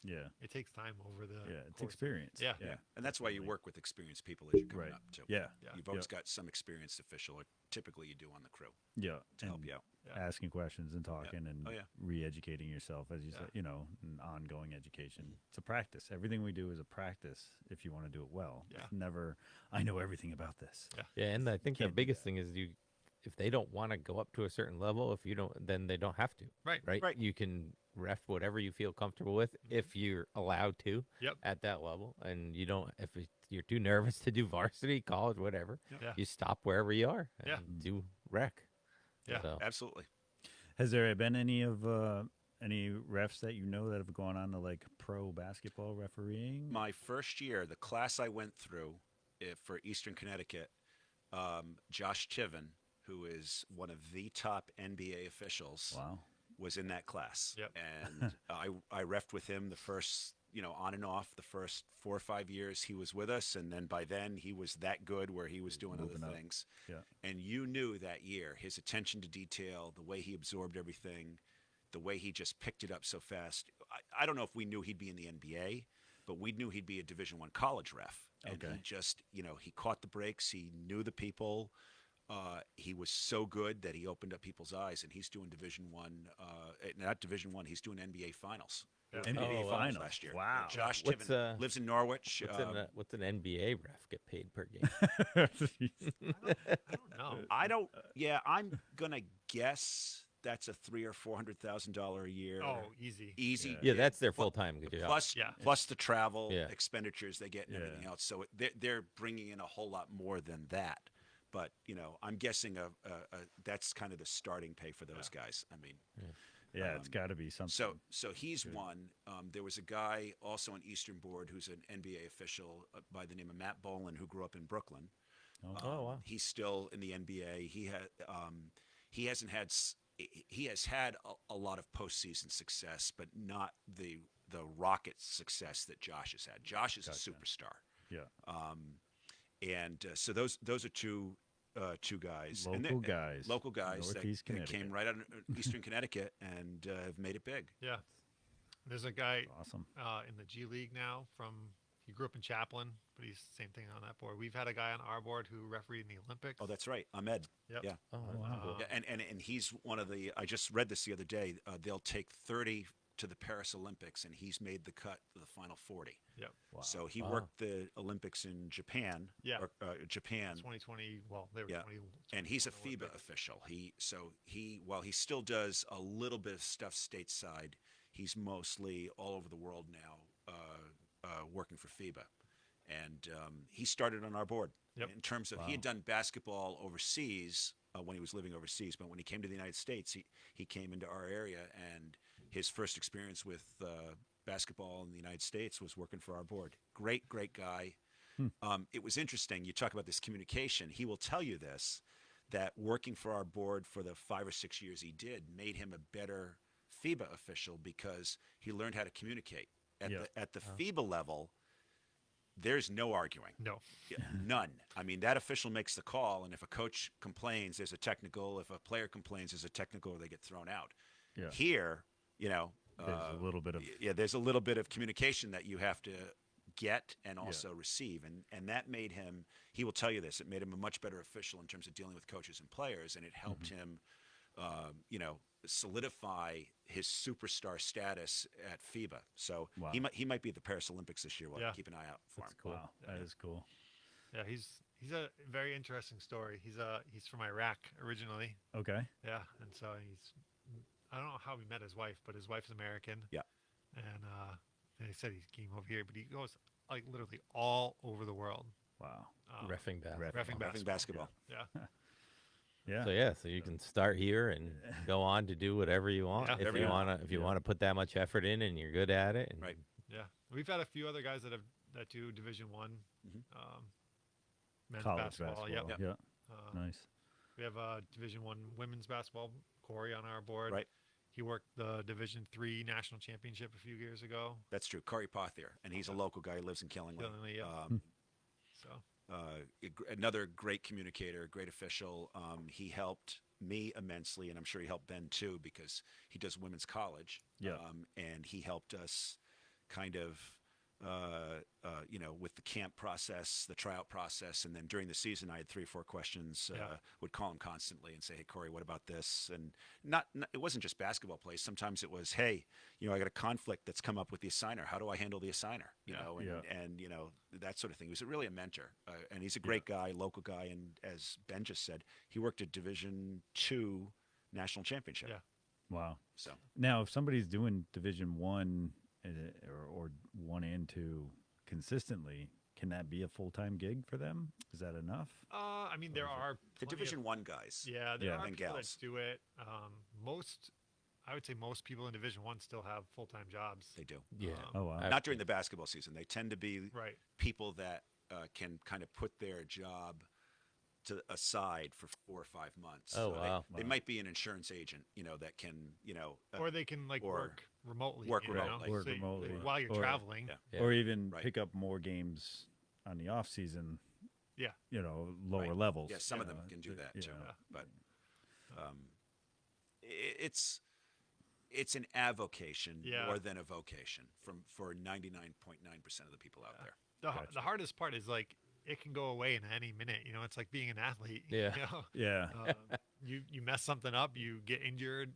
Yeah. It takes time over the It's course of- experience. Yeah. Yeah, and that's why you definitely. work with experienced people as you're coming Right. up too. Yeah. Yeah. You've always Yep. got some experienced official, or typically you do on the crew Yeah. to help you out. Yeah. Asking questions and talking and Oh, yeah. re-educating yourself, as you Yeah. said, an ongoing education. It's a practice. Everything we do is a practice if you want to do it well. Yeah. It's never, I know everything about this. Yeah, and I think the Can't do biggest that. thing is if they don't want to go up to a certain level, if you don't, then they don't have to. Right. Right. You can ref whatever you feel comfortable with if you're allowed to. Yep. At that level, and you don't. If you're too nervous to do varsity, college, whatever, Yeah. you stop wherever you are and Yeah. do rec. Yeah. So, Absolutely. Has there been any refs that that have gone on to like pro basketball refereeing? My first year, the class I went through for Eastern Connecticut, Josh Chiven, who is one of the top NBA officials, Wow. was in that class. Yep. And I refed with him the first, on and off the first 4 or 5 years he was with us. And then by then he was that good where he was doing Moving other up. things. Yeah. And you knew that year, his attention to detail, the way he absorbed everything, the way he just picked it up so fast. I don't know if we knew he'd be in the NBA, but we knew he'd be a Division I college ref. And Okay. he just, he caught the breaks. He knew the people. He was so good that he opened up people's eyes, and he's doing Division One, not Division One. He's doing NBA Finals. Yeah. NBA Oh, wow. finals last year. Wow. Josh What's, Tiven lives in Norwich. what's an NBA ref get paid per game? I don't know. I don't. Yeah, I'm gonna guess that's a $300,000 or $400,000 a year. Oh, easy. Easy. Yeah, that's their full time job. Plus, Yeah. plus the travel Yeah. expenditures they get and Yeah. everything else. So they're bringing in a whole lot more than that. But I'm guessing that's kind of the starting pay for those guys. I mean, Yeah, it's got to be something. so he's one. There was a guy also on Eastern Board who's an NBA official by the name of Matt Bolin who grew up in Brooklyn. Oh, wow. He's still in the NBA. He hasn't had. He has had a lot of postseason success, but not the rocket success that Josh has had. Josh is a superstar. Yeah. So those are two guys. And Local they're- guys. Local guys that Northeast came Connecticut. right out of Eastern Connecticut and have made it big. Yeah. There's a guy Awesome. in the G League now he grew up in Chaplin, but he's same thing on that board. We've had a guy on our board who refereed in the Olympics. Oh, that's right. Ahmed. Yep. Yeah. Oh, that's wow. cool. Yeah, and he's one of the. I just read this the other day. They'll take 30 to the Paris Olympics, and he's made the cut to the final 40. Yep. Wow. So he Wow. worked the Olympics in Japan. Yeah. Or, Japan. 2020. Well, they were Yeah. 20. And he's a 21 FIBA Olympics. official. While he still does a little bit of stuff stateside, he's mostly all over the world now, working for FIBA. And he started on our board. Yep. In terms of, he had done basketball overseas when he was living overseas, but when he came to the United States, he came into our area, and his first experience with basketball in the United States was working for our board. Great guy. It was interesting. You talk about this communication. He will tell you this, that working for our board for the 5 or 6 years he did made him a better FIBA official because he learned how to communicate. At the FIBA level, there's no arguing. No. Yeah, none. I mean, that official makes the call, and if a coach complains, there's a technical. If a player complains, there's a technical, or they get thrown out. Yeah. Here, There's a little bit of there's a little bit of communication that you have to get and also receive, and that made him. He will tell you this. It made him a much better official in terms of dealing with coaches and players, and it helped him, solidify his superstar status at FIBA. So Wow. he might be at the Paris Olympics this year. We'll have to keep an eye out for him. That's cool. wow. That is cool. Yeah, he's a very interesting story. He's from Iraq originally. Okay. Yeah, and so I don't know how he met his wife, but his wife's American. Yeah. And he said he came over here, but he goes like literally all over the world. Wow. Reffing basketball. Reffing Reffing basketball. Yeah. Yeah. So you can start here and go on to do whatever you want. Yeah. If Whatever you you want to, if you want to put that much effort in and you're good at it. And Right. Yeah, we've had a few other guys that do Division One, Mhm. men's College basketball. basketball. Yep. Yeah. Um, Nice. We have Division One women's basketball. Corey on our board. Right. He worked the Division Three national championship a few years ago. That's true. Corey Pothier, and he's a local guy. He lives in Killingly. Killingly, yep. So Another great communicator, great official. He helped me immensely, and I'm sure he helped Ben too, because he does women's college. Yeah. And he helped us kind of, with the camp process, the tryout process, and then during the season, I had 3 or 4 questions. Yeah. Would call him constantly and say, "Hey, Corey, what about this?" And not it wasn't just basketball plays. Sometimes it was, "Hey, I got a conflict that's come up with the assigner. How do I handle the assigner?" And that sort of thing. He was really a mentor, and he's a great guy, local guy. And as Ben just said, he worked at Division II national championship. Yeah. Wow. So Now, if somebody's doing Division One or 1 and 2 consistently, can that be a full-time gig for them? Is that enough? I mean, there are the plenty Division of, One guys. Yeah, there Yeah. are And people gals. that do it. I would say most people in Division One still have full-time jobs. They do. Yeah. Oh, wow. Not during the basketball season. They tend to be Right. people that can kind of put their job to aside for 4 or 5 months. Oh, So wow. They might be an insurance agent, that can, Or they can or work remotely. work you know? remotely. Work So remotely. while you're Or- traveling. Yeah. Yeah. Or even Right. pick up more games on the off season. Yeah. Lower Right. levels. Yeah, some of you them know, can do that you too. know. But it's an avocation Yeah. more than a vocation for 99.9% of the people out there. The hardest part is it can go away in any minute. It's like being an athlete. Yeah. Yeah. You mess something up, you get injured.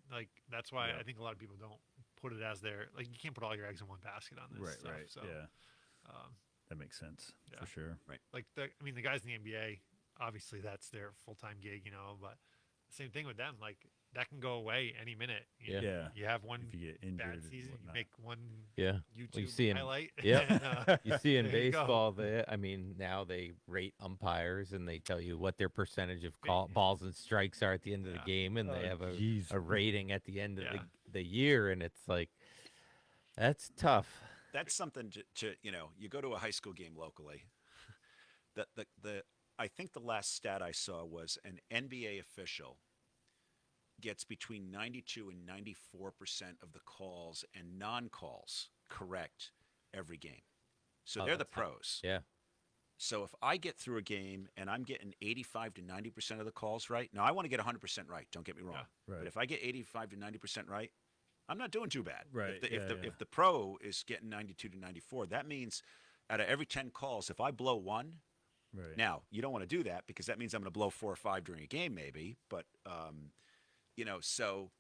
That's why Yeah. I think a lot of people don't put it as their you can't put all your eggs in one basket on this Right. stuff. Right. So Yeah. um, That makes sense yeah. for sure. the guys in the NBA, obviously that's their full time gig. But same thing with them. That can go away any minute. Yeah. Yeah. You have one If you get injured, bad and season, you whatnot. make one Yeah. YouTube Well, you see in highlight. Yep. and, you see in there you go. baseball that now they rate umpires and they tell you what their percentage of balls and strikes are at the end of the Yeah. game, and they Oh, have geez. a rating at the end of Yeah. the year, and it's that's tough. That's something to you go to a high school game locally. I think the last stat I saw was an NBA official gets between 92 and 94% of the calls and non-calls correct every game. So Oh, they're the that's high. pros. Yeah. So if I get through a game and I'm getting 85 to 90% of the calls right, now I want to get 100% right, don't get me wrong. Yeah. Right. But if I get 85 to 90% right, I'm not doing too bad. Right, If the pro is getting 92 to 94, that means out of every 10 calls, if I blow one, Right. now you don't want to do that because that means I'm going to blow 4 or 5 during a game maybe. But, so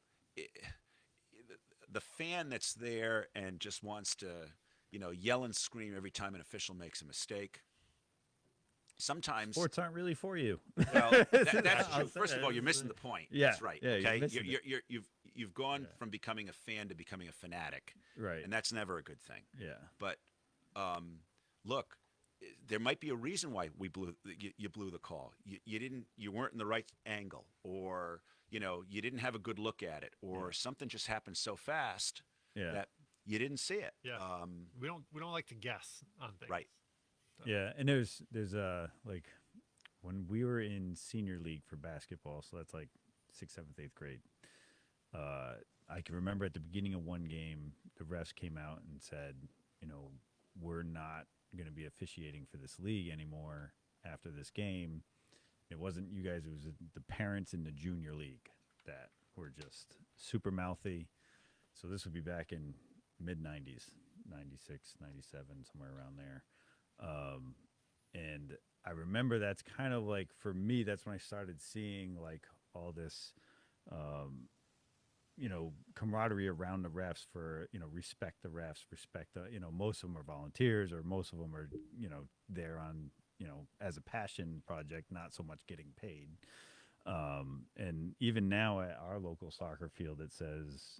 the fan that's there and just wants to, yell and scream every time an official makes a mistake. Sometimes Sports aren't really for you. well, that's I'll true. say First of all, that. you're missing the point. Yeah, That's right. yeah, you're Okay, missing it. you've gone Yeah. from becoming a fan to becoming a fanatic, Right. and that's never a good thing. Yeah. But look, there might be a reason why you blew the call. You weren't in the right angle, or you didn't have a good look at it, or something just happened so fast Yeah. that you didn't see it. Yeah. We don't like to guess on things. Right. Yeah, and there's like when we were in senior league for basketball, so that's like 6th, 7th, 8th grade. I can remember at the beginning of one game, the refs came out and said, we're not going to be officiating for this league anymore after this game. It wasn't you guys; it was the parents in the junior league that were just super mouthy. So this would be back in mid 90s, 96, 97, somewhere around there. And I remember that's kind of like, for me, that's when I started seeing all this, camaraderie around the refs for, respect the refs, respect the, most of them are volunteers, or most of them are, there on, as a passion project, not so much getting paid. And even now at our local soccer field, it says,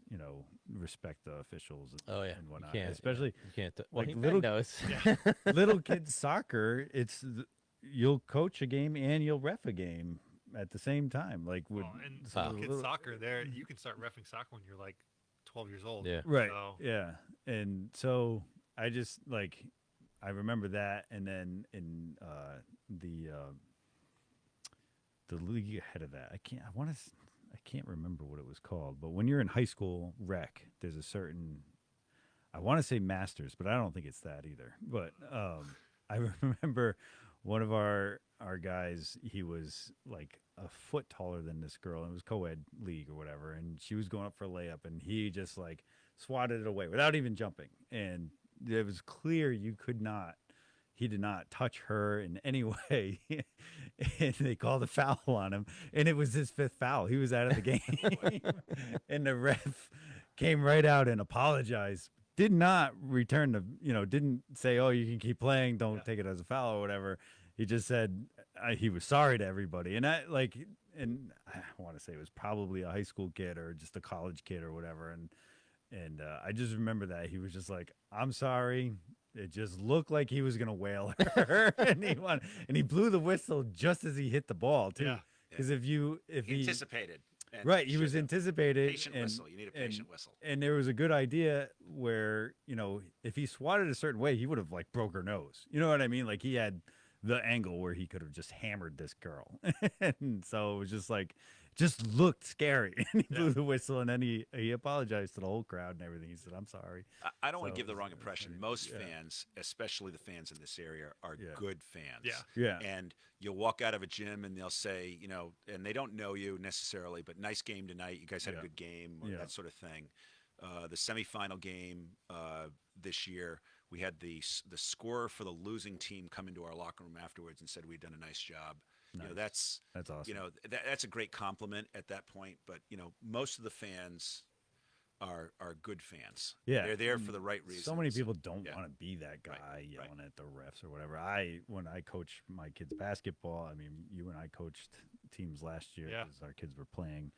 respect the officials and, Oh yeah. and whatnot. You can't, Especially you can't. Well, like he little- knows. little kids soccer. You'll coach a game and you'll ref a game at the same time. Like with And some of the kids little- soccer, you can start reffing soccer when you're 12 years old. Yeah. right? So, Yeah, and so I just like I remember that, and then in the league ahead of that, I can't remember what it was called, but when you're in high school rec, there's a certain, I want to say masters, but I don't think it's that either. But I remember one of our guys, he was like a foot taller than this girl, and it was co-ed league or whatever, and she was going up for a layup, and he just like swatted it away without even jumping, and it was clear he did not touch her in any way. And they called a foul on him, and it was his 5th foul. He was out of the game. And the ref came right out and apologized. Did not return didn't say, oh, you can keep playing, don't take it as a foul or whatever. He just said he was sorry to everybody. And I want to say it was probably a high school kid or just a college kid or whatever. And I just remember that he was just like, I'm sorry. It just looked like he was gonna whale her, and he blew the whistle just as he hit the ball too. Yeah. Because if he Anticipated. And right, he should was have. anticipated. Patient whistle. You need a patient whistle. And there was a good idea where if he swatted a certain way, he would have like broke her nose. You know what I mean? Like he had the angle where he could have just hammered this girl, and so it was just like. Just looked scary, and he blew the whistle, and then he apologized to the whole crowd and everything. He said, "I'm sorry." I don't want So to give the it was- wrong it was impression. funny. Most Yeah. fans, especially the fans in this area, are good fans. Yeah. Yeah. And you'll walk out of a gym and they'll say, and they don't know you necessarily, but nice game tonight. You guys had a Yeah. good game, or Yeah. that sort of thing. The semifinal game this year, we had the scorer for the losing team come into our locker room afterwards and said we'd done a nice job. Nice. That's awesome. That's a great compliment at that point. But most of the fans are good fans. Yeah. They're there for the right reasons. So many people don't Yeah. want to be that guy Right. yelling at the refs or whatever. When I coach my kids basketball, I mean, you and I coached teams last year Yeah. because our kids were playing.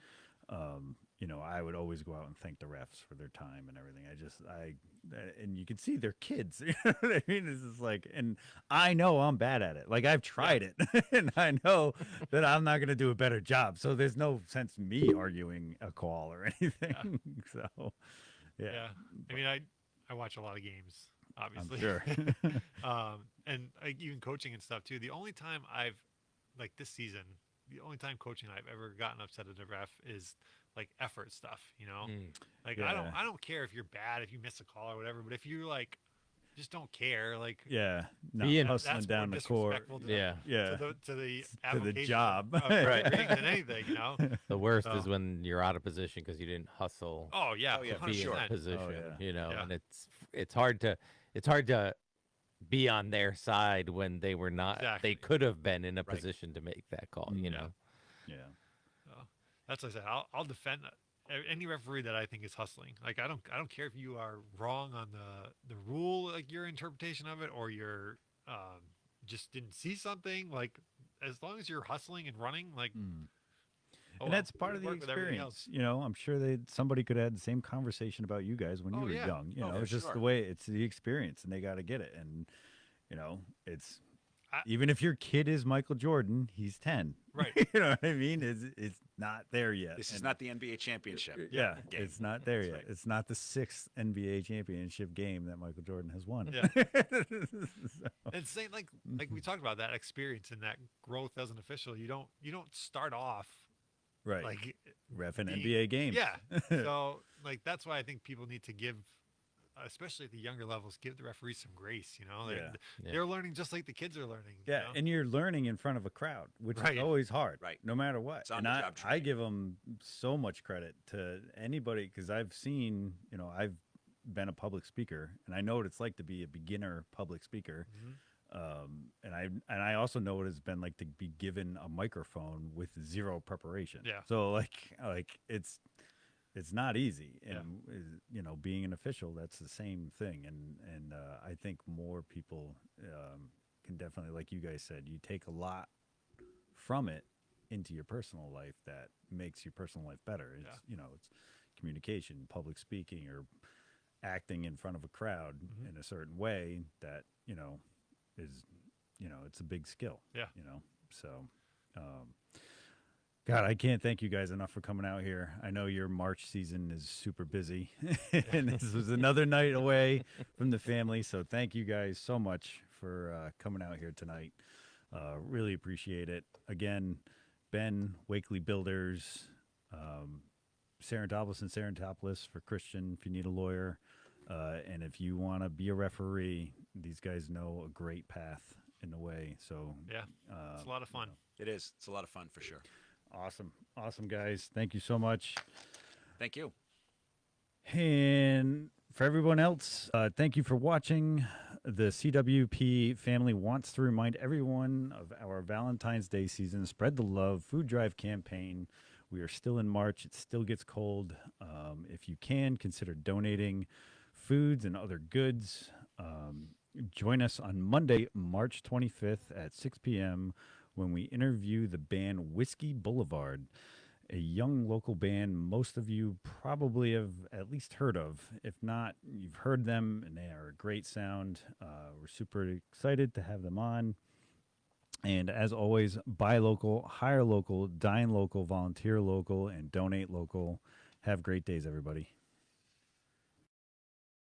I would always go out and thank the refs for their time and everything. And you can see they're kids. You know what I mean? It's just like, and I know I'm bad at it. Like I've tried it, and I know that I'm not going to do a better job. So there's no sense me arguing a call or anything. So, Yeah. I mean, I watch a lot of games, I'm obviously. sure. And even coaching and stuff too. The only time like this season, the only time coaching I've ever gotten upset at a ref is like effort stuff, Like Yeah. I don't care if you're bad, if you miss a call or whatever, but if you like just don't care, like Yeah, no, Being- hustling that's down more the court. disrespectful to Yeah. Yeah, to the to the application job. of Right. refereeing than anything, The worst So- is when you're out of position because you didn't hustle Oh yeah, Oh, yeah, to for be in sure. that position. Oh, yeah. Yeah. And it's hard to be on their side when they were not. Exactly. They could have been in a Right. position to make that call. Yeah, That's what I said. I'll defend any referee that I think is hustling. Like I don't care if you are wrong on the rule, like your interpretation of it, or you're just didn't see something. Like as long as you're hustling and running, like oh, and well, that's part of the work with everything experience. I'm sure somebody could have had the same conversation about you guys when you Oh, were yeah. young. Oh, It's just sure. the way it's the experience, and they got to get it. And it's I- even if your kid is Michael Jordan, he's 10. Right. You know what I mean? It's not there yet. This is And- not the NBA championship. Yeah, game. it's not there That's yet. right. It's not the 6th NBA championship game that Michael Jordan has won. Yeah. So, It's same like we talked about that experience and that growth as an official. You don't start off right. like Ref an being- NBA game. Yeah. So like that's why I think people need to give, especially at the younger levels, give the referees some grace. Yeah. They're learning just like the kids are learning. Yeah, and you're learning in front of a crowd, which Right. is always hard, Right. no matter what. It's on And the I, job I training. give them so much credit to anybody because I've seen, I've been a public speaker, and I know what it's like to be a beginner public speaker. And I also know what it's been like to be given a microphone with zero preparation. Yeah. So like it's not easy, and being an official, that's the same thing. And I think more people can definitely, like you guys said, you take a lot from it into your personal life that makes your personal life better. It's it's communication, public speaking, or acting in front of a crowd in a certain way that is it's a big skill. Yeah. So God, I can't thank you guys enough for coming out here. I know your March season is super busy, and this was another night away from the family. So thank you guys so much for coming out here tonight. Really appreciate it. Again, Ben, Wakley Builders, Sarantopoulos and Sarantopoulos for Christian if you need a lawyer. And if you want to be a referee, these guys know a great path in the way. So Yeah, it's a lot of fun. It is. It's a lot of fun for sure. Awesome, guys. Thank you so much. Thank you. And for everyone else, thank you for watching. The CWP family wants to remind everyone of our Valentine's Day season Spread the Love food drive campaign. We are still in March. It still gets cold. If you can, consider donating foods and other goods. Join us on Monday, March 25th at 6 p.m. when we interview the band Whiskey Boulevard, a young local band most of you probably have at least heard of. If not, you've heard them, and they are a great sound. We're super excited to have them on. And as always, buy local, hire local, dine local, volunteer local, and donate local. Have great days, everybody.